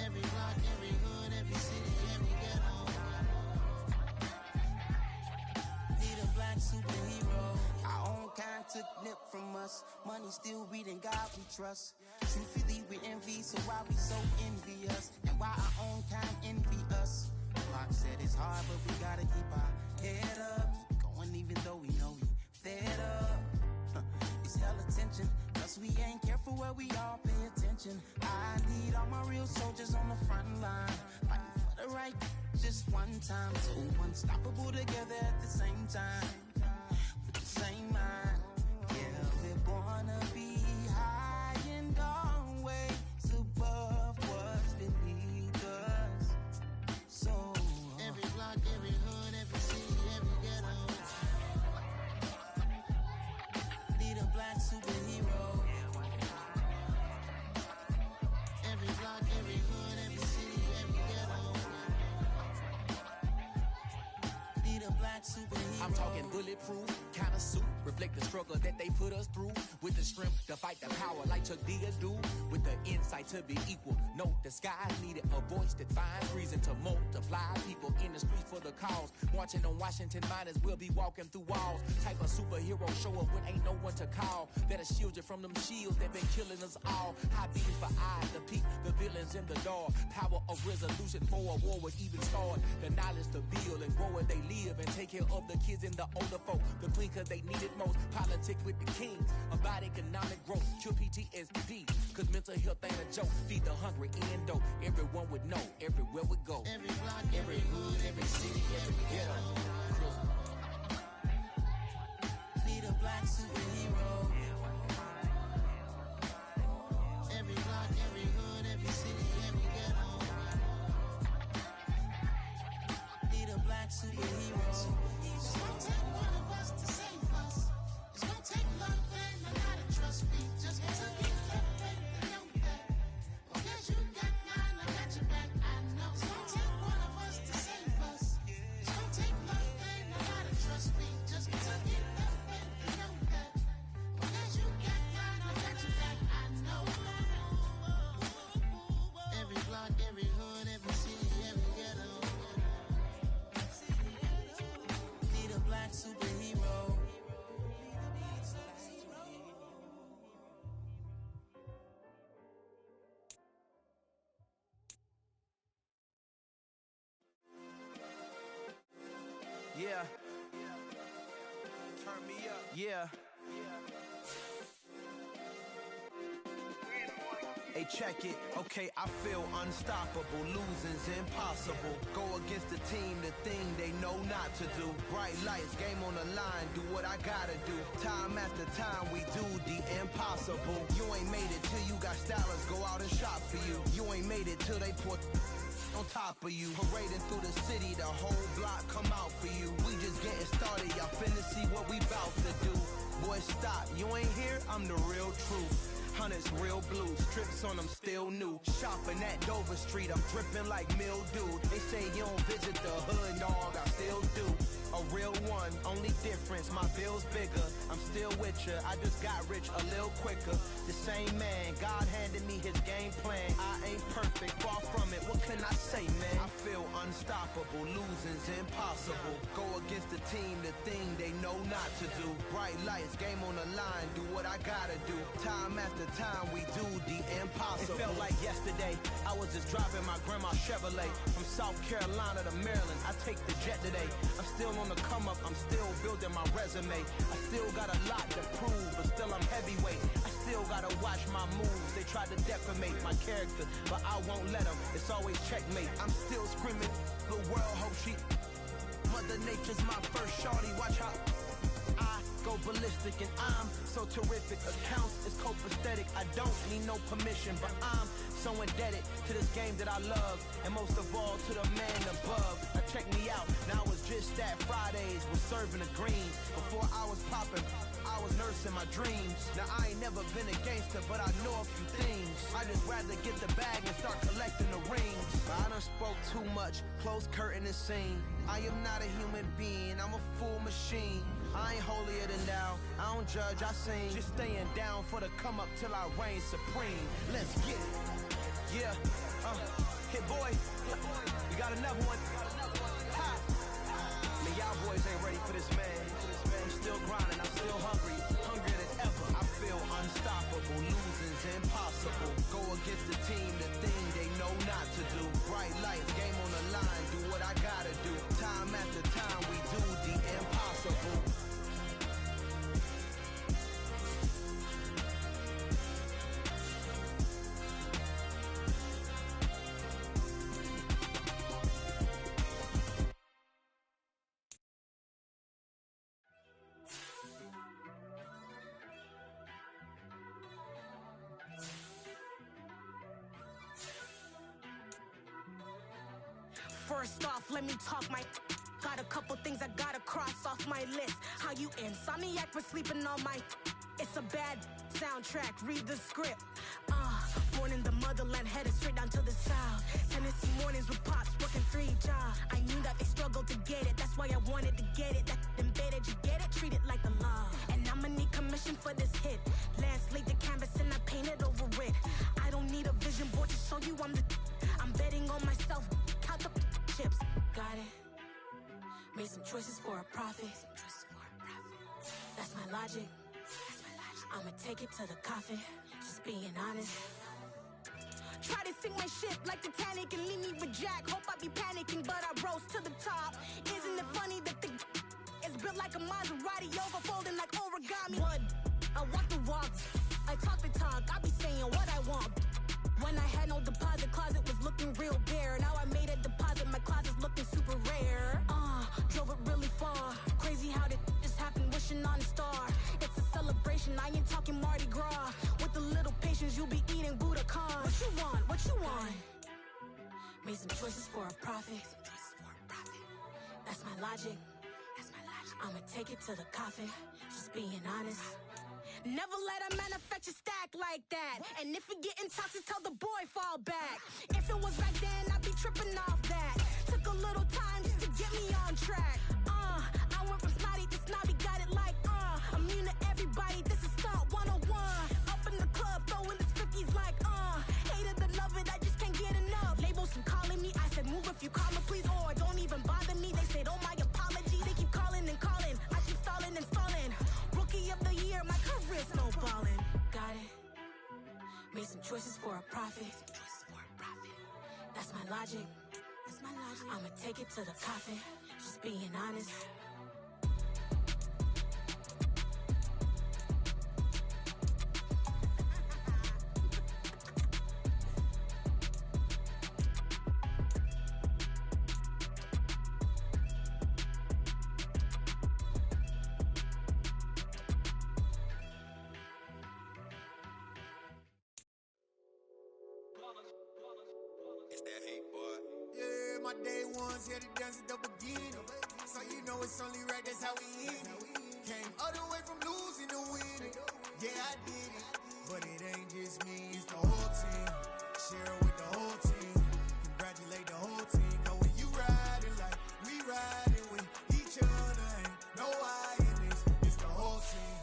Every block, every hood, every city, every ghetto. Need a black superhero. Our own kind took nip from us. Money still reading God we trust. Truthfully we envy, so why we so envious? And why our own kind envy us? Block said it's hard, but we gotta keep our head up. Going even though we know we fed up. It's hell attention, cause we ain't careful where we all pay attention. I need all my real soldiers on the front line, fighting for the right just one time. So unstoppable together at the same time, with the same mind. Yeah, we're gonna be high and always above what's beneath us. So every block, every hood, every city, every ghetto. Need a black superhero. Every block, every hood, every city, every ghetto. Need a black superhero. I'm talking bulletproof kind of suit, reflect the struggle that they put us through, with the strength to fight the power like Chuck D do, with the insight to be equal. No disguise needed, a voice that finds reason to multiply people in the streets for the cause. Marching on Washington, might as well be walking through walls. Type of superhero show up when ain't no one to call. That'll shield you from them shields that been killing us all. High beams for eyes to peek the villains in the dark. Power of resolution for a war would even start. The knowledge to build and grow where they live and take care of the kids and the older folk. The queen cause they need it most. Politic with the kings about economic growth. Cure PTSD cause mental health ain't a joke. Feed the hungry and dope. Everyone would know everywhere we go. Every block, every hood, every city, every ghetto. Need a black superhero. Every block, every hood, every city, every ghetto. Need a black superhero. It's gonna take one of us to save us. It's gonna take love and a lot of trust. We just got to get that faith and know that. Well, guess you got mine, I got your back. I know it's gonna take one of us to save us. It's gonna take love and a lot of trust. We just got to get that faith and know that. Well, guess you got mine, I got your back. I know. Every block, every hood, every city, every ghetto. Need a black superhero. Yeah. Turn me up. Yeah. Hey, check it. Okay, I feel unstoppable. Losing's impossible. Go against the team, the thing they know not to do. Bright lights, game on the line, do what I gotta do. Time after time, we do the impossible. You ain't made it till you got stylists go out and shop for you. You ain't made it till they put on top of you. Parading through the city, the whole block come out for you. We just getting started, y'all finna see what we bout to do. Boy, stop, you ain't here, I'm the real truth. Hunters, real blue, strips on them still new. Shopping at Dover Street, I'm dripping like mildew. They say you don't visit the hood, dog, I still do. A real one, only difference, my bill's bigger. I'm still with ya, I just got rich a little quicker. The same man, God handed me his game plan. I ain't perfect, far from it, what can I say, man? I feel unstoppable, losing's impossible. Go against the team, the thing they know not to do. Bright lights, game on the line, do what I gotta do. Time after time, we do the impossible. It felt like yesterday, I was just driving my grandma's Chevrolet. From South Carolina to Maryland, I take the jet today. I'm still on the come up, I'm still building my resume. I still got a lot to prove, but still I'm heavyweight. I still gotta watch my moves. They tried to defamate my character, but I won't let them. It's always checkmate. I'm still screaming, the world hope she. Mother Nature's my first shorty, watch how I go ballistic, and I'm so terrific. Accounts is copacetic. I don't need no permission, but I'm so indebted to this game that I love, and most of all to the man above. Now check me out. Now it was just that Fridays was serving the greens. Before I was popping, I was nursing my dreams. Now I ain't never been a gangster, but I know a few things. I just rather get the bag and start collecting the rings. I done spoke too much, close curtain and scene. I am not a human being, I'm a full machine. I ain't holier than thou, I don't judge, I sing. Just staying down for the come up till I reign supreme. Let's get it. Yeah, hit boy, we got another one. Ha. Man, y'all boys ain't ready for this, man. I'm still grinding, I'm still hungry, hungrier than ever. I feel unstoppable, losing's impossible. Go against the team, the thing they know not to do. Bright lights, game on the line, do what I gotta do. Time after time, we do the impossible. First off, let me talk my. Got a couple things I gotta cross off my list. How you insomniac for sleeping on my. It's a bad soundtrack, read the script. Born in the motherland, headed straight down to the south. Tennessee mornings with pops, working 3 jobs. I knew that they struggled to get it, that's why I wanted to get it. That embedded, you get it, treat it like the law. And I'ma need commission for this hit. Lance laid the canvas and I painted over it. I don't need a vision board to show you I'm betting on myself, count the chips. Got it. Made some choices for a profit. That's my logic. I'ma take it to the coffin. Just being honest. Try to sink my ship like Titanic and leave me with Jack. Hope I be panicking, but I rose to the top. Isn't it funny that the is built like a Maserati, overfolding like origami? What? I walk the walk, I talk the talk. I be saying what I want. When I had no deposit, closet was looking real bare. Now I made a deposit, my closet's looking super rare. Drove it really far. Crazy how did just happen, wishing on a star. It's a celebration, I ain't talking Mardi Gras. With a little patience, you'll be eating Budokan. What you want? What you want? Made some choices for a profit. That's my logic. I'ma take it to the coffin. Just being honest. Never let a manufacture stack like that. And if it getting toxic, tell the boy fall back. If it was back then, I'd be tripping off that. Took a little time just to get me on track. I went from snotty to snobby, got it like immune to everybody, this is Stunt 101. Up in the club, throwing the 50s like hated to love it, I just can't get enough. Labels and calling me, I said move if you call me please, or don't even bother me. They said oh my apologies, they keep calling and calling. I keep stalling and stalling. Rookie of the year, my career snowballing. Got it. Made some choices for a profit. That's my logic. I'ma take it to the coffin. Just being honest. It's that hate, boy. Yeah, my day ones here to dance at the beginning. So you know it's only right, that's how we end it. Came all the way from losing to winning. Yeah, I did it. But it ain't just me, it's the whole team. Share it with the whole team. Congratulate the whole team. Cause when you riding like we riding with each other, ain't no I in this. It's the whole team.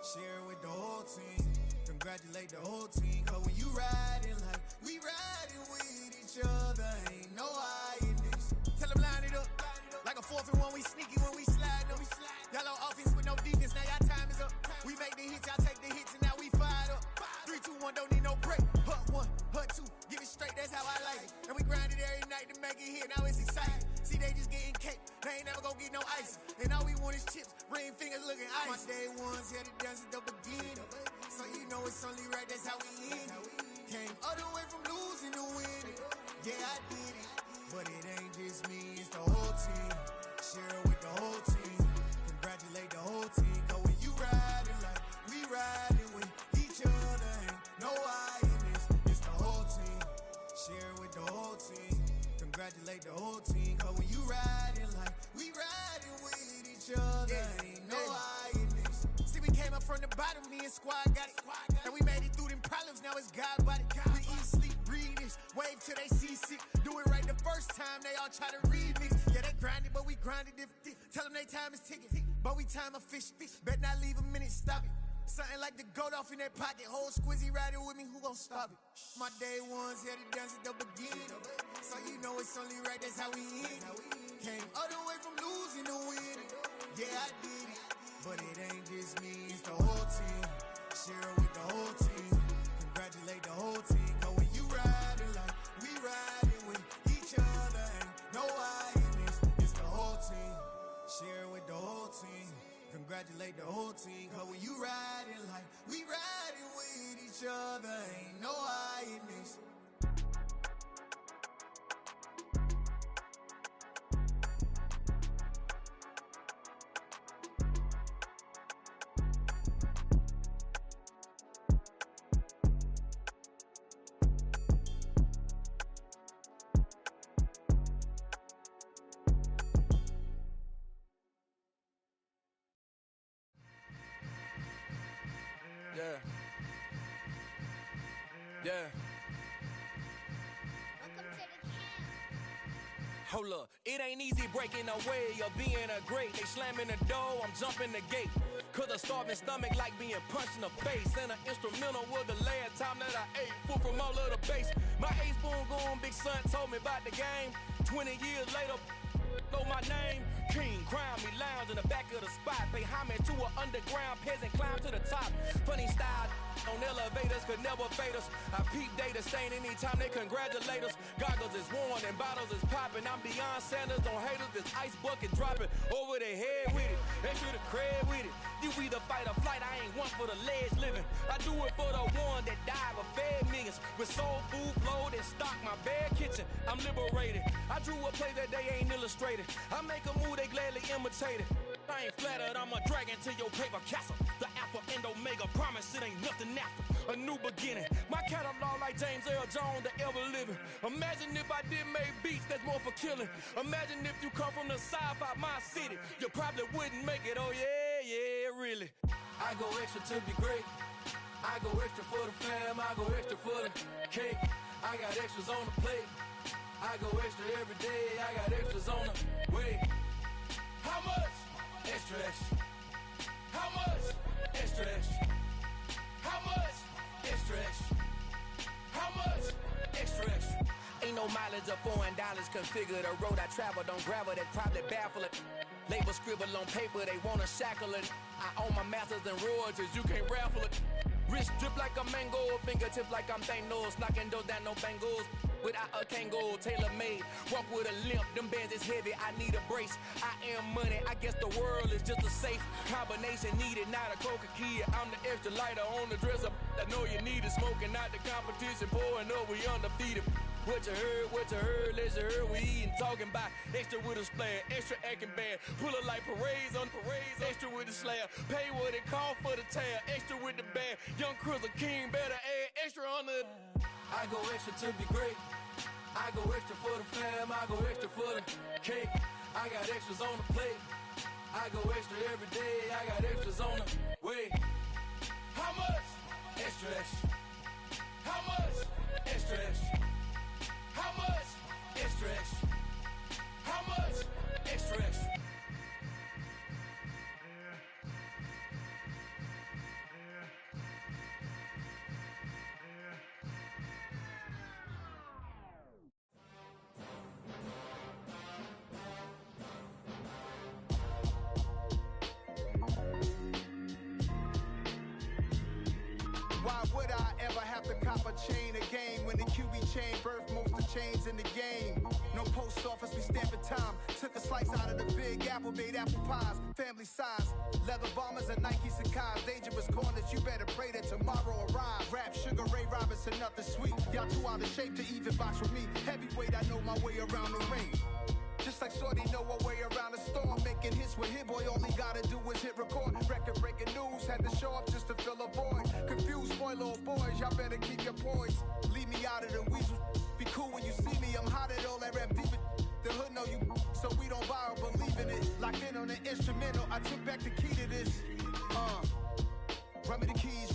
Share it with the whole team. Congratulate the whole team. Cause when you riding like we riding with each other, ain't no I in this. Tell them line it up. Like a 4th and 1, we sneaky when we slide them. Y'all on offense with no defense, now y'all time is up. We make the hits, y'all take the hits, and now we fired up. 3, 2, 1, don't need no break. Hut 1, hut 2, give it straight, that's how I like it. And we grind it every night to make it hit, now it's exciting. See, they just getting cake, they ain't never gonna get no ice. And all we want is chips, ring fingers looking ice. My day ones here to dance at the beginning. So you know it's only right, that's how we end it. Came all the way from losing to winning. Yeah, I did it. But it ain't just me, it's the whole team. Share it with the whole team. Congratulate the whole team. Cause when you his squad got it. And we made it through them problems, now it's God body. We eat, sleep, breathe this, wave till they seasick. Do it right the first time, they all try to remix. Yeah, they grinded, but we grinded different. Tell them they time is ticking, but we time a fish. Bet not leave a minute, stop it. Something like the goat off in that pocket. Whole squizzy riding with me, who gon' stop it? My day ones had it dance at the beginning. So you know it's only right, that's how we end. Came all the way from losing to winning. Yeah, I did it. But it ain't just me, it's the whole team. Share it with the whole team. Congratulate the whole team. Cause when you riding like we riding with each other, ain't no I in this. It's the whole team. Share it with the whole team. Congratulate the whole team. Cause when you riding like we riding with each other, ain't no I in this. Yeah. Hold up, it ain't easy breaking away or being a great. They slamming the door, I'm jumping the gate. Cause a starving stomach like being punched in the face. And an instrumental was the last time that I ate. Full from all of the bass. My ace boom going, big son told me about the game. 20 years later, know my name. King, crown me, lounge in the back of the spot. Pay homage to an underground peasant, climb to the top. Funny style on elevators could never fade us. I peep data stain anytime they congratulate us. Goggles is worn and bottles is popping. I'm beyond Sanders on haters, this ice bucket dropping over their head with it. They should have cred with it. You either fight or flight, I ain't one for the ledge living. I do it for the one that died but fed millions. With soul food flowed and stocked my bare kitchen. I'm liberated. I drew a play that they ain't illustrated. I make a move, they gladly imitate it. I ain't flattered, I'm a dragon to your paper castle. The Alpha and Omega, promise it ain't nothing after. A new beginning. My catalog like James Earl Jones, the ever living. Imagine if I did make beats, that's more for killing. Imagine if you come from the south out my city. You probably wouldn't make it, oh yeah, really. I go extra to be great. I go extra for the fam, I go extra for the cake. I got extras on the plate. I go extra every day, I got extras on the way. How much? Extra, extra. How much? Extra, extra. How much? Extra, extra. How much? Extra, extra. Ain't no mileage of $4 configure the road I travel. Don't gravel, that probably baffle it. Label scribble on paper, they wanna shackle it. I own my masters and royalties, you can't raffle it. Wrist drip like a mango, fingertips like I'm Thanos, knocking those down, no bangles. Without a Kango, tailor-made, walk with a limp, them bands is heavy, I need a brace. I am money, I guess the world is just a safe combination needed, not a coca key. I'm the extra lighter on the dresser, I know you need it, smoking out the competition, pouring up, we undefeated. What you heard, let's you heard, we eatin', talking about extra with a splash, extra acting bad, pull it like parades on parades, extra with the slab, pay what it cost for the tab, extra with the bag, young Cruiser King, better add extra on the... I go extra to be great, I go extra for the fam, I go extra for the cake, I got extras on the plate, I go extra every day, I got extras on the way. How much? Extra, extra. How much? Extra, extra. How much? Extra, extra. How much? Extra, extra. Why would I ever have to cop a chain again when the QB chain birthed most of chains in the game? No post office, we stamping time. Took a slice out of the big apple, made apple pies, family size. Leather bombers and Nike Sacai's. Dangerous corners, you better pray that tomorrow arrives. Rap Sugar Ray Robinson, nothing sweet. Y'all too out of shape to even box with me. Heavyweight, I know my way around the ring. Just like Shorty know her way around the storm. Making hits with Hit Boy, all he gotta do is hit record. Record breaking news, had to show up just to fill a void. Confused boy, little boys, y'all better keep your poise. Leave me out of the weasel. Be cool when you see me, I'm hot at all that rap deep. The hood know you, so we don't borrow, believe in it. Locked in on the instrumental, I took back the key to this. Run me the keys,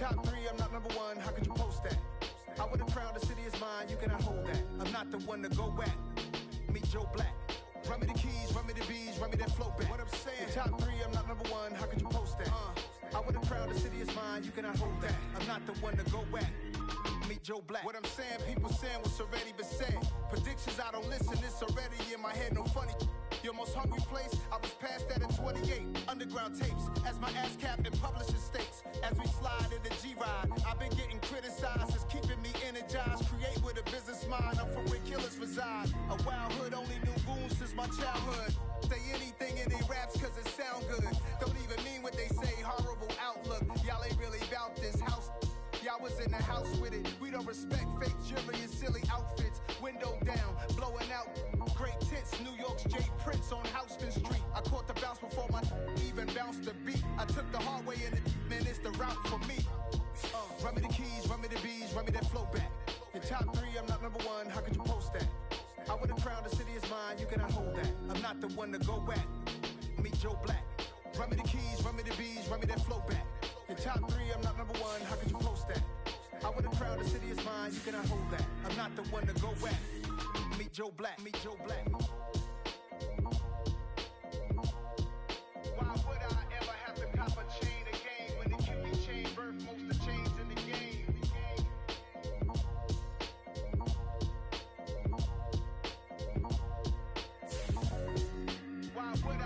top 3, I'm not number 1, how could you post that? I would've crowned the city is mine, you cannot hold that. I'm not the one to go back. Meet Joe Black. Run me the keys, run me the bees, run me that flow back. What I'm saying, top 3, I'm not number 1, how could you post that? I would've crowned the city is mine, you cannot hold that. I'm not the one to go back. Meet Joe Black. What I'm saying, people saying what's already been said. Predictions, I don't listen, it's already in my head, no funny. Your most hungry place, I was past that at 28. Underground tapes, as my ass cap in publishing states. As we slide in the G-Ride, I've been getting criticized, it's keeping me energized. Create with a business mind, I'm from where killers reside. A wild hood, only knew goons since my childhood. Say anything in they raps cause it sound good. Don't even mean what they say, horrible outlook. Y'all ain't really about this house. Y'all was in the house with it. We don't respect fake jewelry and silly outfits. Window down, blowing out great tits. New York's Jay Prince on Houston Street. I caught the bounce before my even bounced the beat. I took the hard way in it, man, it's the route for me. Run me the keys, run me the bees, run me that flow back. Your top 3, I'm not number 1, how could you post that? I would've crowned the city is mine, you cannot hold that. I'm not the one to go back. Meet Joe Black. Run me the keys, run me the bees, run me that flow back. Your top 3, I'm not number 1, how could you post that? I would've crowned the city is mine, you cannot hold that. I'm not the one to go back. Meet Joe Black, meet Joe Black. Why would I ever have to cop a chain again when the QB chain birthed most of the chains in the game? Why would I?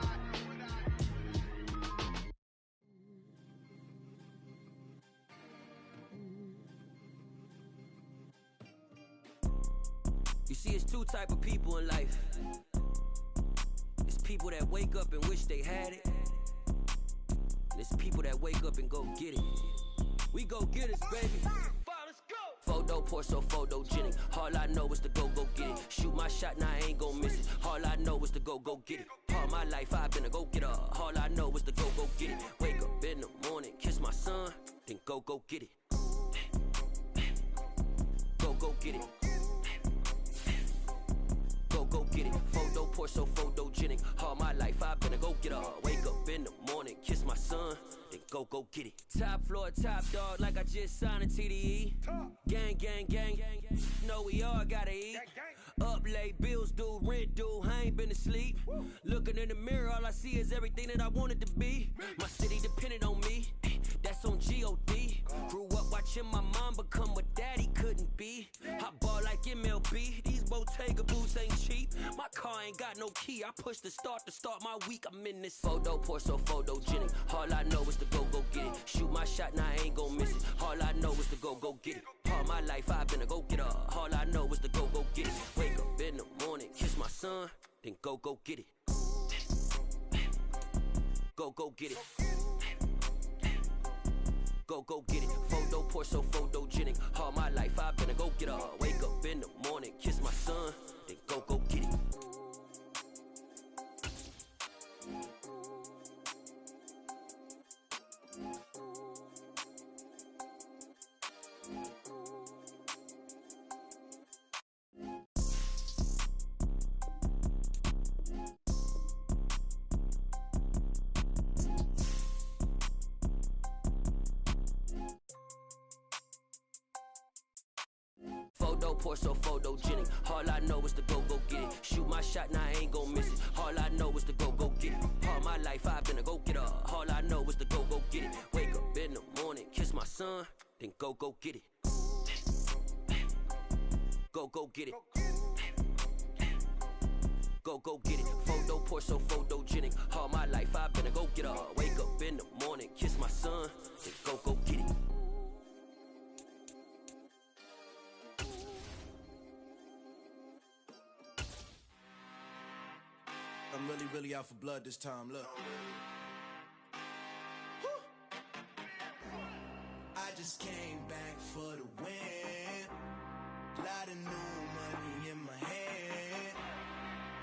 You see, it's 2 type of people in life. It's people that wake up and wish they had it. And it's people that wake up and go get it. We go get it, baby. Photo pour so photogenic. All I know is to go get it. Shoot my shot, now I ain't gon' miss it. All I know is to go get it. All my life I've been a go-getter. All I know is to go get it. Wake up in the morning, kiss my son, then go get it. Go get it. Go get it. Photo pour so photogenic. All my life I've been a go-getter. Wake up in the morning, kiss my son, then go get it. Top floor, top dog, like I just signed a TDE. Gang. Know we all gotta eat. Up late, bills due, rent due, I ain't been asleep. Looking in the mirror, all I see is everything that I wanted to be. My city depended on me, that's on G.O.D. Grew up watching my mom become what daddy couldn't be. I ball like MLB, these Bottega boots ain't cheap. My car ain't got no key, I push the start to start my week. I'm in this photo pour so photogenic. All I know is to go get it. Shoot my shot, now I ain't gon' miss it. All I know is to go get it. All my life I've been a go-getter. All I know is to go get it. Wake up in the morning, kiss my son, then go get it. Go get it. Go get it. Photo pour so photogenic. All my life I've been a go-getter. Wake up in the morning, kiss my son, then go get it. Photo pour so photogenic. All I know is to go get it. Shoot my shot, now I ain't gon' miss it. All I know is to go get it. All my life I've been a go-getter. All I know is to go get it. Wake up in the morning, kiss my son, then go get it. Go get it. Go get it. Photo pour so photogenic. All my life I've been a go-getter. Wake up in the morning, kiss my son, then go get it. I'm really out for blood this time, look. I just came back for the win. Lot of new money in my hand.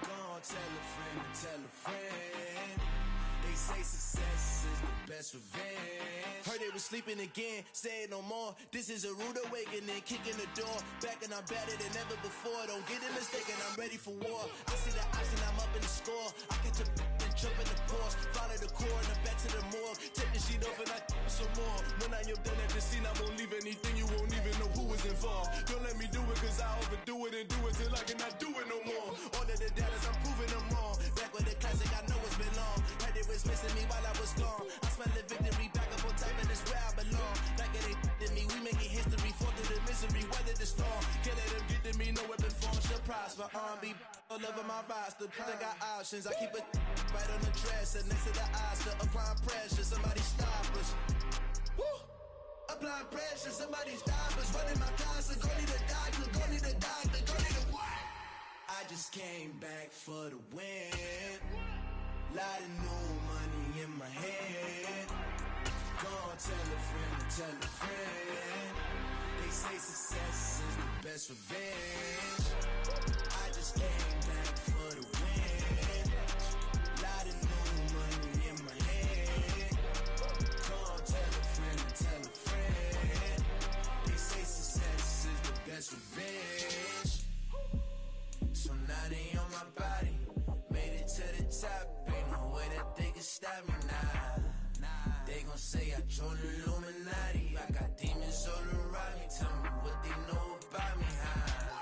Gonna tell a friend. They say success is the best revenge. Heard they was sleeping again, say it no more. This is a rude awakening, kicking the door. Back and I'm better than ever before. Don't get it mistaken, I'm ready for war. I see the option, I'm up in the score. I catch a and jump in the Porsche. Follow the course. core and back to the morgue. Take the sheet off and I some more. When I am done at the scene, I won't leave anything. You won't even know who was involved. Don't let me do it cause I overdo it and do it till I cannot do it no more. All of the doubters, I'm proving them wrong. Back with the classic, I know it's been long. Heard it was missing me while I was gone. I smell the victory back up on time and it's where I belong. Like it ain't to me, we making history. Fall through the misery, weather the storm. Can't let them get to me, no weapon form should prosper. R&B all over my roster. I got options, I keep it right on the dresser. Next to the Oscar, applying pressure. Somebody stop us. Woo! Applying pressure, somebody stop us. Running my closet, go need a doctor, go need a doctor, go need a what? I just came back for the win. Lot of new money in my head. Go on, tell a friend, tell a friend. They say success is the best revenge. I just came back for the win. Lot of new money in my head. Go on, tell a friend, tell a friend. They say success is the best revenge. So now they on my body. Made it to the top. Ain't no way that they can stop me now. They gon' say I joined the Illuminati. I got demons all around me. Tell me what they know about me, huh?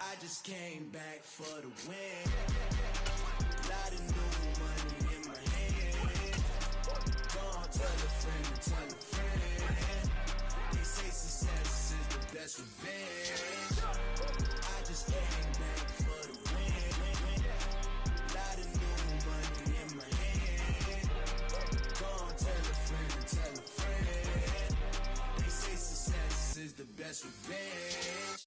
I just came back for the win. Lot of new money in my hand. Go on, tell a friend, tell a friend. They say success is the best revenge. I just came back for the win. Lot of new money in my hand. Go on, tell a friend, tell a friend. They say success is the best revenge.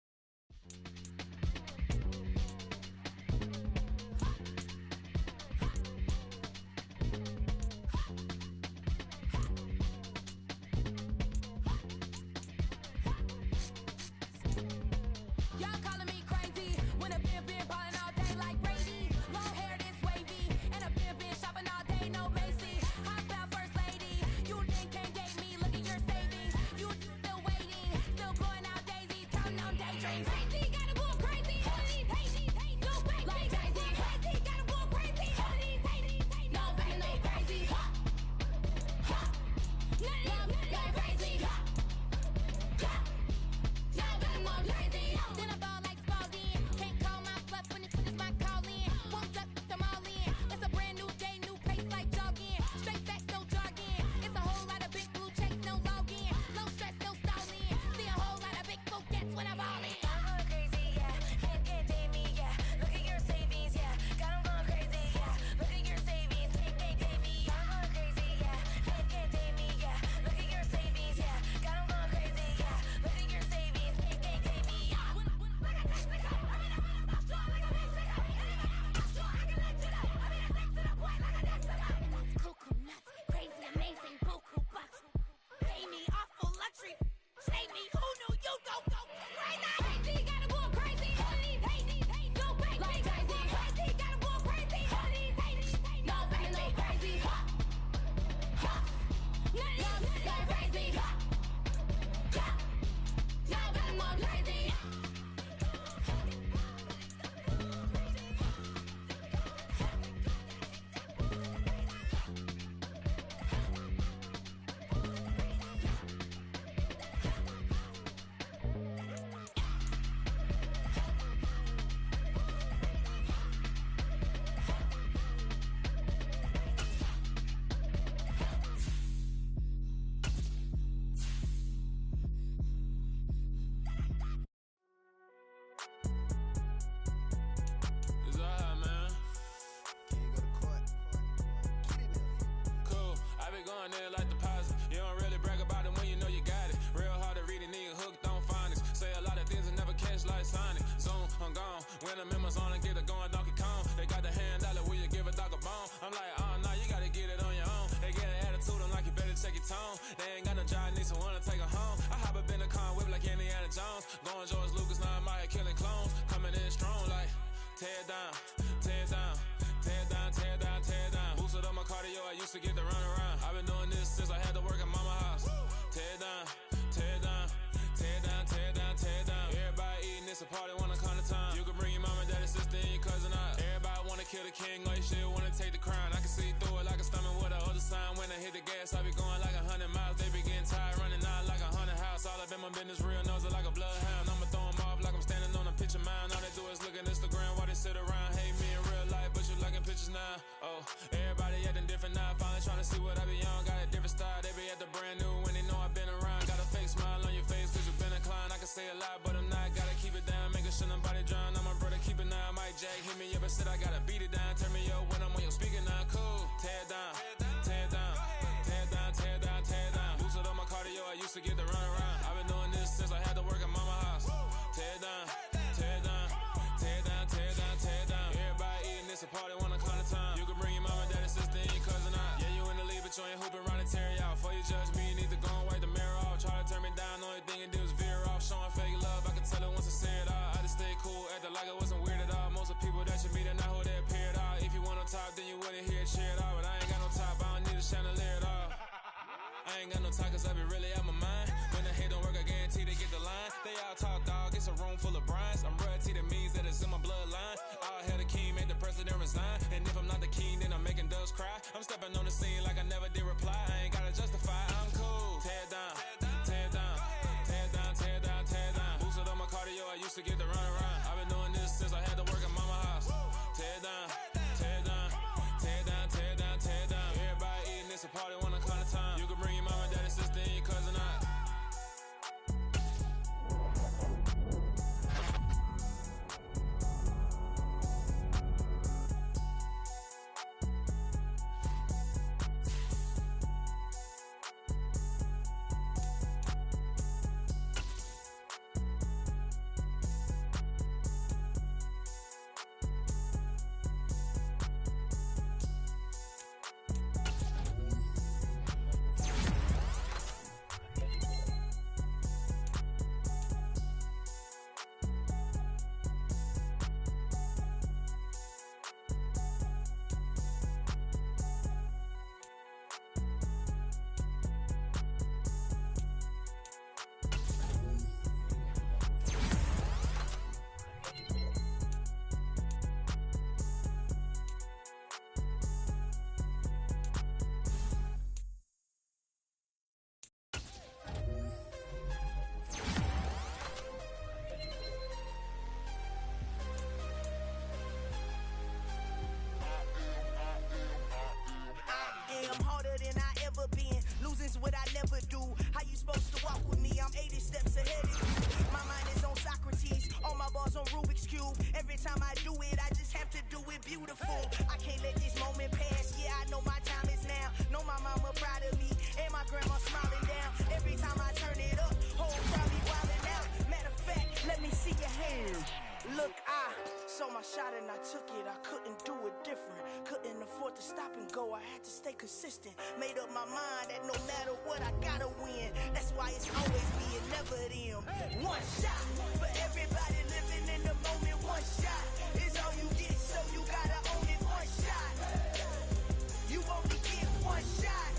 When the members on and get it going Donkey Kong, they got the hand dollar, will you give a dog a bone? I'm like, oh no, you gotta get it on your own. They get an attitude, I'm like, you better check your tone. They ain't got no job, need someone to take her home. I hop up in the car, whip like Indiana Jones. Going George Lucas, now I'm out here killing clones. Coming in strong like, tear down, tear down, tear down, tear down, tear down. Boosted up my cardio, I used to get to run around. I've been doing this since I had to work at mama house. Tear down, tear down, tear down, tear down, tear down. Everybody eating, it's a party, wanna come to time. You can bring your mama, daddy, sister, and your cousin out. Everybody wanna kill the king, or you shit wanna take the crown. I can see through it like a stomach with a now. Oh, everybody acting different now. Finally trying to see what I be on. Got a different style. They be at the brand new when they know I've been around. Got a fake smile on your face cause you've been inclined. I can say a lot, but I'm not. Gotta keep it down, making sure nobody drown. I'm my brother, keep it now. Mike Jack hit me up and said I gotta beat it down. Turn me up when I'm on your speaker now. Cool. Tear it down. Tear it down. Tear it down. Tear it down. Tear it down. Boosted up my cardio. I used to get to run around. I've been doing this since I had to work at mama house. Tear it down. Tear it down. Tear it down. Tear it down. Tear it down. Everybody eating this a party one o'clock of time. You can bring your mama, daddy, sister, and your cousin out. Yeah, you in the lead, but you ain't hooping around and tearing out. Before you judge me, you need to go and wipe the mirror off. Try to turn me down, only thing it did was veer off. Showing fake love, I can tell it once I say it all. I just stay cool, acting like it wasn't weird at all. Most of the people that you meet are not who they appear at all. If you want on top, then you wouldn't hear it cheer at all. But I ain't got no top, I don't need a chandelier at all. I ain't got no talk cause I be really out my mind. When the hate don't work, I guarantee they get the line. They all talk dog, it's a room full of brinds. I'm royalty, that means that it's in my bloodline. All hell the king, made the president resign. And if I'm not the king, then I'm making doves cry. I'm stepping on the scene like I never did reply. I ain't gotta justify, I'm cool. Tear it down, tear it down, tear it down, tear it down, tear it down. Boosted up my cardio, I used to get to run around. I've been doing this since I had to work at mama house. Tear it down, tear it down, tear it down, tear it down, tear it down. Everybody eating this a party one o'clock of time. You can bring your mama, daddy, sister, and your cousin out. What I never do. How you supposed to walk with me? I'm 80 steps ahead of you. My mind is on Socrates, all my bars on Rubik's Cube. Every time I do it, I just have to do it beautiful. I can't let this moment pass. Yeah, I know my time is now. Know my mama proud of me, and my grandma smiling down. Every time I turn it up, whole crowd be wildin' out. Matter of fact, let me see your hands. Look, I saw my shot and I took it. I couldn't do it different. Couldn't afford to stop and go. I had to stay consistent. Made up my mind that no matter what, I gotta win. That's why it's always me and never them. One shot for everybody living in the moment. One shot is all you get, so you gotta own it. One shot. You only get one shot.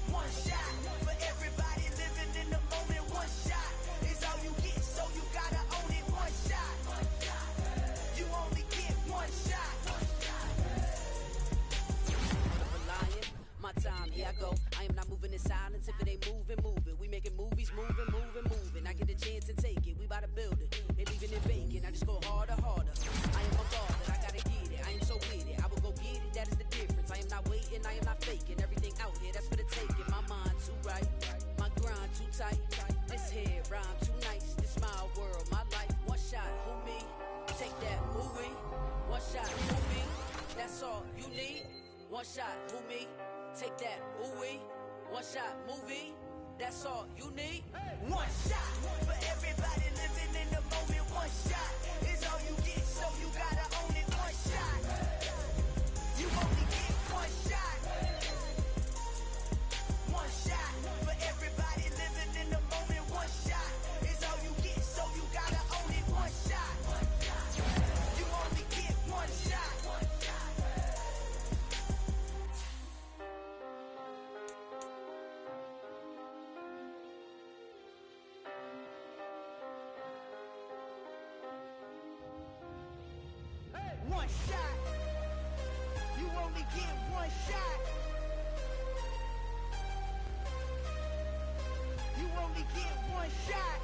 One shot for everybody living in the moment. One shot is all you get, so you gotta own it. One shot. You only get one shot. My time, here I go. I am not moving in silence. If it ain't moving, move it. We making movies, moving, moving, moving. I get a chance to take it. We bout to build it. Ain't leaving it vacant. I just go harder, harder. I am a baller. I gotta get it. I am so with it. I will go get it. That is the difference. I am not waiting. I am not faking. Everything out here, that's for the taking. My mind too right. My grind too tight. This head rhyme too nice. This my world, my life. One shot, who me? Take that, movie. One shot, who me? That's all you need. One shot, who me? Take that, ooh-wee. One shot, movie. That's all you need. One shot for everybody living in the moment. One shot is all you get, so you gotta own it. One shot. You only get one shot. One shot for everybody living in the moment. One shot is all you get, so you gotta own it. One shot. You only get one shot. One shot. You only get one shot. You only get one shot.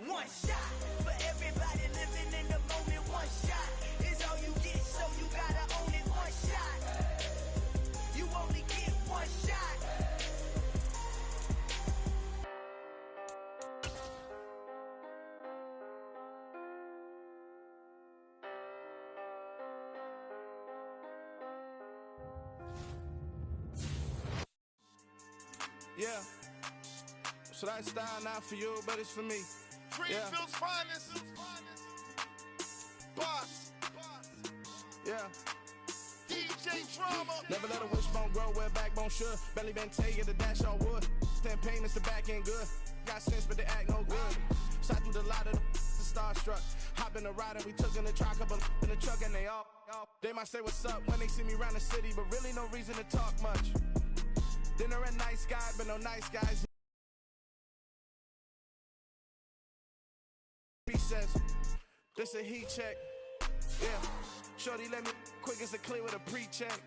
One shot for everybody living in the moment. One shot Yeah. So that style not for you, but it's for me. Greenfield's finest. Boss. Yeah. DJ Drama. Never let a wishbone grow where backbone should. Belly been take it, the dash all wood. 10 payments, the back end good. Got sense, but they act no good. Shot through the lot of the starstruck. Hop in the ride and we took in the truck, couple in the truck and they all. They might say what's up when they see me around the city, but really no reason to talk much. Dinner and nice guy, but no nice guys. He says, this a heat check. Yeah. Shorty let me quick as a clear with a pre-check.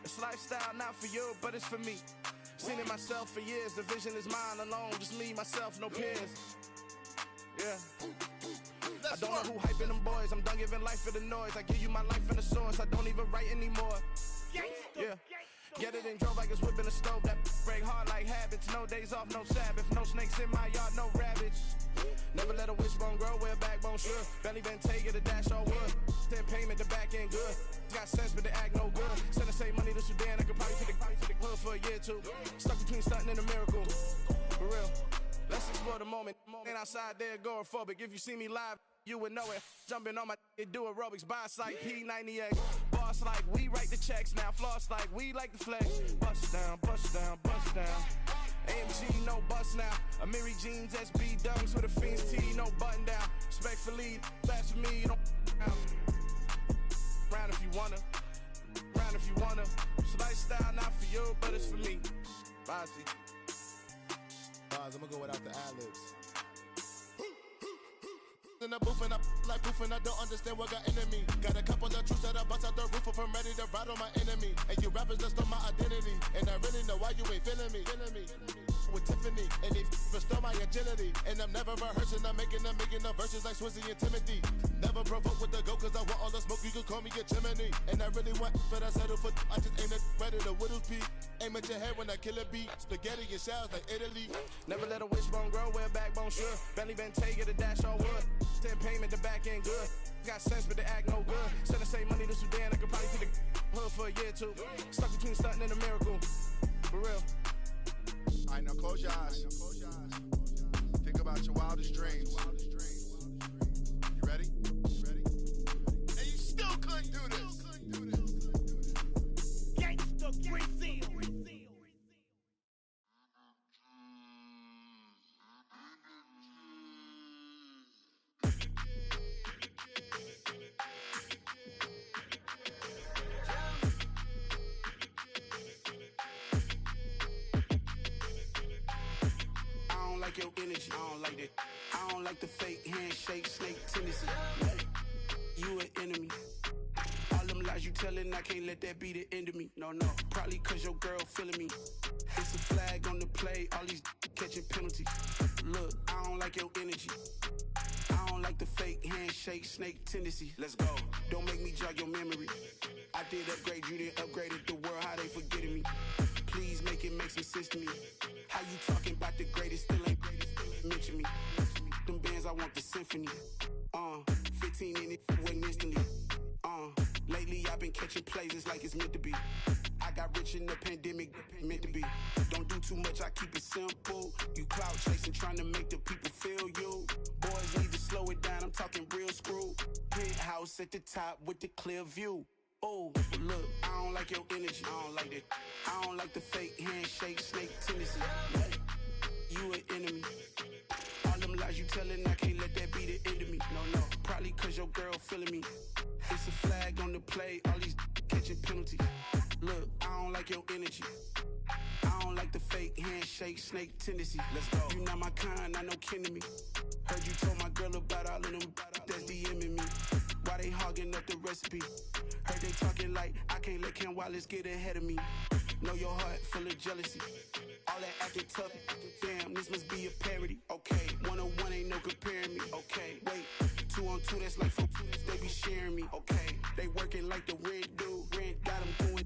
It's lifestyle not for you, but it's for me. Seen it myself for years. The vision is mine alone. Just me, myself, no peers. Yeah. I don't know who hyping them boys. I'm done giving life for the noise. I give you my life in the source. I don't even write anymore. Yeah. Get it and drove like it's whipping a stove. That break hard like habits. No days off, no Sabbath. No snakes in my yard, no rabbits. Never let a wishbone grow where a backbone should. Belly been take it, the dash all wood. 10 payment, the back end good. Got sense, but they act no good. Send the same money to Sudan. I could probably take the hood for a year or two. Stuck between stunting and a miracle. For real. Let's explore the moment. Ain't outside there agoraphobic. If you see me live, you would know it. Jumping on my do aerobics. Buy site P90X. Boss like we write the checks now. Floss like we like the flex. Bust down, bust down, bust down. AMG, no bust now. Amiri jeans, SB dunks with a Fiends tee, no button down. Respectfully, that's for me, don't round if you wanna. Round if you wanna. It's lifestyle not for you, but it's for me. Bossy. Bars, I'm gonna go without the ad-libs. In the booth and I like proof and I don't understand what got into me. Got a couple of truths that I bust out the roof if I'm ready to ride on my enemy. And you rappers just stole my identity. And I really know why you ain't feeling me. With Tiffany, and they restore my agility. And I'm never rehearsing, I'm making the verses like Swizzy and Timothy. Never provoke with the go, cause I want all the smoke, you can call me a chimney. And I really want, but I settle for, I just ain't ready to Whittles peak. Aim at your head when I kill a beat. Spaghetti and shells like Italy. Never let a wishbone grow where a backbone should. Belly been take it, the dash all wood. 10 payment, the back end good. Got sense, but they act no good. Send the same money to Sudan, I could probably take the hood for a year or two. Stuck between stunting and a miracle. For real. Alright, now close your eyes. Think about your wildest dreams. You ready? And you still couldn't do this. Gangsta Brazil. Your energy, I don't like that. I don't like the fake handshake, snake tendency. You an enemy. All them lies you telling, I can't let that be the end of me. No, probably cause your girl feeling me. It's a flag on the play, all these catching penalties. Look, I don't like your energy. I don't like the fake handshake, snake tendency. Let's go. Don't make me jog your memory. I did upgrade, you didn't upgrade it. The world, how they forgetting me. Please make it make some sense to me. How you talking about the greatest, still ain't mention me. Them bands, I want the symphony. 15 in it, went instantly. Lately I've been catching plays, it's like it's meant to be. I got rich in the pandemic, meant to be. Don't do too much, I keep it simple. You clout chasing, trying to make the people feel you. Boys need to slow it down, I'm talking real screw. Penthouse at the top with the clear view. Oh, look, I don't like your energy. I don't like that. I don't like the fake handshake, snake tendency. You an enemy. All them lies you telling, I can't let that be the end of me. No, probably cause your girl feeling me. It's a flag on the play, all these catching penalties. Look, I don't like your energy. I don't like the fake handshake, snake tendency. Let's go. You not my kind, I know kin to me. Heard you told my girl about all of them that's DMing me. Why they hogging up the recipe? Heard they talking like I can't let Ken Wallace get ahead of me. Know your heart full of jealousy. All that acting tough, damn, this must be a parody. Okay, 1-on-1 ain't no comparing me. Okay, wait, 2-on-2, that's like 4-2, they be sharing me. Okay, they working like the rent do. Rent got them going,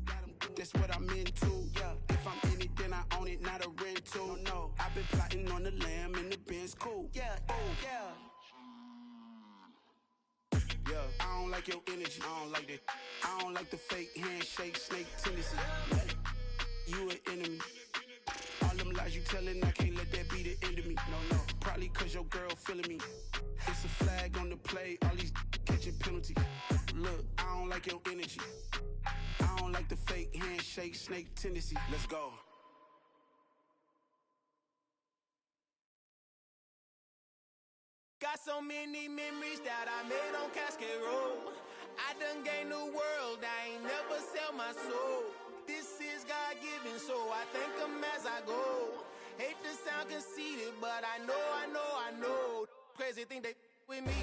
that's what I'm into. Yeah, if I'm in it, then I own it, not a rental. No, I've been plotting on the lamb and the Benz cool. Yeah, oh, yeah. Yeah, I don't like your energy. I don't like that. I don't like the fake handshake, snake tendency. You an enemy. All them lies you tellin', I can't let that be the end of me. No, probably cause your girl feeling me. It's a flag on the play, all these catching penalties. Look, I don't like your energy. I don't like the fake handshake, snake tendency. Let's go. Got so many memories that I made on Cascade Road. I done gained the world, I ain't never sell my soul. This is God-given, so I thank him as I go. Hate to sound conceited, but I know. Crazy thing they with me.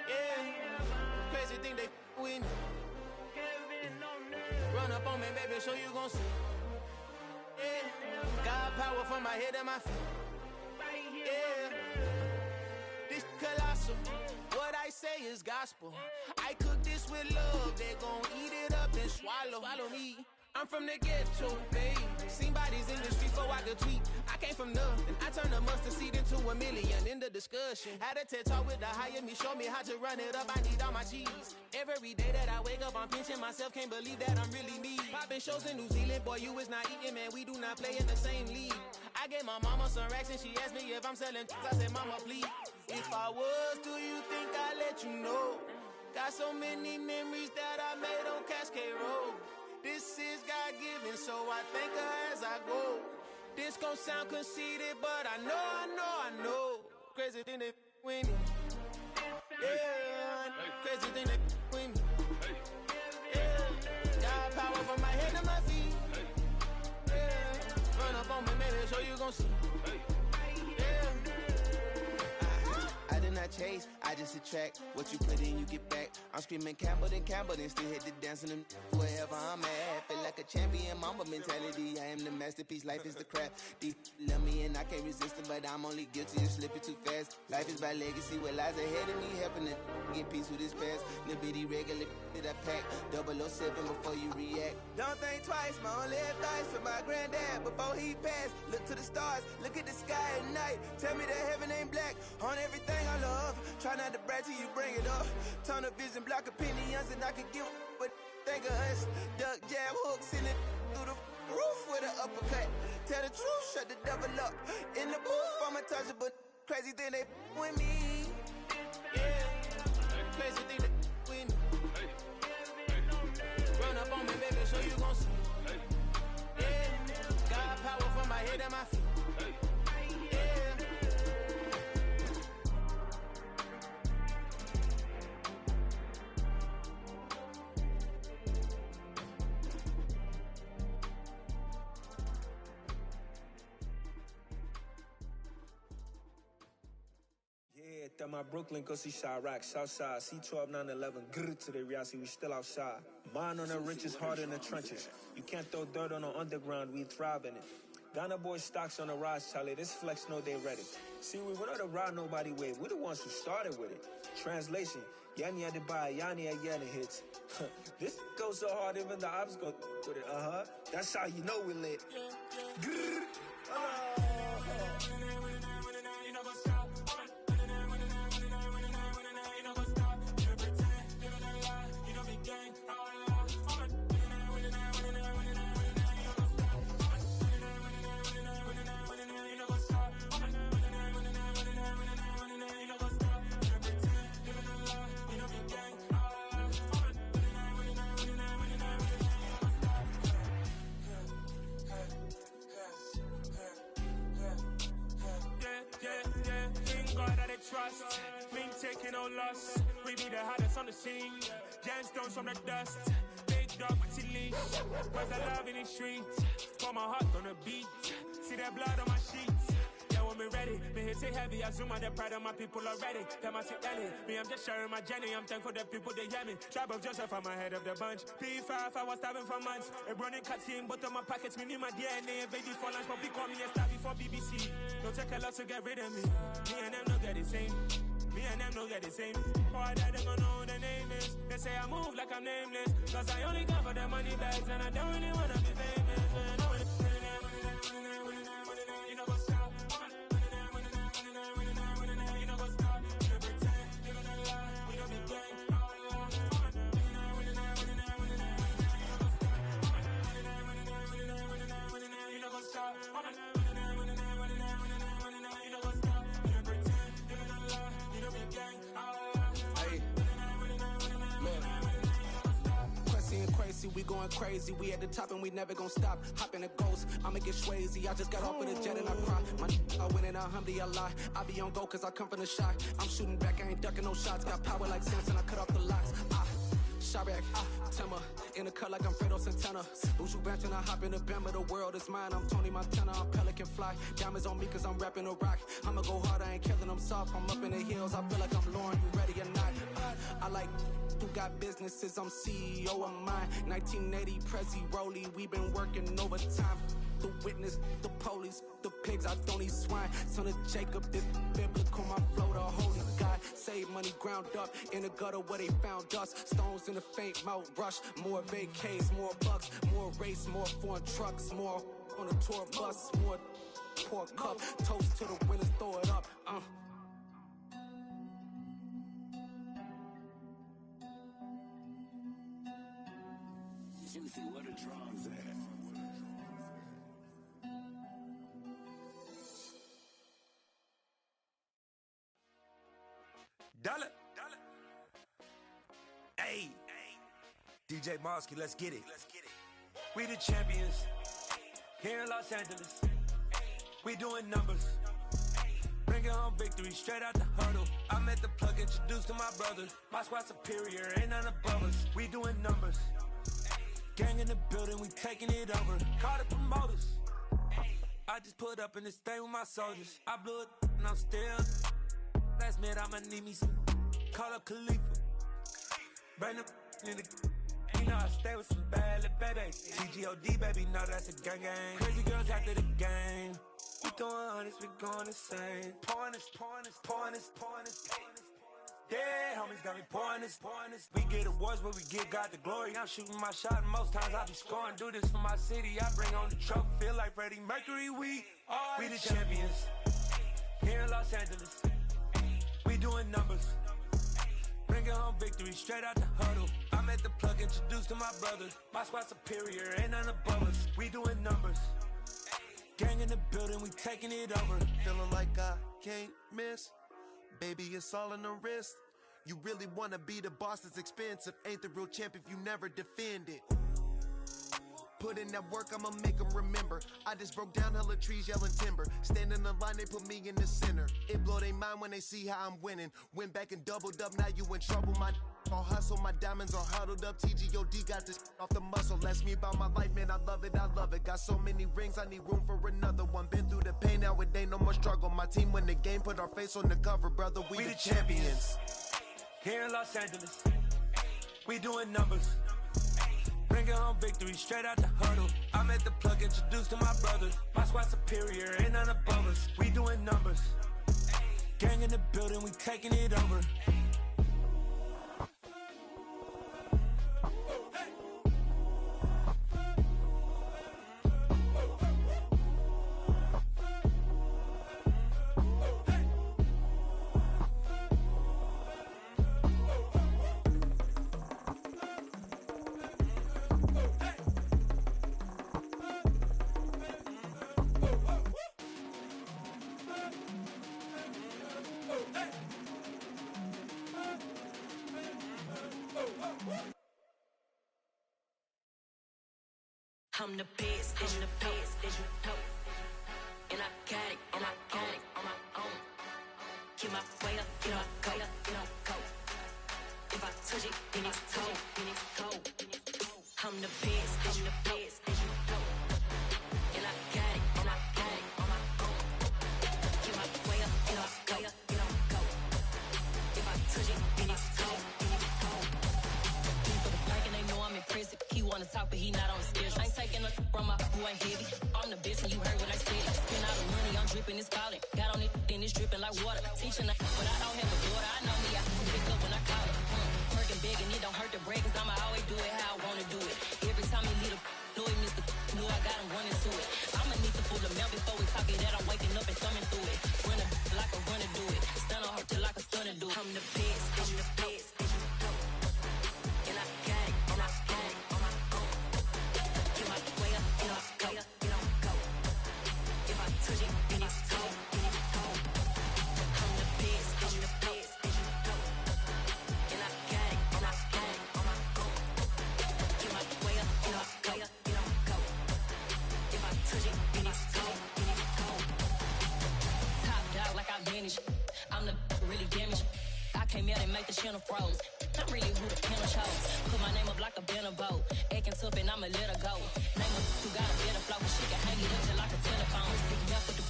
Yeah, crazy thing they with me. Run up on me, baby, show you gon' see. Yeah, God power from my head to my feet. Yeah, this colossal. What I say is gospel. I cook this with love. They gon' eat it up and swallow me. I'm from the ghetto, babe. Seen bodies in the street so I could tweet. I came from nothing. I turned a mustard seed into $1 million in the discussion. Had a TED talk with the higher me, show me how to run it up. I need all my cheese. Every day that I wake up, I'm pinching myself. Can't believe that I'm really me. Popping shows in New Zealand, boy, you is not eating, man. We do not play in the same league. I gave my mama some racks and she asked me if I'm selling. I said, mama, please. If I was, do you think I'd let you know? Got so many memories that I made on Cascade Road. This is God-given, so I thank her as I go. This gon' sound conceited, but I know. Crazy thing they with me. Yeah, crazy thing they with me. Yeah, God power from my head to my feet. Yeah, run up on me, maybe so you gon' see. I did not chase, I just attract. What you put in, you get back. I'm screaming Campbell, then still hit the dance and wherever I'm at. Feel like a champion, mamba mentality. I am the masterpiece, life is the crap. Deep love me and I can't resist it, but I'm only guilty of slipping too fast. Life is by legacy, what lies ahead of me, helping to get peace with his past. Little bitty regular that I pack, 007 before you react. Don't think twice, my only advice for my granddad before he passed. Look to the stars, look at the sky at night. Tell me that heaven ain't black on everything I love. Try not to brag till you bring it up. Turn the vision, block opinions, and I could give but think of us. Duck, jab, hook, send it through the roof with an uppercut. Tell the truth, shut the devil up. In the booth, I'm untouchable. Crazy thing they with me. Yeah, crazy thing they with me. Run up on me, baby, so you gon' see. Yeah, God power from my head and my feet. At my Brooklyn, go see Chirac, Southside, C12, 911, grrr to the reality, we still outside. Mine on the wrenches, hard in the trenches. You can't throw dirt on the underground, we thrive in it. Ghana boys stocks on the rise, Charlie, this flex know they ready. See, we went on the ride nobody with, we the ones who started with it. Translation, Yanni had to buy, Yanni had Yanni hits. This goes so hard, even the ops go with it, That's how you know we lit. Grrr, trust, been taking no loss. We be the hardest on the scene. Gemstones from the dust. Big dog, Matty leash. Where's the love in the streets? Got my heart on the beat. See that blood on my sheets. Yeah, when we ready, me hit it heavy. I zoom on the pride of my people already. Them I see Ellie. Me, I'm just sharing my journey. I'm thankful the people they hear me. Tribe of Joseph, I'm ahead of the bunch. P5, I was starving for months. A running cutscene, but on my pockets, me need my DNA. Baby for lunch, but we call me a star before BBC. Don't take a lot to get rid of me. Me and them don't get the same. Me and them don't get the same. Boy, that they gonna know the name is. They say I move like I'm nameless. Cause I only come for the money bags and I don't really wanna be famous. You know what's up? You know what's up? You pretend, living a lie. We don't be gang. You know what's up? Tracy, we going crazy. We at the top and we never gonna stop. Hop in a ghost, I'ma get Swayze. I just got off of the jet and I cry. I win in a Humvee, I lie. I be on go cause I come from the shot. I'm shooting back, I ain't ducking no shots. Got power like Samson, I cut off the locks. Chirac, Timmer, in the cut like I'm Fredo Santana. Buju Banton, I hop in the Bama, the world is mine. I'm Tony Montana, I'm Pelican Fly. Diamonds on me cause I'm rapping a rock. I'ma go hard, I ain't killing them soft. I'm up in the hills, I feel like I'm Lauren, you ready or not? I like who got businesses, I'm CEO of mine. 1980, Prezi Rolly, we been working overtime. The witness, the police, the pigs, I don't eat swine. Son of Jacob, this biblical, my flow, the holy God. Save money ground up in the gutter where they found us. Stones in the faint mouth rush. More vacays, more bucks, more race, more foreign trucks, more on a tour bus, more pour cup. Toast to the winners, throw it up. Juicy, what a drums at. Dollar. Hey. DJ Mosky, let's get it. We the champions here in Los Angeles. We doing numbers. Bringing home victory straight out the huddle. I'm at the plug, introduced to my brother. My squad superior, ain't none above us. We doing numbers. Gang in the building, we taking it over. Call the promoters. I just put up in this thing with my soldiers. I blew it and I'm still. Last minute, I'ma need me some. Call up Khalifa. Bring them in the. You know I stay with some bad little baby. TGOD, baby, know that's a gang gang. Crazy girls after the game. We throwing hundreds, we going insane. Pouring this. Yeah, homies got me pouring this. We get awards, but we give God the glory. I'm shooting my shot, and most times I be scoring. Do this for my city, I bring on the trophy. Feel like Freddie Mercury, we the champions. Here in Los Angeles. We doing numbers. Bringing home victory straight out the huddle. I'm at the plug, introduced to my brother. My squad superior, ain't none above us. We doing numbers. Gang in the building, we taking it over. Feeling like I can't miss. Baby, it's all in the wrist. You really wanna be the boss, it's expensive. Ain't the real champ if you never defend it. Put in that work, I'ma make them remember. I just broke down hella trees, yelling timber. Stand in the line, they put me in the center. It blow they mind when they see how I'm winning. Went back and doubled up, now you in trouble. My all hustle, my diamonds are huddled up. TGOD got this off the muscle. Ask me about my life, man, I love it. Got so many rings, I need room for another one. Been through the pain, now it ain't no more struggle. My team win the game, put our face on the cover, brother. We the champions. Here in Los Angeles, we doing numbers. Bringing home victory straight out the huddle. I'm at the plug, introduced to my brother. My squad superior, ain't none above us. We doing numbers. Gang in the building, we taking it over. I'm the best, as you know. And I got it on my own. Get my way up, get on go. If I touch it, then it's cold. I'm the best, as you know. And I got it on my own. Get my way up, get on go. If I touch it, then it's cold. He for the bike and they know I'm impressive. He wanna talk, but he not on the schedule. I ain't taking a from my boy heavy. I'm the best and you heard what I said. Spend all the money, I'm dripping, it's falling. Got on it, then it's dripping like water. Teaching but I don't have a daughter. I know me, I can pick up when I call it. Working big and it don't hurt the break, cause I'ma always do it how I wanna do it. Every time he lead a know he missed the know I got him running to it. I'ma need to pull the mail before we talk it that I'm waking up and thumbing through it. Run a like a runner do it. Stun on her till like a stunner do it. I'm the best, I'm the best, as you know. And I got it, and I got it on my own. Get my way up, get on go. If I touch it, then it's cold. I'm the best, I'm the best, as you know. And I got it, and I got it on my own. channel froze. I'm really who the panel chose. Put my name up like a banner boat. Acting tough and I'ma let her go. Name her who got a better flow, but she can hang it up just like a telephone. Sticking up with the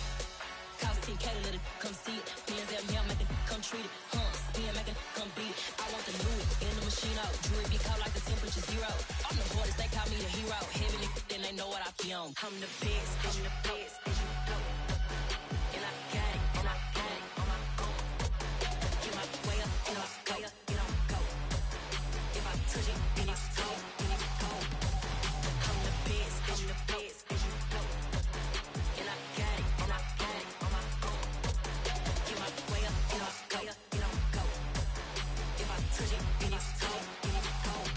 cost 10K to let it come see it. PNZM here, make it come treat it. Spin, make it come beat it. I want the Louis in the machine out. Jewelry be called like the temperature zero. I'm the hardest, they call me the hero. Heavenly, then they know what I be on. I'm the best, I'm the best, and you know. And I got it, and I got it on my own. Get my way up, and I way up, and I go. If I touch it, then it's cold, then it's cold. I'm the best, I'm the best, and you know. And I got it, and I got it on my own. Get my way up, and I way up, and I go. If I touch it, then it's cold, then it's cold.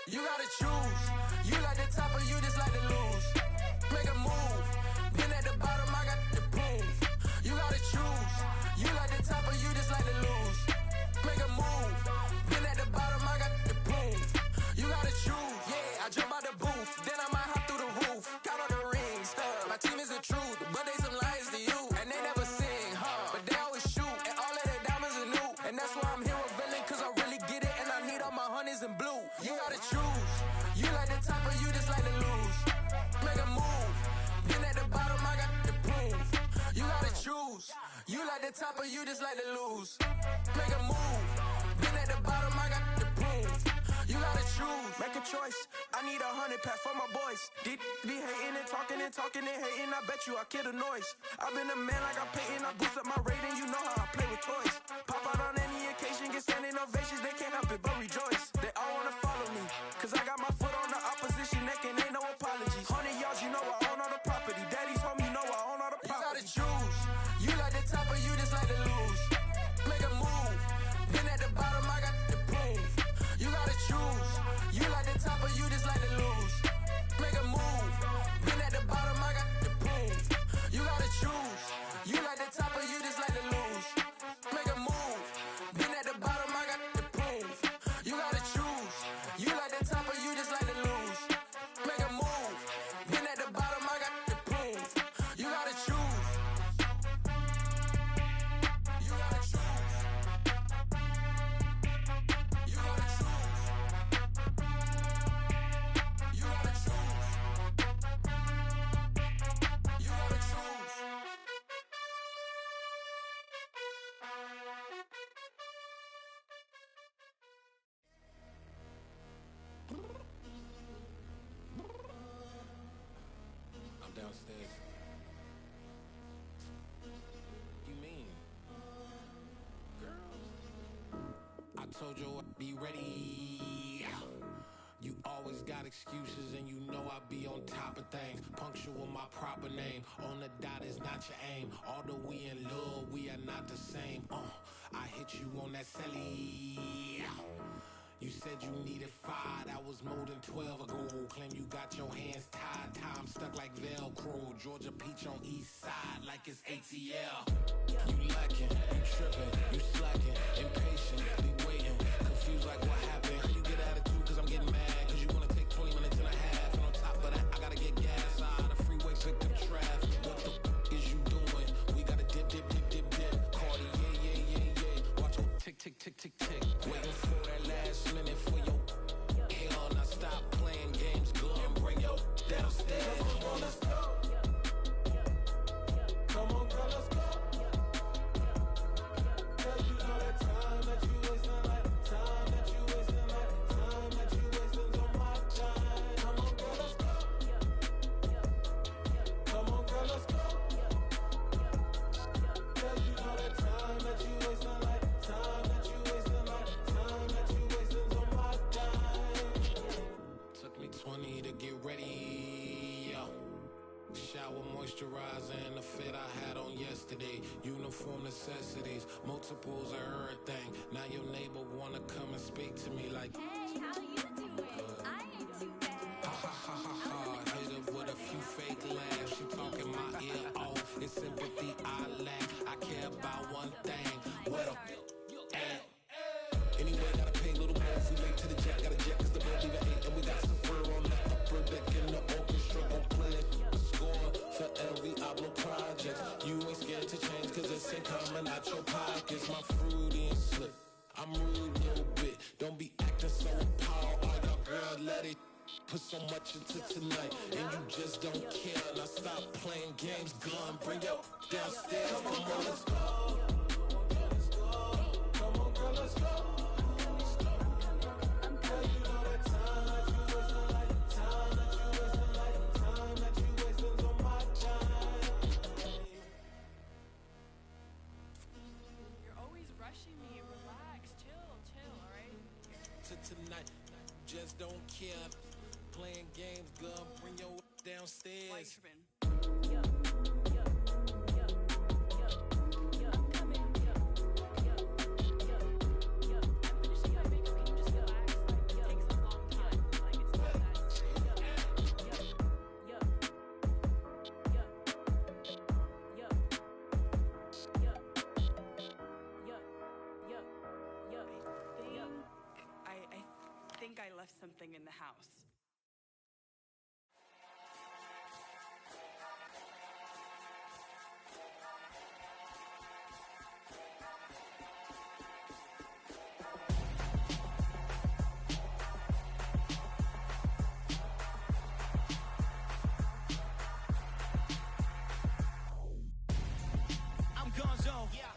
You gotta choose. You like the top or you just like to lose. Make a move. Been at the bottom, I got the proof. You gotta choose. You like the top or you just like to lose. Make a move. Been at the bottom, I got the proof. You gotta choose. Yeah, I jump out the booth. Then I might hop through the roof. Count all the rings. My team is the truth, but they some liars to you. And they never sing, but they always shoot. And all of their diamonds are new. And that's why I'm here with villain, cause I really get it. And I need all my honeys in blue. You gotta choose. You like the top or you just like to lose. Make a move. Been at the bottom, I got the proof. You gotta choose. You like the top or you just like to lose. Make a move. Been at the bottom, I got the proof. You gotta choose. Make a choice. I need 100 pack for my boys. Be hating and talking and hating. I bet you I kill the noise. I've been a man like I'm Peyton. I boost up my rating. You know how I play with toys. Pop out on any occasion, get standing ovations. They can't help it but rejoice. They all wanna follow me, cause I got my foot on the opposition neck and ain't no apologies. 100 yards, you know I own all the property. Daddy's home, you know I own all the property. You gotta choose. You like the top or you just like to lose. Make a move. Been at the bottom, I got the proof. You gotta choose. You like the top or you just like to lose. Make a move. Been at the bottom, I got the proof. You gotta choose. You like the top or you just like to lose. Make a move. Been at the bottom, I got the proof. You gotta choose. You like the top or you just like to lose. Make a move. Been at the bottom, I got the proof. You gotta choose. You gotta choose. You gotta choose. You gotta choose. You gotta choose. I'm downstairs. You mean? Girl, I told you I'd be ready. You always got excuses and you know I be on top of things. Punctual my proper name. On the dot is not your aim. Although we in love, we are not the same. I hit you on that celly. You said you needed 5, that was more than 12 ago. Claim you got your hands tied, time stuck like Velcro. Georgia Peach on east side like it's ATL. You lacking, you tripping, you slacking, impatient, be waiting, confused like what happened. You get attitude cause I'm getting mad, cause you wanna take 20 minutes and a half. And on top of that, I gotta get gas out of the freeway, pick up traffic. What the is you doing? We gotta dip, dip, dip, dip, dip. Cardi, yeah. Watch your tick, tick, tick, tick, tick. Waiting for that last minute for your hell. Now stop playing games, go and bring your downstairs. Come on, let's go. Come on, girl, let's go. Cause you know that time that you wasting, like time that you wasting, like time that you wasting on my time. Come on, girl, let's go. Come on, girl, let's go. Cause you know that time that you wasting, like time that you wasting, like time that you wasting on my time. Took me 20 to get ready. Shower moisturizer and the fit I had on yesterday. Uniform necessities, multiples of everything. Now your neighbor wanna come and speak to me like, Hey, how you doing? I ain't too bad. ha ha ha ha ha. Hit her with a few fake laughs. She talking my ear off. It's sympathy I lack. I care about one thing. What a at? Anyway, gotta pay a little more. If we late to the jet, gotta jet cause the bill leave at 8. And we got some fur on This ain't coming out your pockets, my fruity and slick. I'm rude a little bit, don't be acting so appalled. All y'all girls let it put so much into tonight, and you just don't care. Now stop playing games, gun, bring your downstairs. Come on, girl, let's go. Come on, girl, let's go. Girl, you know that time that you wasting, like the time that you wasting, like the time that you wasting on my time. You're always rushing me. Relax, chill, alright? To tonight, just don't care. Playing games, gun, bring your downstairs. I think I left something in the house.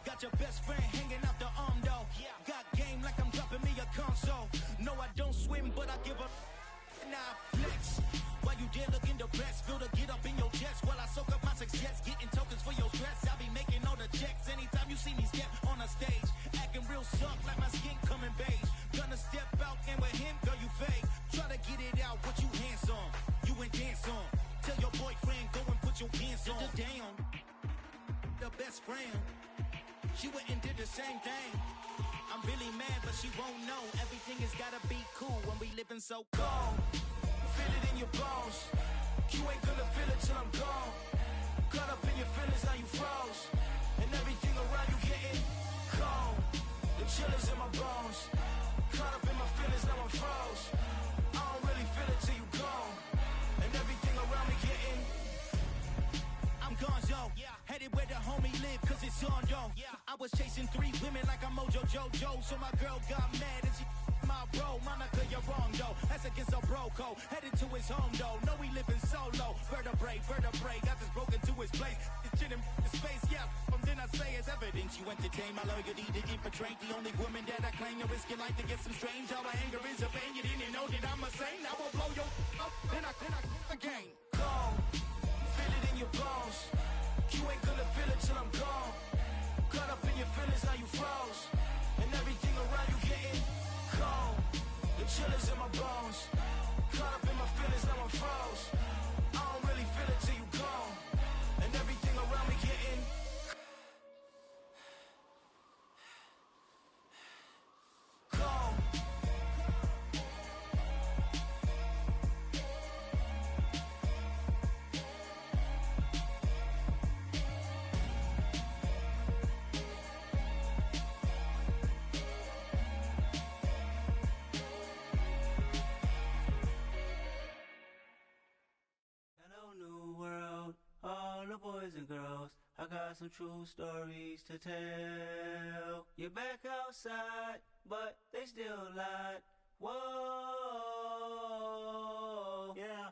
Got your best friend hanging out the arm though. Got game like I'm dropping me a console. No, I don't swim, but I give a nah flex. While you there looking depressed, feel the get up in your chest while I soak up my success, getting tokens for your stress. I be making all the checks anytime you see me step on a stage, acting real suck like my skin coming beige. Gonna step out and with him, girl, you fake. Try to get it out, what you handsome, you ain't dance on. Tell your boyfriend go and put your pants on. Down, the best friend. She went and did the same thing. I'm really mad, but she won't know. Everything has gotta be cool when we living so cold. Feel it in your bones. You ain't gonna feel it till I'm gone. Caught up in your feelings, now you froze. And everything around you getting cold. The chill is in my bones. Caught up in my feelings, now I'm froze. I don't really feel it till you gone. And everything around me getting I'm gone, yo. Headed where the homie live, cause it's on, yo. I was chasing 3 women like I'm Mojo Jojo. So my girl got mad and she my bro. Monica, you're wrong, yo. That's against a bro code. Headed to his home, though. No, we living solo. Vertebrae. Got this broken to his place. It's shit in space, yeah. From then I say it's evidence. You entertain my loyalty to infiltrate. The only woman that I claim to risk your life to get some strange. All my anger is a pain. You didn't know that I'm a saint. I will blow your up. Then I again. Go. Feel it in your bones. You ain't gonna feel it till I'm gone. Caught up in your feelings, now you froze. And everything around you getting cold. The chill is in my bones. Caught up in my feelings, now I'm froze. I don't really feel it till you gone. And everything around me getting cold. All the boys and girls, I got some true stories to tell. You're back outside, but they still lied. Whoa, yeah.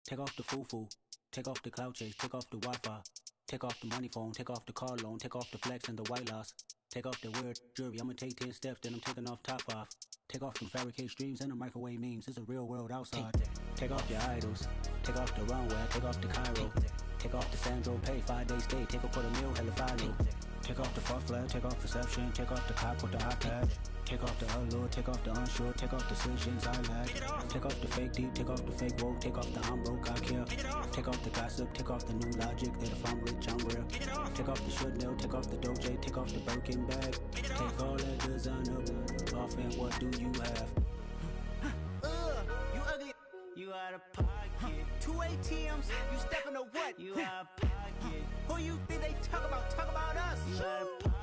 Take off the foo-foo, take off the cloud chase, take off the Wi-Fi, take off the money phone, take off the car loan, take off the flex and the white loss. Take off the weird jewelry, I'ma take 10 steps, then I'm taking off top 5. Take off them fabricate streams and the microwave memes, it's a real world outside. Take off your idols, take off the runway, take off the Cairo. Take off the Sandro Pay, 5-day stay, take off for the meal, hella follow. Take off the fuck flag, take off perception, take off the cop with the iPad. Take off the allure, take off the unsure, take off decisions I lack. Take off the fake deep, take off the fake woke, take off the I'm broke, I care. Take off the gossip, take off the new logic, that if I'm rich, I'm real. Take off the should know, take off the Doja, take off the Birkin bag. Take all that designer off and what do you have? You ugly. You out of pocket. 2 ATMs, you stepping to what? You out of pocket. Who you think they talk about? Talk about us. You out of pocket.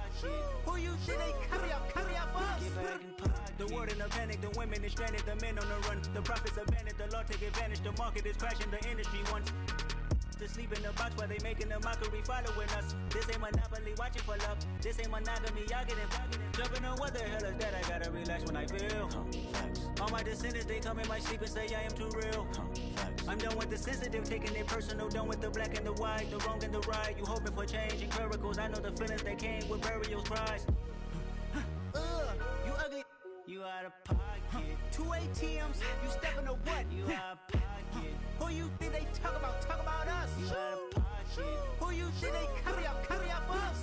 Who you think they carry up for us? Get back in pocket. The word in the panic, the women is stranded, the men on the run. The profits abandoned, the law take advantage. The market is crashing, the industry wants. to sleep in the box while they making a mockery following us. This ain't Monopoly, watching for love. This ain't monogamy, y'all getting jumping on what the hell is that? I gotta relax when I feel. All my descendants, they come in my sleep and say I am too real. I'm done with the sensitive, taking it personal. Done with the black and the white, the wrong and the right. You hoping for change and miracles. I know the feelings that came with burial cries. You ugly. You out of pocket. 2 ATMs, you stepping to what? You out of pocket. Who you think they talk about? Talk about us. You out of pocket. Who you think they carry up for us?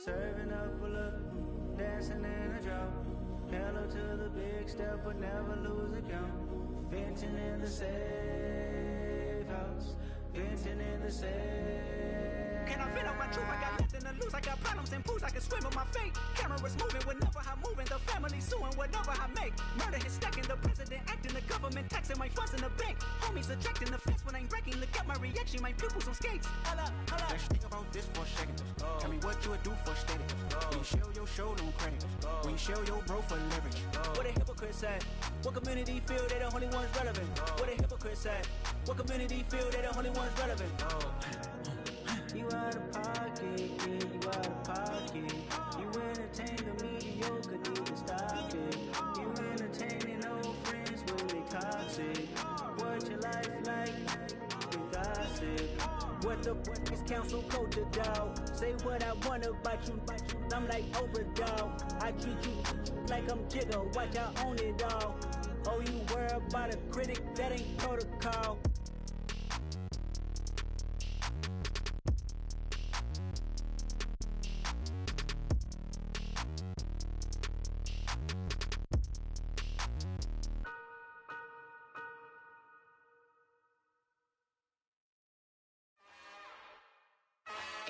Serving up a look, dancing in a drop. Hello to the big step, but never lose a count. Venting in the safe house. Venting in the safe. Can I feel out my truth? I got nothing to lose. I got problems and pools. I can swim with my fate. Cameras moving whenever I'm moving. The family suing whatever I make. Murder is stacking. The president acting. The government taxing my funds in the bank. Homies subtracting the fence when I'm breaking. Look at my reaction. My pupils on skates. Holla, holla. Let's think about this for a second. Tell me what you would do for status. When you show your show, no credit. When you show your bro for leverage. What a hypocrite said. What community feel they the only ones relevant? What a hypocrite said. What community feel they the only ones relevant? You out of pocket, yeah, you out of pocket. You entertain the mediocre, need to stop it. You entertaining old friends when they toxic. What your life like? You gossip. What the is council culture, dog? Say what I want about you. I'm like overdog. I treat you like I'm Jigga. Watch I own it all. Oh, you worry about a critic? That ain't protocol.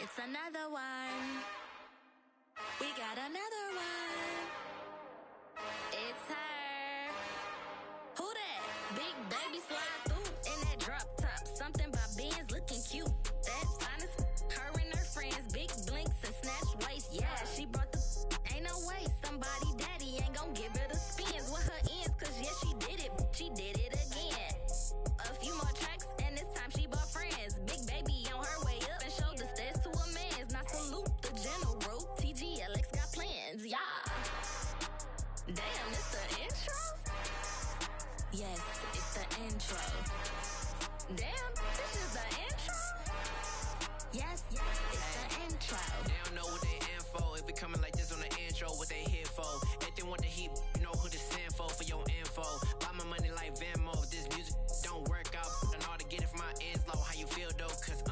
It's another one. We got another one. It's her. Who that? Big baby slide through in that drop top. Something about Benz looking cute. That's honest. Her and her friends, big blinks and snatch waist. Yeah, she brought the. Ain't no way somebody daddy ain't gon' give her the spins with her ends. Cause yeah, she did it. She did it again. A few more tracks and this time she bought friends. Big baby on her way up and showed the stairs to a man's. Now salute the general. TGLX got plans, yeah. Damn, it's the intro? Yes, it's the intro. Damn, this is the intro? Yes, it's the intro. They don't know what they in for. If we coming like this on the intro, what they here for? If they want the heat, you know who to send for your info. Buy my money like Venmo. If this music don't work out, I know how to get it from my ends low. How you feel though? Cause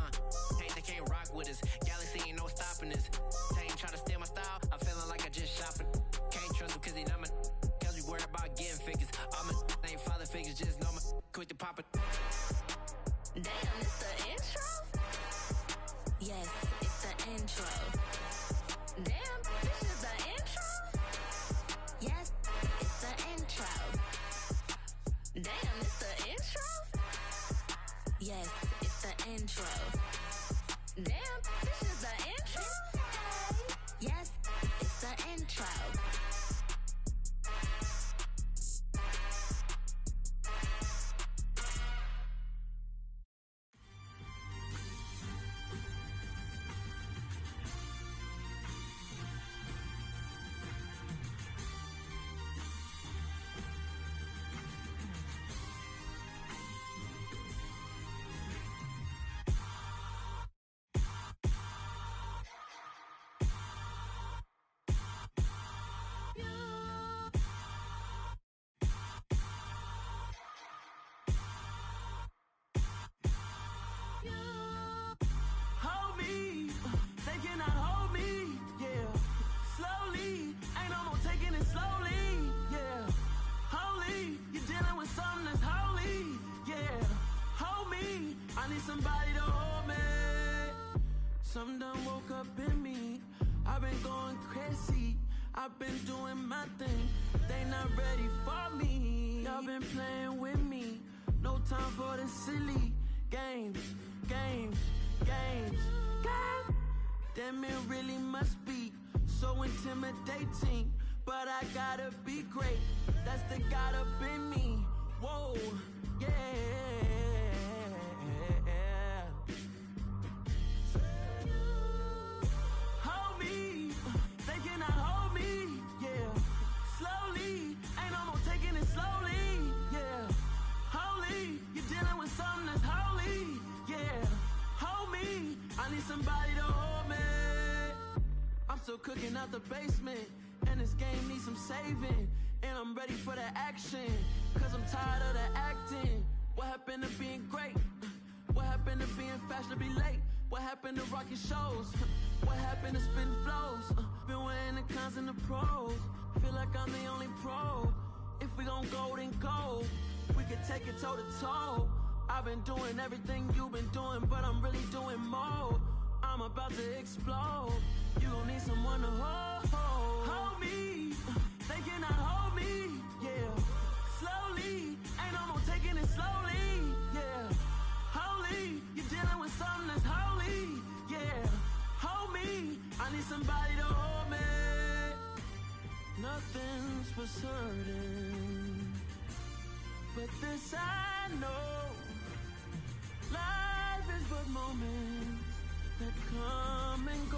hey, they can't rock with us. Galaxy ain't no stopping us. They ain't try to steal my style. I'm feeling like I just shopping. Can't trust him cause he not my. Cause we worried about getting figures. All my ain't father figures, just know my quick to pop it. Damn, it's the intro? Yes, it's the intro. Damn, this is the intro? Yes, it's the intro. Damn, it's the intro? Yes, it's the intro. Damn, this is the intro? Yes, it's the intro. Hold me, they cannot hold me, yeah. Slowly, ain't no more taking it slowly, yeah. Holy, you're dealing with something that's holy, yeah. Hold me, I need somebody to hold me. Something done woke up in me. I've been going crazy, I've been doing my thing. They not ready for me. Y'all been playing with me. No time for the silly games, games, games, games. Damn, it really must be so intimidating. But I gotta be great, that's the God up in me. Whoa, yeah. I need somebody to hold me. I'm still cooking out the basement, and this game needs some saving. And I'm ready for the action, cause I'm tired of the acting. What happened to being great? What happened to being fashionably late? What happened to rocking shows? What happened to spin flows? Been wearing the cons and the pros. Feel like I'm the only pro. If we gon' go, then go. We could take it toe to toe. I've been doing everything you've been doing, but I'm really doing more. I'm about to explode. You gon' need someone to hold me. They cannot hold me, yeah. Slowly, ain't no more taking it slowly, yeah. Holy, you're dealing with something that's holy, yeah. Hold me, I need somebody to hold me. Nothing's for certain, but this I know. Life is but moments that come and go.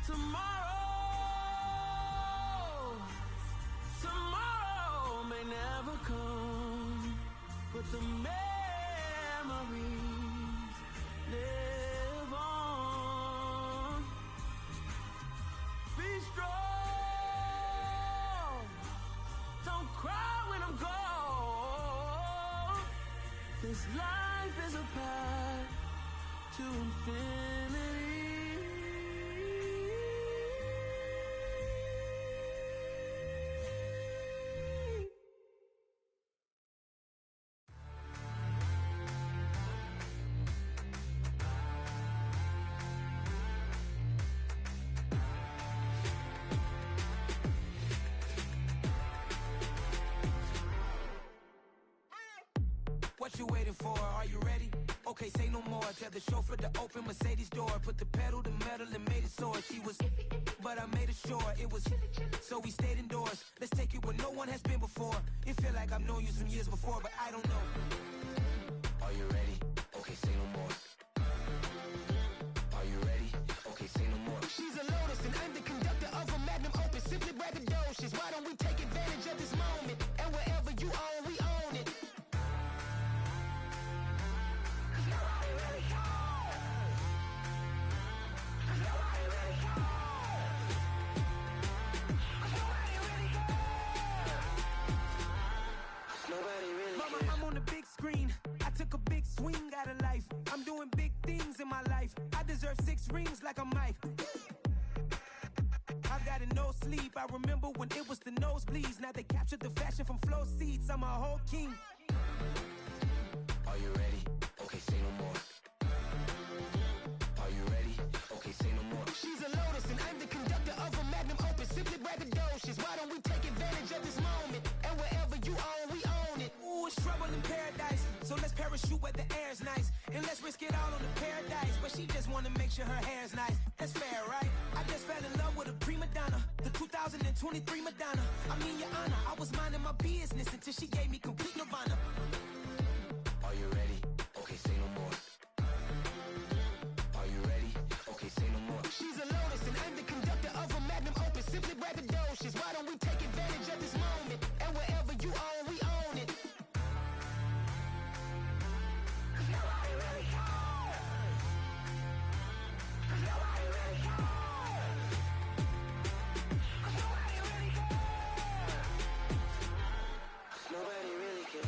Tomorrow may never come, but the memories live on. Be strong, don't cry when I'm gone. This life is a path to infinity. What you waiting for? Are you ready? Okay, say no more. Tell the chauffeur to open Mercedes door. Put the pedal to metal and made it soar. She was, but I made it sure it was. So we stayed indoors. Let's take it where no one has been before. It feel like I've known you some years before, but I don't know. Are you ready? Okay, say no more. Are you ready? Okay, say no more. She's a Lotus and I'm the conductor of a magnum opus. Simply braggadocious. Why don't we take advantage of this moment? And wherever you own, we own it. Mama, I'm on the big screen. I took a big swing out of life. I'm doing big things in my life. I deserve 6 rings like a Mike. I've got no sleep. I remember when it was the nosebleeds. Now they captured the fashion from flow seats. I'm a whole king. Are you ready? Okay, say no more. Are you ready? Okay, say no more. She's a Lotus and I'm the conductor of a magnum opus. Simply braggadocious. Why don't we take advantage of this moment? And wherever you own, we own it. Ooh, it's trouble in paradise. So let's parachute where the air's nice. And let's risk it all on the paradise. But she just wanna make sure her hair's nice. That's fair, right? I just fell in love with a prima donna. The 2023 Madonna. I mean, your honor, I was minding my business until she gave me complete nirvana. Are you ready? Okay, say no more. Are you ready? Okay, say no more. She's a Lotus and I'm the conductor of a magnum opus. Simply braggadocious. Why don't we take advantage of this moment? And wherever you own, we own it. Nobody really cares. Nobody really cares. Nobody really cares. Nobody really cares.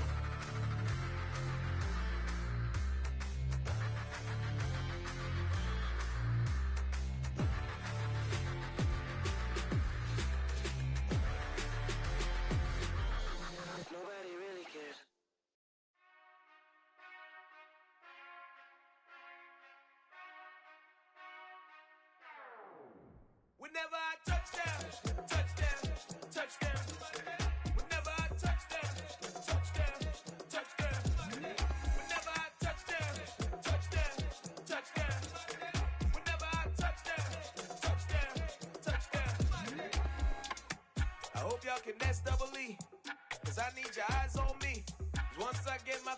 Nobody really cares. Whenever I touch them, touch them, touch them. Whenever I touch them, touch them, touch them. Whenever I touch them, touch them, touch them. Whenever I touch them, touch them, touch them. I hope y'all can SEE, cause I need your eyes on me. 'Cause once I get my